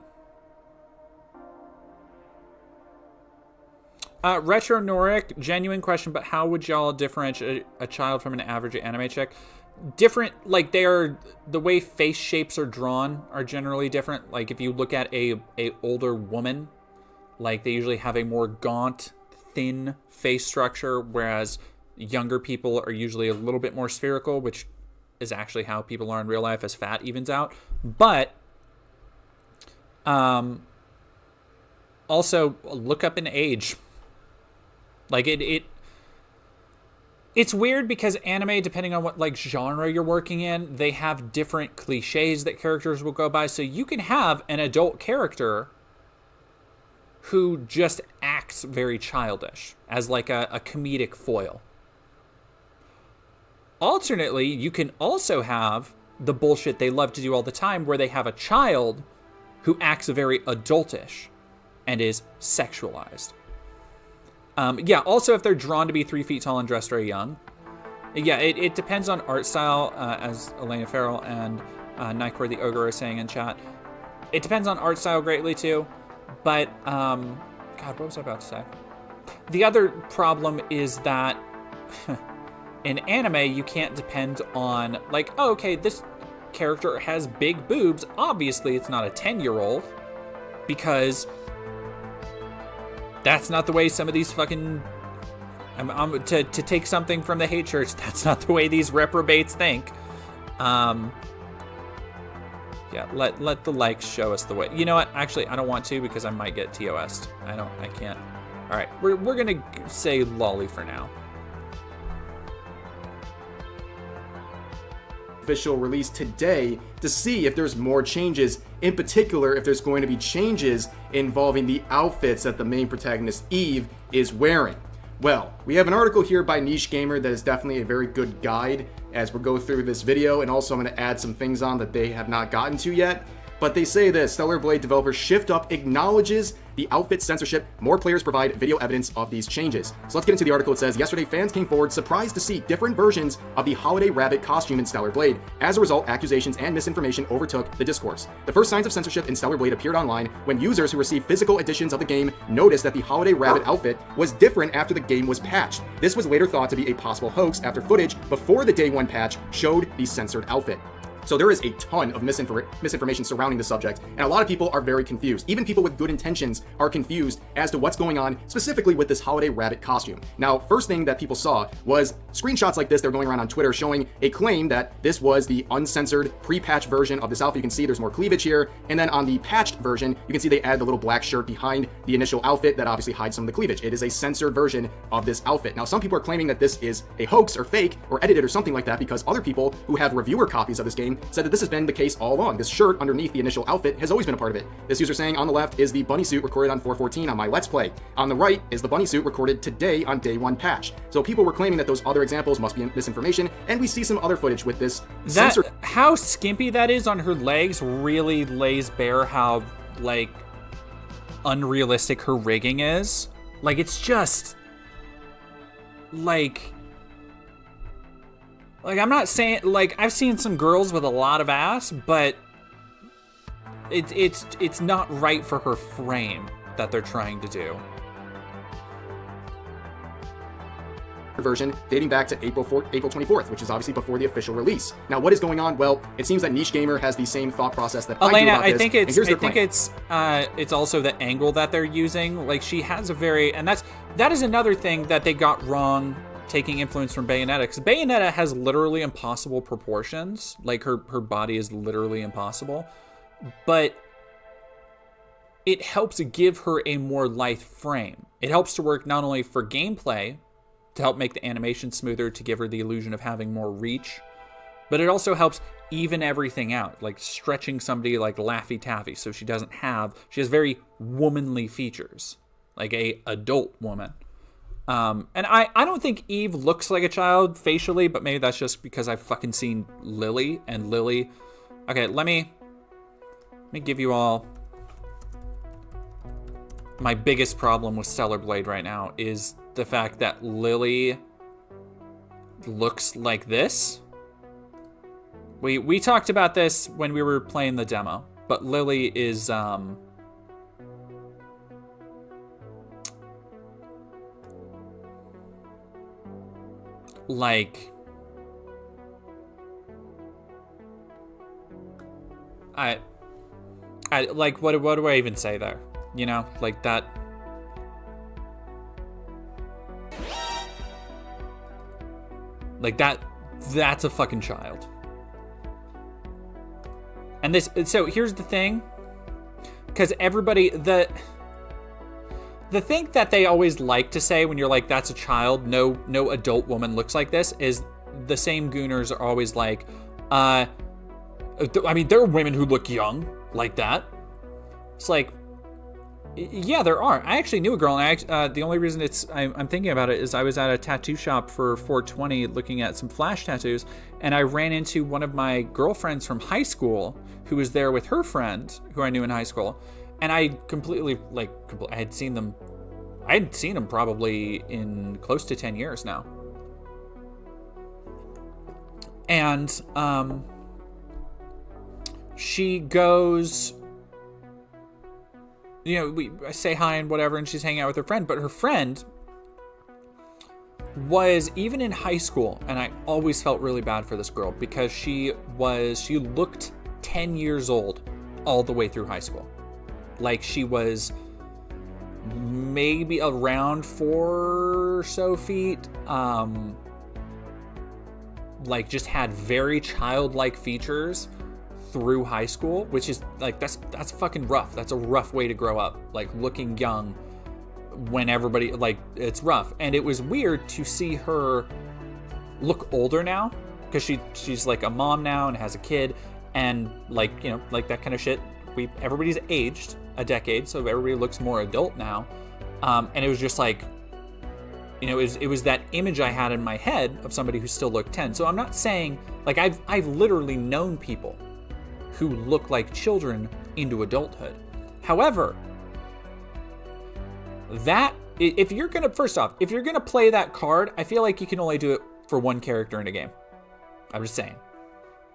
Retro Norik, genuine question, but how would y'all differentiate a child from an average anime chick? Different, like, they are, the way face shapes are drawn are generally different. Like, if you look at a older woman, like, they usually have a more gaunt, thin face structure, whereas younger people are usually a little bit more spherical, which is actually how people are in real life as fat evens out. But also look up in age. Like, it's weird because anime, depending on what like genre you're working in, they have different cliches that characters will go by. So you can have an adult character who just acts very childish as like a comedic foil. Alternately, you can also have the bullshit they love to do all the time where they have a child who acts very adultish and is sexualized. Yeah, also if they're drawn to be 3 feet tall and dressed very young. Yeah, it depends on art style, as Elena Farrell and Nightcore the Ogre are saying in chat. It depends on art style greatly too. But, God, what was I about to say? The other problem is that in anime, you can't depend on, like, oh, okay, this character has big boobs. Obviously, it's not a 10-year-old because... that's not the way some of these fucking... to take something from the hate church, that's not the way these reprobates think. Yeah, let the likes show us the way. You know what? Actually, I don't want to because I might get TOS'd. I can't. All right, we're gonna say lolly for now. Official release today to see if there's more changes, in particular if there's going to be changes involving the outfits that the main protagonist Eve is wearing. Well, we have an article here by Niche Gamer that is definitely a very good guide as we go through this video, and also I'm going to add some things on that they have not gotten to yet. But they say that Stellar Blade developer Shift Up acknowledges the outfit censorship. More players provide video evidence of these changes. So let's get into the article. It says, yesterday fans came forward surprised to see different versions of the Holiday Rabbit costume in Stellar Blade. As a result, accusations and misinformation overtook the discourse. The first signs of censorship in Stellar Blade appeared online when users who received physical editions of the game noticed that the Holiday Rabbit outfit was different after the game was patched. This was later thought to be a possible hoax after footage before the Day 1 patch showed the censored outfit. So there is a ton of misinformation surrounding the subject, and a lot of people are very confused. Even people with good intentions are confused as to what's going on, specifically with this Holiday Rabbit costume. Now, first thing that people saw was screenshots like this. They're going around on Twitter showing a claim that this was the uncensored pre-patch version of this outfit. You can see there's more cleavage here, and then on the patched version, you can see they add the little black shirt behind the initial outfit that obviously hides some of the cleavage. It is a censored version of this outfit. Now, some people are claiming that this is a hoax or fake or edited or something like that because other people who have reviewer copies of this game said that this has been the case all along. This shirt underneath the initial outfit has always been a part of it. This user saying on the left is the bunny suit recorded on 414 on my Let's Play. On the right is the bunny suit recorded today on Day 1 patch. So people were claiming that those other examples must be misinformation, and we see some other footage with this censored. How skimpy that is on her legs really lays bare how, like, unrealistic her rigging is. Like, it's just... Like, I'm not saying, like, I've seen some girls with a lot of ass, but it's not right for her frame that they're trying to do. Version dating back to April 24th, which is obviously before the official release. Now, what is going on? Well, it seems that Niche Gamer has the same thought process that Elena, I do about this. it's also the angle that they're using. Like, she has a very, and that is another thing that they got wrong, taking influence from Bayonetta, because Bayonetta has literally impossible proportions. Like, her body is literally impossible, but it helps give her a more lithe frame. It helps to work not only for gameplay, to help make the animation smoother, to give her the illusion of having more reach, But it also helps even everything out, like stretching somebody like Laffy Taffy, so she has very womanly features, like a adult woman. And I don't think Eve looks like a child facially, but maybe that's just because I've fucking seen Lily, and Lily... Okay, let me give you all... My biggest problem with Stellar Blade right now is the fact that Lily looks like this. We talked about this when we were playing the demo, but Lily is like I like what do I even say there? You know, like that. Like that's a fucking child. And so here's the thing, because everybody, the thing that they always like to say when you're like, that's a child, no adult woman looks like this, is the same gooners are always like, I mean, there are women who look young like that. It's like, yeah, there are. I actually knew a girl, and the only reason I'm thinking about it is I was at a tattoo shop for 420 looking at some flash tattoos, and I ran into one of my girlfriends from high school who was there with her friend who I knew in high school, and I completely, I had seen them probably in close to 10 years now. And she goes, you know, I say hi and whatever, and she's hanging out with her friend, but her friend was, even in high school, and I always felt really bad for this girl because she looked 10 years old all the way through high school. Like, she was maybe around 4 or so feet, like just had very childlike features through high school, which is like, that's fucking rough. That's a rough way to grow up, like looking young when everybody, like, it's rough. And it was weird to see her look older now, because she's like a mom now and has a kid, and like, you know, like that kind of shit. Everybody's aged a decade, so everybody looks more adult now. And it was just like, you know, it was that image I had in my head of somebody who still looked 10. So I'm not saying, like, I've literally known people who look like children into adulthood. However, that, if you're gonna play that card, I feel like you can only do it for one character in a game. I'm just saying.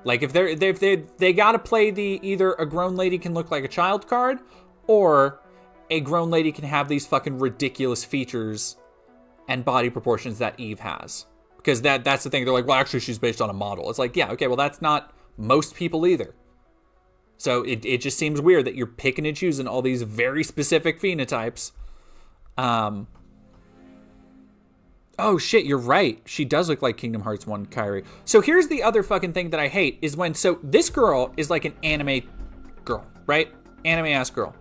Like, if they gotta play either a grown lady can look like a child card, or a grown lady can have these fucking ridiculous features and body proportions that Eve has. Because that's the thing. They're like, well, actually, she's based on a model. It's like, yeah, okay, well, that's not most people either. So it just seems weird that you're picking and choosing all these very specific phenotypes. Oh shit, you're right. She does look like Kingdom Hearts 1 Kairi. So here's the other fucking thing that I hate is when, so this girl is like an anime girl, right? Anime ass girl.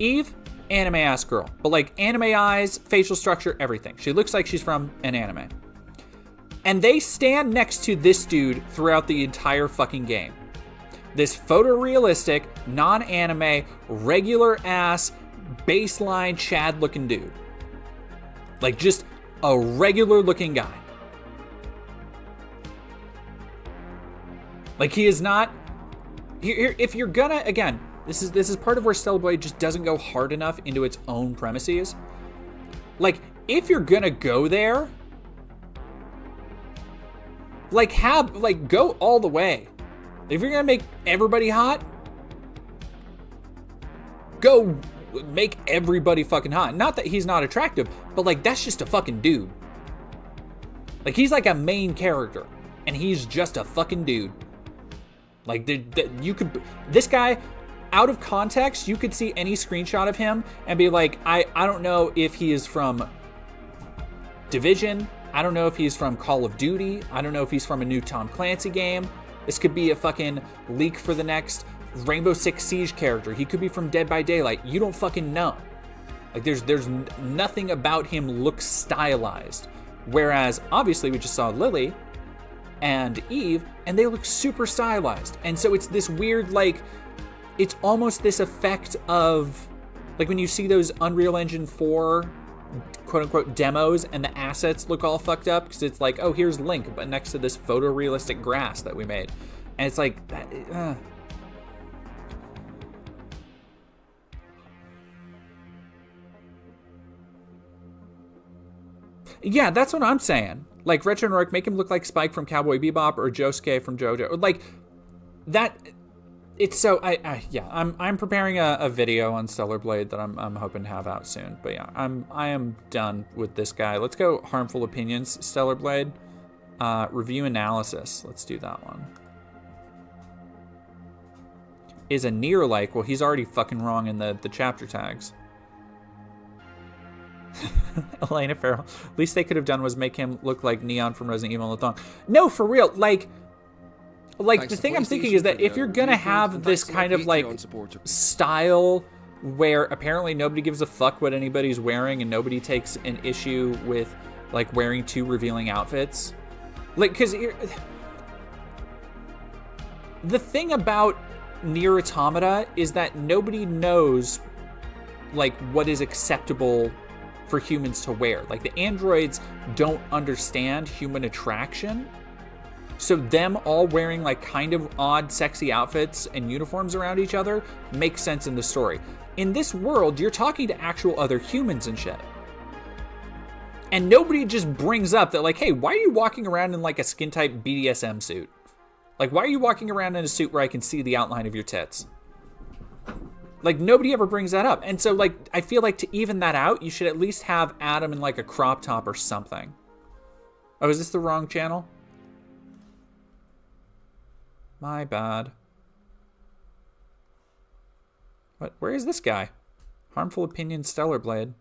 Eve, anime ass girl. But like anime eyes, facial structure, everything. She looks like she's from an anime. And they stand next to this dude throughout the entire fucking game. This photorealistic, non-anime, regular ass, baseline Chad looking dude. Like just a regular looking guy. Like he is not, here, if you're gonna, again, this is part of where Stellar Blade just doesn't go hard enough into its own premises. Like, if you're gonna go there, like go all the way. If you're gonna make everybody hot, go make everybody fucking hot. Not that he's not attractive, but like that's just a fucking dude. Like he's like a main character, and he's just a fucking dude. Like you could, this guy, out of context, you could see any screenshot of him and be like, I don't know if he is from Division. I don't know if he's from Call of Duty. I don't know if he's from a new Tom Clancy game. This could be a fucking leak for the next Rainbow Six Siege character. He could be from Dead by Daylight. You don't fucking know. Like there's nothing about him looks stylized. Whereas, obviously, we just saw Lily and Eve, and they look super stylized. And so it's this weird, like, it's almost this effect of, like, when you see those Unreal Engine 4 quote-unquote demos and the assets look all fucked up because it's like, oh, here's Link, but next to this photorealistic grass that we made. And it's like, yeah, that's what I'm saying. Like, Retro Nork, make him look like Spike from Cowboy Bebop or Josuke from JoJo. Like, that, it's so, I'm preparing a video on Stellar Blade that I'm hoping to have out soon. But yeah, I am done with this guy. Let's go Harmful Opinions, Stellar Blade. Review analysis. Let's do that one. Is a Nier like? Well, he's already fucking wrong in the chapter tags. Elena Farrell. Least they could have done was make him look like Neon from Resident Evil and Thong. No, for real. Like the thing I'm thinking is that if you're gonna have this kind of like style where apparently nobody gives a fuck what anybody's wearing and nobody takes an issue with like wearing too revealing outfits, like, because the thing about Nier Automata is that nobody knows like what is acceptable for humans to wear. Like, the androids don't understand human attraction, so them all wearing like kind of odd sexy outfits and uniforms around each other makes sense in the story. In this world, you're talking to actual other humans and shit, and nobody just brings up that like, hey, why are you walking around in like a skin tight BDSM suit? Like, why are you walking around in a suit where I can see the outline of your tits? Like, nobody ever brings that up. And so, like, I feel like to even that out, you should at least have Adam in, like, a crop top or something. Oh, is this the wrong channel? My bad. What? Where is this guy? Harmful Opinion Stellar Blade.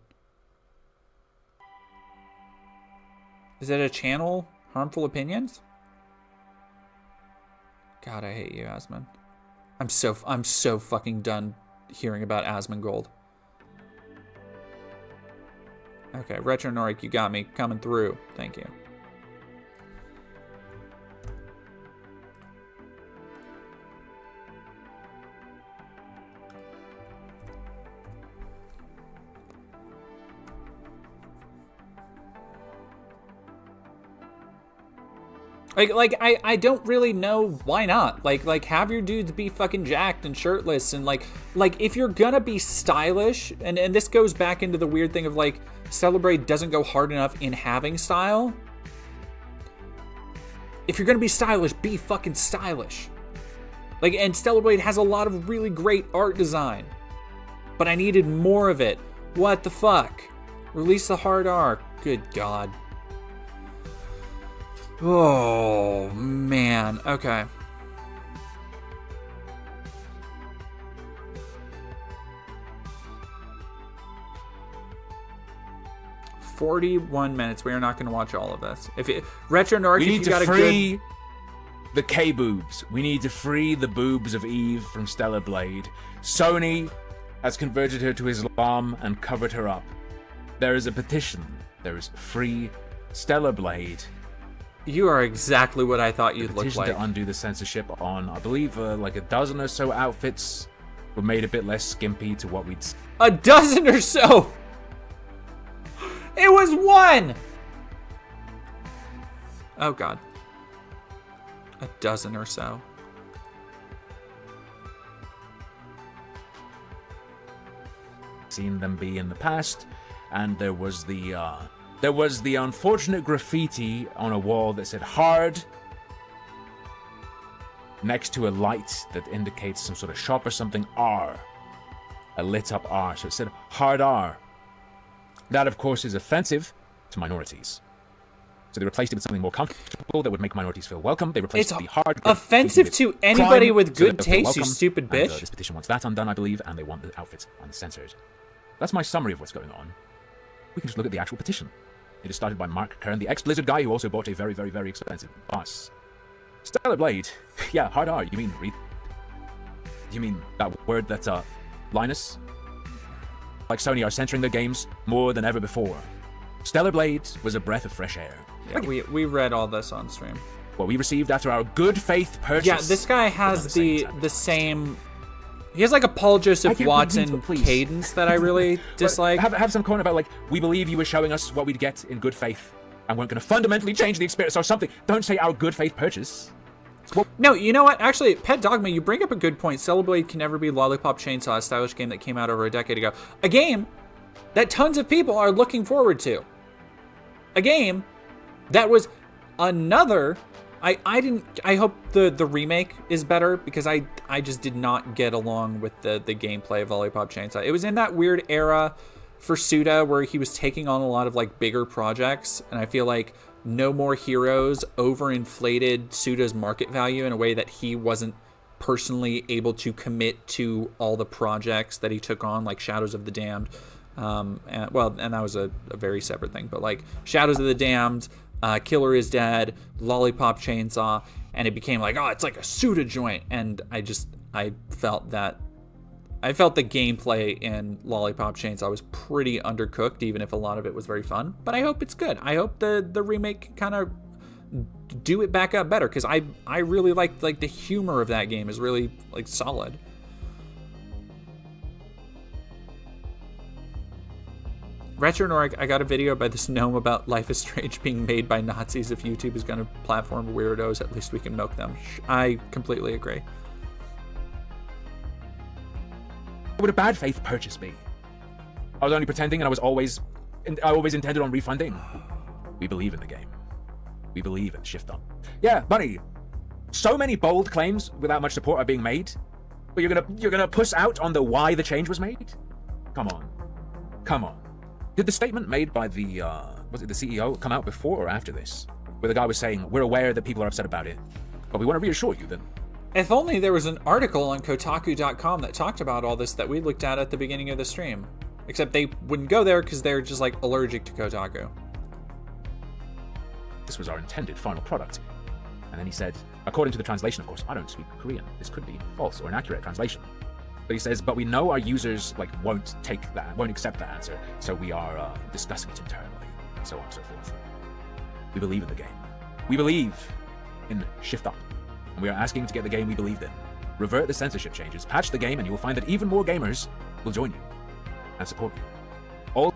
Is it a channel? Harmful Opinions? God, I hate you, Asmon. I'm so fucking done hearing about Asmongold. Okay, Retro Norik, you got me coming through. Thank you. Like I don't really know why not. Like have your dudes be fucking jacked and shirtless, and like if you're gonna be stylish, and this goes back into the weird thing of like Stellar Blade doesn't go hard enough in having style. If you're gonna be stylish, be fucking stylish. Like, and Stellar Blade has a lot of really great art design, but I needed more of it. What the fuck? Release the hard R. Good God. Oh, man. Okay. "41 minutes. We are not going to watch all of this. Retro Nork, we need to free the K-boobs. We need to free the boobs of Eve from Stellar Blade. Sony has converted her to Islam and covered her up. There is a petition. There is free Stellar Blade. You are exactly what I thought you'd look like. To undo the censorship on, I believe, like a dozen or so outfits were made a bit less skimpy to what we'd... A dozen or so? It was one! Oh, God. A dozen or so. Seen them be in the past, and there was the unfortunate graffiti on a wall that said hard next to a light that indicates some sort of shop or something, R. A lit up R. So it said hard R. That, of course, is offensive to minorities. So they replaced it with something more comfortable that would make minorities feel welcome. They replaced the hard... offensive to anybody with good taste, you stupid bitch. And, this petition wants that undone, I believe, and they want the outfits uncensored. That's my summary of what's going on. We can just look at the actual petition. It is started by Mark Kern, the ex-Blizzard guy who also bought a very, very, very expensive bus. Stellar Blade. Yeah, hard R. You mean read? You mean that word that's Linus? Like Sony are censoring their games more than ever before. Stellar Blade was a breath of fresh air. Yeah, we read all this on stream. What we received after our good faith purchase. Yeah, this guy has the same. He has like a Paul Joseph Watson cadence that I really dislike. Have some comment about like, we believe you were showing us what we'd get in good faith, and weren't going to fundamentally change the experience or something. Don't say our good faith purchase. No, you know what? Actually, Pet Dogma, you bring up a good point. Stellar Blade can never be Lollipop Chainsaw, a stylish game that came out over a decade ago. A game that tons of people are looking forward to. A game that was another. I hope the remake is better, because I just did not get along with the gameplay of Lollipop Chainsaw. It was in that weird era for Suda where he was taking on a lot of like bigger projects, and I feel like No More Heroes overinflated Suda's market value in a way that he wasn't personally able to commit to all the projects that he took on, like Shadows of the Damned. And that was a very separate thing, but like Shadows of the Damned, Killer is Dead, Lollipop Chainsaw, and it became like, oh, it's like a Suda joint. And I felt the gameplay in Lollipop Chainsaw was pretty undercooked, even if a lot of it was very fun. But I hope it's good. I hope the remake kind of do it back up better, because I really like the humor of that game is really like solid. Retro Norik, I got a video by this gnome about Life is Strange being made by Nazis. If YouTube is going to platform weirdos, at least we can milk them. I completely agree. What would a bad faith purchase be? I was only pretending, and I always intended on refunding. We believe in the game. We believe in Shift Up. Yeah, Bunny. So many bold claims without much support are being made, but you're gonna puss out on the why the change was made? Come on. Did the statement made by the CEO come out before or after this, where the guy was saying, we're aware that people are upset about it, but we want to reassure you that. If only there was an article on Kotaku.com that talked about all this that we looked at the beginning of the stream. Except they wouldn't go there because they're just like allergic to Kotaku. This was our intended final product. And then he said, according to the translation, of course, I don't speak Korean. This could be false or inaccurate translation. But he says, but we know our users won't accept that answer, so we are discussing it internally, and so on and so forth. We believe in the game. We believe in Shift Up, and we are asking to get the game we believed in. Revert the censorship changes, patch the game, and you will find that even more gamers will join you and support you. All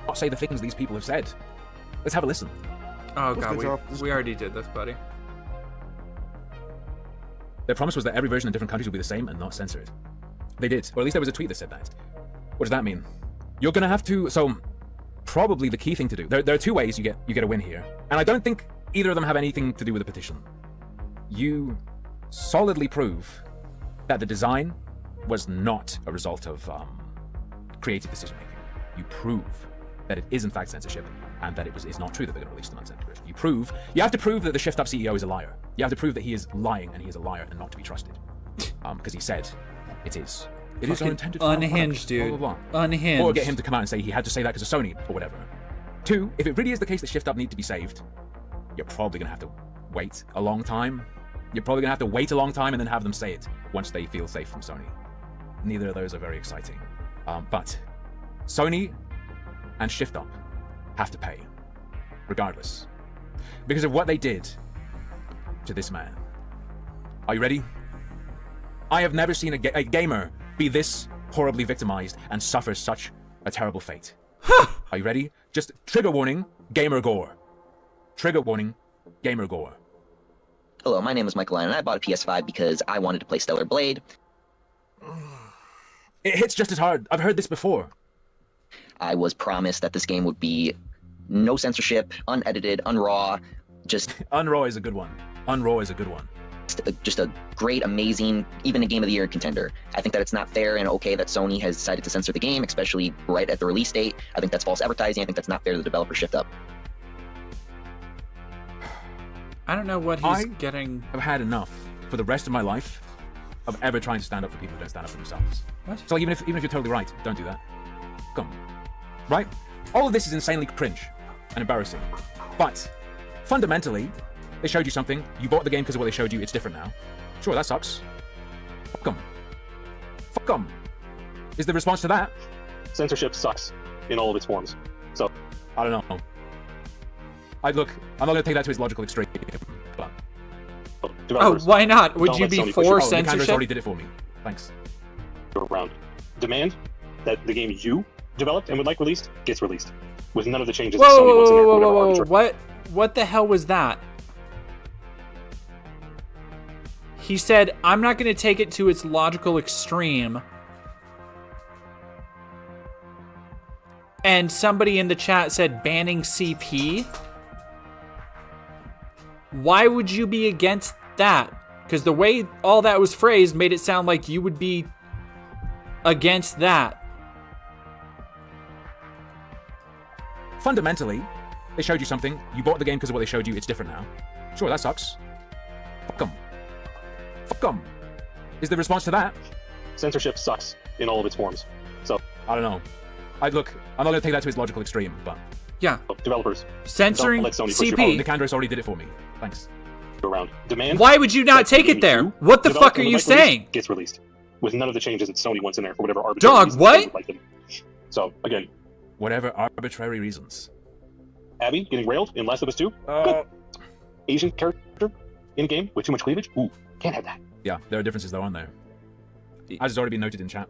not say the things these people have said. Let's have a listen. Oh god, we already did this, buddy. Their promise was that every version in different countries would be the same and not censored. They did, or at least there was a tweet that said that. What does that mean? You're gonna have to. So, probably the key thing to do. There are two ways you get a win here, and I don't think either of them have anything to do with the petition. You solidly prove that the design was not a result of creative decision making. You prove that it is in fact censorship, and that it's not true that they're going to release an uncensored version. You have to prove that the Shift Up CEO is a liar. You have to prove that he is lying and he is a liar and not to be trusted. Because he said it is. It is our intended unhinged, dude. Blah, blah, blah. Unhinged. Or get him to come out and say he had to say that because of Sony or whatever. Two, if it really is the case that Shift Up need to be saved, you're probably going to have to wait a long time. You're probably going to have to wait a long time and then have them say it once they feel safe from Sony. Neither of those are very exciting. But Sony and Shift Up have to pay, regardless, because of what they did to this man. Are you ready? I have never seen a gamer be this horribly victimized and suffer such a terrible fate. Are you ready? Just trigger warning, gamer gore. Trigger warning, gamer gore. Hello, my name is Michael Allen, and I bought a PS5 because I wanted to play Stellar Blade. It hits just as hard. I've heard this before. I was promised that this game would be no censorship, unedited, unraw, just... Unraw is a good one. Unraw is a good one. Just a great, amazing, even a Game of the Year contender. I think that it's not fair and okay that Sony has decided to censor the game, especially right at the release date. I think that's false advertising. I think that's not fair to the developer Shift Up. I don't know what he's getting. I've had enough for the rest of my life of ever trying to stand up for people who don't stand up for themselves. What? So even if you're totally right, don't do that. Come on. Right? All of this is insanely cringe and embarrassing. But fundamentally, they showed you something. You bought the game because of what they showed you. It's different now. Sure, that sucks. Fuck them. Fuck them. Is the response to that? Censorship sucks in all of its forms. So I don't know. I'm not going to take that to its logical extreme, but... Oh, why not? Would you be for censorship? Nikandra's already did it for me. Thanks. Around. Demand that the game you developed and would like released gets released. With none of the changes that Sony wants in there. Whoa. What the hell was that? He said, I'm not going to take it to its logical extreme. And somebody in the chat said banning CP. Why would you be against that? Because the way all that was phrased made it sound like you would be against that. Fundamentally, they showed you something. You bought the game because of what they showed you. It's different now. Sure, that sucks. Fuck them. Fuck them. Is the response to that? Censorship sucks in all of its forms. So I don't know. I'm not going to take that to its logical extreme, but... Yeah. Developers. Censoring CP. Nikandra's already did it for me. Thanks. Around. Demand. Why would you not take it there? What the fuck are you saying? Gets released. With none of the changes that Sony wants in there for whatever arbitrary Dog, reasons what? Like them. So, again. Whatever arbitrary reasons. Abby getting railed in Last of Us 2? Good. Asian character in a game with too much cleavage? Ooh, can't have that. Yeah, there are differences though, aren't there? As has already been noted in chat.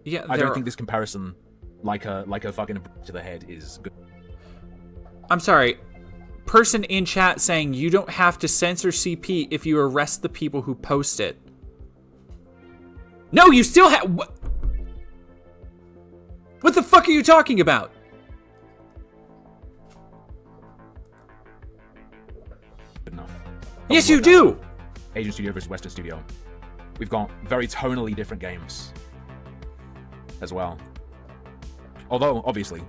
Yeah, I don't think this comparison, like a fucking to the head, is good. I'm sorry. Person in chat saying you don't have to censor CP if you arrest the people who post it. No, you still have... What the fuck are you talking about? Good enough. Yes, you do! Asian Studio versus Western Studio. We've got very tonally different games as well. Although, obviously,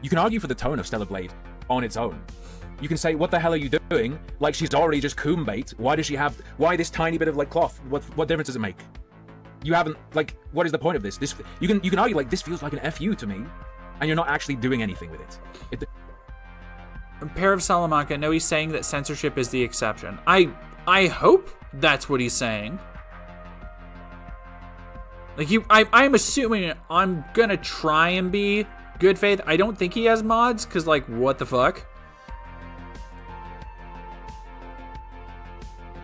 you can argue for the tone of Stellar Blade on its own. You can say, what the hell are you doing? Like, she's already just coom bait. Why does she have... Why this tiny bit of, like, cloth? What difference does it make? You haven't... Like, what is the point of this? You can argue, like, this feels like an FU to me, and you're not actually doing anything with it. Pair of Salamanca, no, he's saying that censorship is the exception. I hope that's what he's saying. Like, I'm assuming I'm gonna try and be good faith. I don't think he has mods, because, like, what the fuck?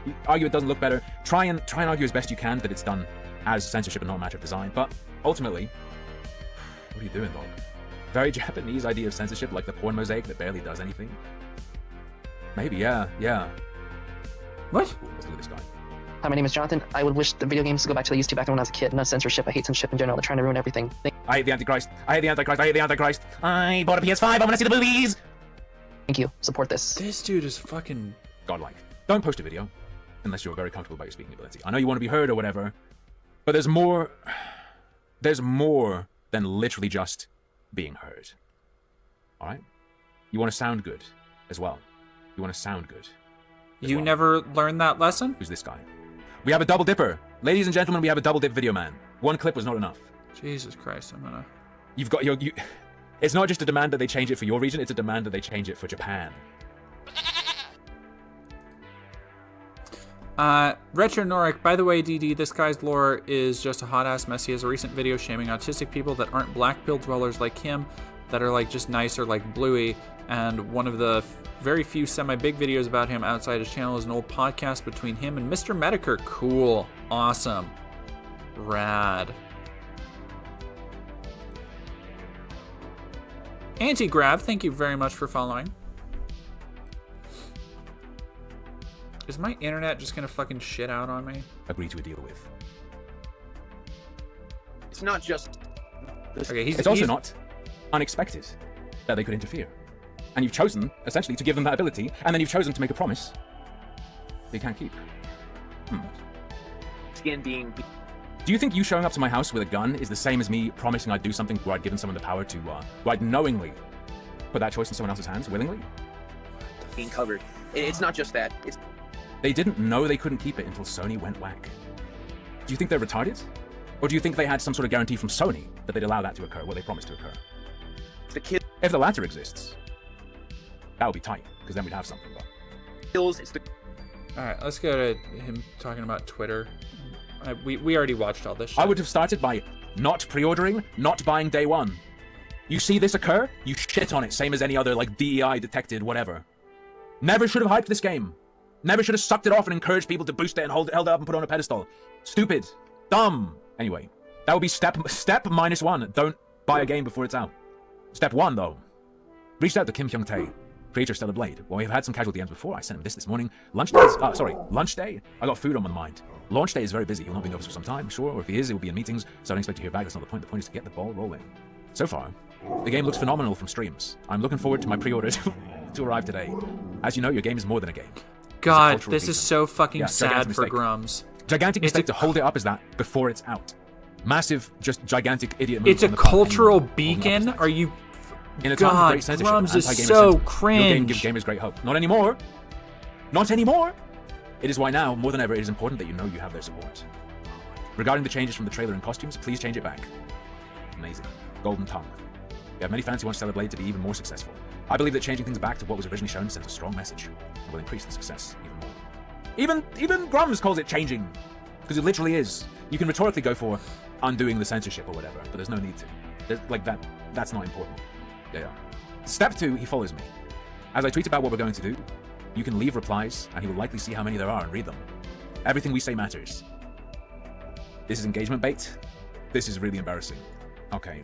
You argue it doesn't look better. Try and argue as best you can that it's done as censorship and not a matter of design. But ultimately, what are you doing, dog? Very Japanese idea of censorship, like the porn mosaic that barely does anything. Maybe, yeah. What? Ooh, let's look at this guy. Hi, my name is Jonathan. I would wish the video games to go back to the used to back when I was a kid. No censorship. I hate censorship in general. They're trying to ruin everything. I hate the Antichrist. I hate the Antichrist. I hate the Antichrist. I bought a PS5. I want to see the movies. Thank you. Support this. This dude is fucking godlike. Don't post a video unless you're very comfortable about your speaking ability. I know you want to be heard or whatever, but there's more. There's more than literally just being heard. All right? You want to sound good as well. You want to sound good. You never learned that lesson? Who's this guy? We have a double dipper. Ladies and gentlemen, we have a double dip video man. One clip was not enough. Jesus Christ, I'm gonna... You've got your... It's not just a demand that they change it for your region, it's a demand that they change it for Japan. Retro Norik, by the way, DD, this guy's lore is just a hot-ass mess. He has a recent video shaming autistic people that aren't black pill dwellers like him, that are like just nicer like Bluey, and one of the very few semi-big videos about him outside his channel is an old podcast between him and Mr. Medicare. Cool. Awesome. Rad. Anti-Grav, thank you very much for following. Is my internet just gonna fucking shit out on me? Agree to a deal with. It's not just... Okay, it's also not unexpected that they could interfere. And you've chosen, essentially, to give them that ability, and then you've chosen to make a promise they can't keep. Skin being... Do you think you showing up to my house with a gun is the same as me promising I'd do something where I'd given someone the power to, where I'd knowingly put that choice in someone else's hands, willingly? Being covered. It's not just that. It's... They didn't know they couldn't keep it until Sony went whack. Do you think they're retarded? Or do you think they had some sort of guarantee from Sony that they'd allow that to occur, what they promised to occur? The kid... If the latter exists, that would be tight, because then we'd have something. But... It's the... Alright, let's go to him talking about Twitter. We already watched all this shit. I would have started by not pre-ordering, not buying day one. You see this occur, you shit on it, same as any other, like, DEI detected, whatever. Never should have hyped this game. Never should have sucked it off and encouraged people to boost it and held it up and put it on a pedestal. Stupid. Dumb. Anyway, that would be step -1. Don't buy a game before it's out. Step 1, though. Reached out to Kim Hyung-tae, creator of Stellar Blade. Well, we've had some casual DMs before. I sent him this morning. Lunch day. I got food on my mind. Launch day is very busy. He'll not be in the office for some time, sure. Or if he is, he'll be in meetings, so I don't expect to hear back. That's not the point. The point is to get the ball rolling. So far, the game looks phenomenal from streams. I'm looking forward to my pre-order to arrive today. As you know, your game is more than a game. God, this is so fucking sad for Grums. Gigantic mistake to hold it up as that before it's out. Massive, just gigantic idiot move. It's a cultural beacon? Are you... In a time of great censorship, Grums is anti-gamer so sentiment, cringe. Your game gives gamers great hope. Not anymore. Not anymore. It is why now, more than ever, it is important that you know you have their support. Regarding the changes from the trailer and costumes, please change it back. Amazing. Golden tongue. We have many fans who want Stellar Blade to be even more successful. I believe that changing things back to what was originally shown sends a strong message and will increase the success even more. Even Grums calls it changing, because it literally is. You can rhetorically go for undoing the censorship or whatever, but there's no need to. That's not important. Yeah. Step 2, he follows me. As I tweet about what we're going to do, you can leave replies, and he will likely see how many there are and read them. Everything we say matters. This is engagement bait. This is really embarrassing. Okay.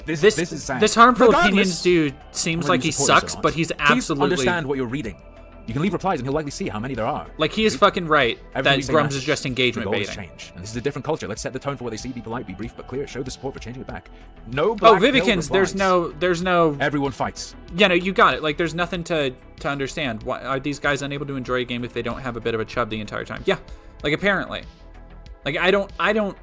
This is sad. This harmful opinions dude seems like he sucks, but he's absolutely... Please understand what you're reading. You can leave replies and he'll likely see how many there are. Like, he is fucking right that Grums is just engagement baiting. Change. And this is a different culture. Let's set the tone for what they see, be polite, be brief but clear, show the support for changing it back. No black pill Vivekins, there's no... Everyone fights. Yeah, no, you got it. Like, there's nothing to understand. Why are these guys unable to enjoy a game if they don't have a bit of a chub the entire time? Yeah, like, apparently. Like, I don't...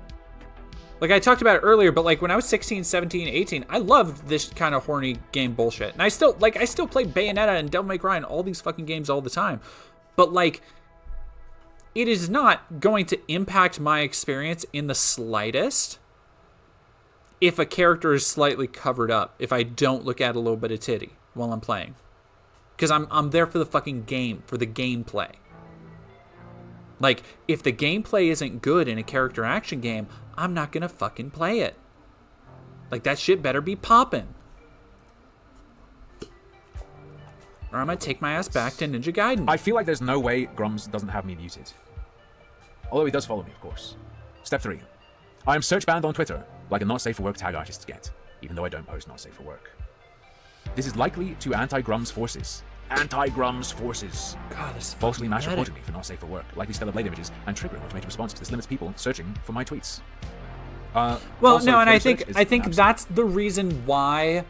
Like, I talked about it earlier, but, like, when I was 16, 17, 18, I loved this kind of horny game bullshit. And I still play Bayonetta and Devil May Cry and all these fucking games all the time. But, like, it is not going to impact my experience in the slightest if a character is slightly covered up, if I don't look at a little bit of titty while I'm playing. Because I'm there for the fucking game, for the gameplay. Like, if the gameplay isn't good in a character action game, I'm not gonna fucking play it. Like, that shit better be poppin'. Or I'm gonna take my ass back to Ninja Gaiden. I feel like there's no way Grums doesn't have me muted. Although he does follow me, of course. Step 3. I am search banned on Twitter, like a not safe for work tag artist get, even though I don't post not safe for work. This is likely to anti-Grums forces. Anti-Grums forces. God, this falsely match reported me for not safe for work, likely Stellar Blade images, and triggering automated responses. This limits people searching for my tweets. Well, no, and I think that's the reason why,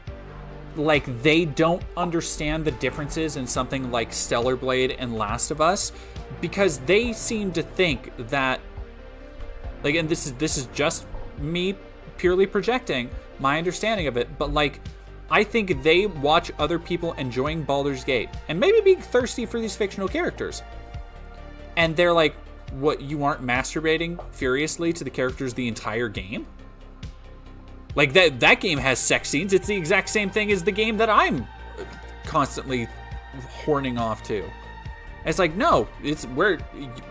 like, they don't understand the differences in something like Stellar Blade and Last of Us, because they seem to think that, like, and this is just me purely projecting my understanding of it, but, like, I think they watch other people enjoying Baldur's Gate and maybe being thirsty for these fictional characters. And they're like, what, you aren't masturbating furiously to the characters the entire game? Like, that game has sex scenes. It's the exact same thing as the game that I'm constantly horning off to. And it's like, no,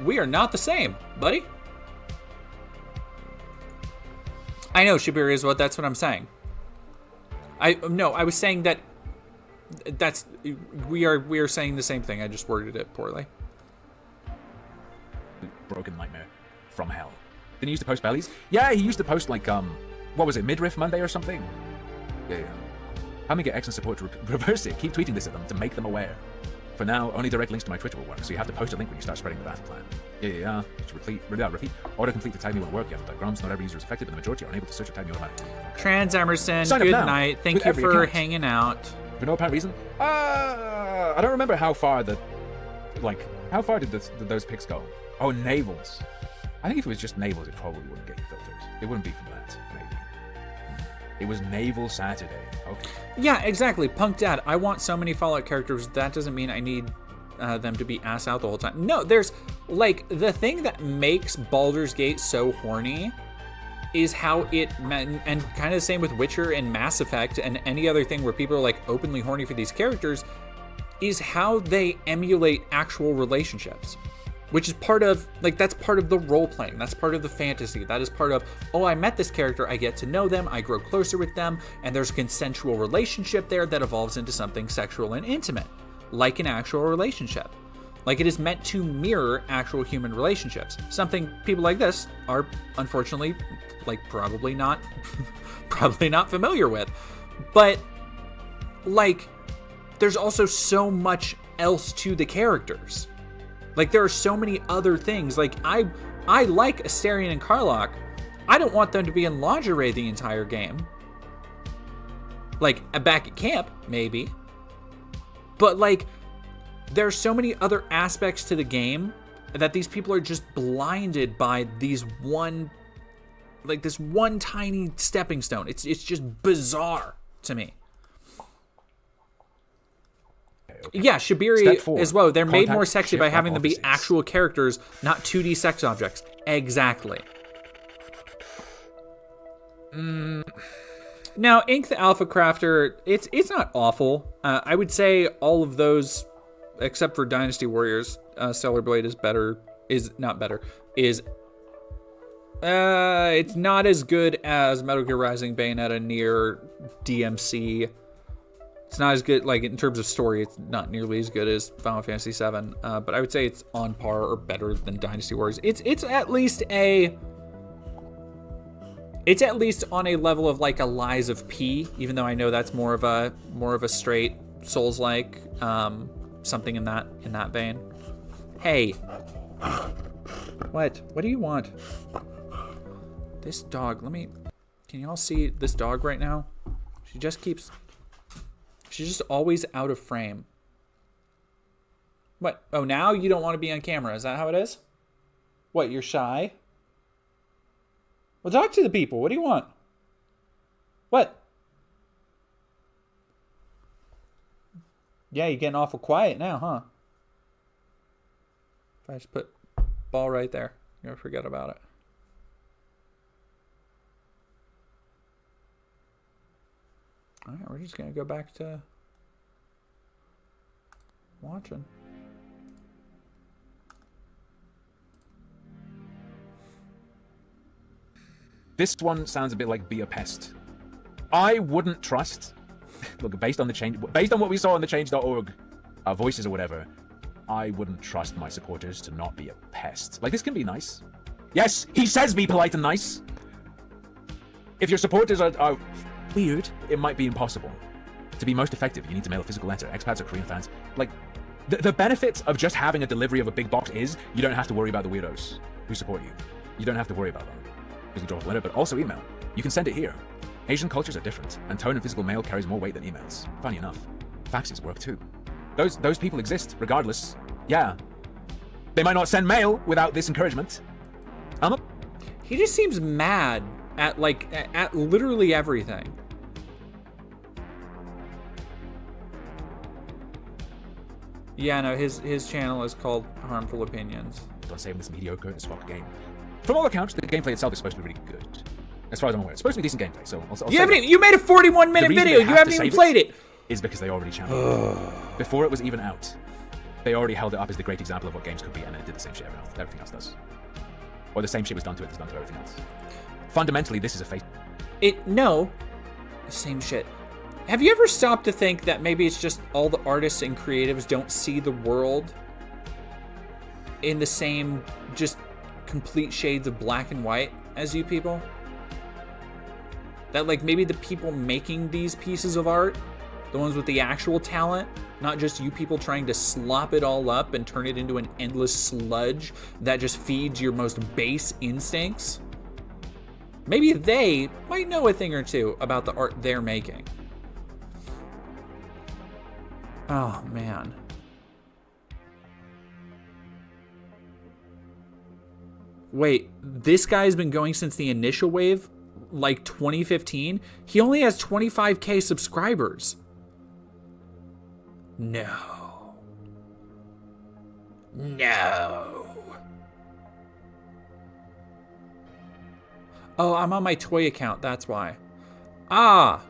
we are not the same, buddy. I know, Shabir is that's what I'm saying. I was saying that we are saying the same thing. I just worded it poorly. Broken nightmare from hell. Didn't he used to post bellies? Yeah, he used to post like what was it, Midriff Monday or something? Yeah. How many get excellent support to reverse it? Keep tweeting this at them to make them aware. For now, only direct links to my Twitter will work, so you have to post a link when you start spreading the battle plan. Yeah. Repeat. Auto-complete the tag me won't work. You have to type Grums. Not every user is affected, but the majority are unable to search or tag me automatically. Trans Emerson, good night. Thank you for hanging out. For no apparent reason. I don't remember how far did those pics go? Oh, navels. I think if it was just navels, it probably wouldn't get filtered. It wouldn't be from that, maybe. It was Naval Saturday. Okay. Yeah, exactly. Punk Dad, I want so many Fallout characters. That doesn't mean I need them to be ass out the whole time. No, there's, like, the thing that makes Baldur's Gate so horny is how it, and kind of the same with Witcher and Mass Effect and any other thing where people are, like, openly horny for these characters, is how they emulate actual relationships. which is part of, like, that's part of the role-playing. That's part of the fantasy. That is part of, oh, I met this character, I get to know them, I grow closer with them, and there's a consensual relationship there that evolves into something sexual and intimate, like an actual relationship. Like, it is meant to mirror actual human relationships. Something people like this are, unfortunately, like, probably not familiar with. But, like, there's also so much else to the characters. Like, there are so many other things. Like, I like Astarion and Karlach. I don't want them to be in lingerie the entire game. Like, back at camp, maybe. But, like, there are so many other aspects to the game that these people are just blinded by this one tiny stepping stone. It's just bizarre to me. Okay. Yeah, Shibiri Step 4, as well. They're made contact more sexy ship by having them be offices. actual characters, not 2D sex objects. Exactly. Now, Ink the Alpha Crafter, it's not awful. I would say all of those, except for Dynasty Warriors, Stellar Blade it's not as good as Metal Gear Rising, Bayonetta, Nier, DMC. It's not as good, like, in terms of story, it's not nearly as good as Final Fantasy VII, but I would say it's on par or better than Dynasty Warriors. It's at least on a level of, like, a Lies of P, even though I know that's more of a straight Souls-like, something in that vein. Hey. What do you want? This dog, can y'all see this dog right now? She's just always out of frame. What? Oh, now you don't want to be on camera. Is that how it is? What, you're shy? Well, talk to the people. What do you want? What? Yeah, you're getting awful quiet now, huh? If I just put ball right there, you're gonna forget about it. Alright, we're just gonna go back to watching. This one sounds a bit like Be a Pest. I wouldn't trust, look, based on what we saw on the change.org voices or whatever, I wouldn't trust my supporters to not be a pest. Like, this can be nice. Yes, he says be polite and nice. If your supporters are weird, it might be impossible. To be most effective, you need to mail a physical letter. Expats or Korean fans. Like, the benefit of just having a delivery of a big box is you don't have to worry about the weirdos who support you. You don't have to worry about them. You can drop a letter, but also email. You can send it here. Asian cultures are different, and tone and physical mail carries more weight than emails. Funny enough, faxes work too. Those people exist, regardless. Yeah. They might not send mail without this encouragement. He just seems mad at literally everything. Yeah, no, his channel is called Harmful Opinions. Don't say this mediocre as fuck game. From all accounts, the gameplay itself is supposed to be really good. As far as I'm aware, it's supposed to be decent gameplay. So you made a 41-minute video. You haven't even played it. Is because they already championed it. Before it was even out, they already held it up as the great example of what games could be, and then it did the same shit everything else does. Or the same shit was done to it that's done to everything else. Fundamentally, this is a face. No, the same shit. Have you ever stopped to think that maybe it's just all the artists and creatives don't see the world in the same, just complete shades of black and white as you people? That, like, maybe the people making these pieces of art, the ones with the actual talent, not just you people trying to slop it all up and turn it into an endless sludge that just feeds your most base instincts. Maybe they might know a thing or two about the art they're making. Oh, man. Wait, this guy's been going since the initial wave? Like 2015? He only has 25k subscribers. No. Oh, I'm on my toy account, that's why. Ah!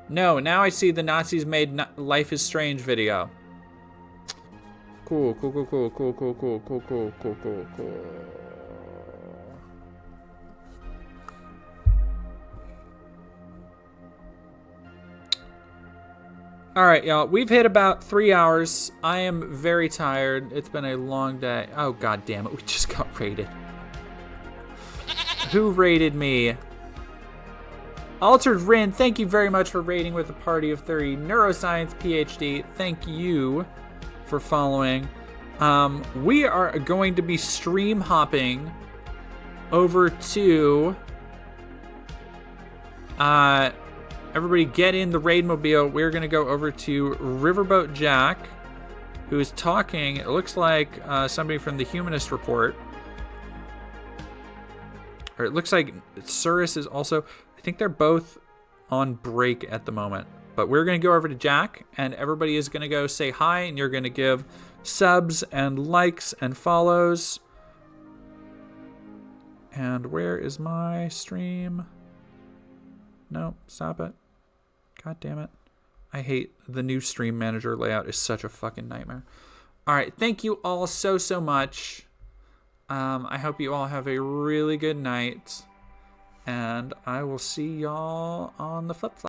No, now I see the Nazis made Life is Strange video. Cool. All right, y'all. We've hit about 3 hours. I am very tired. It's been a long day. Oh, god damn it. We just got raided. Who raided me? Altered Rin, thank you very much for raiding with a party of 30. Neuroscience PhD, thank you for following. We are going to be stream hopping over to... everybody get in the raid mobile. We're going to go over to Riverboat Jack, who is talking. It looks like somebody from the Humanist Report. Or it looks like Cirrus is also... I think they're both on break at the moment. But we're going to go over to Jack, and everybody is going to go say hi, and you're going to give subs and likes and follows. And where is my stream? No, stop it. God damn it. I hate the new stream manager layout. Is such a fucking nightmare. All right, thank you all so much. I hope you all have a really good night. And I will see y'all on the flip side.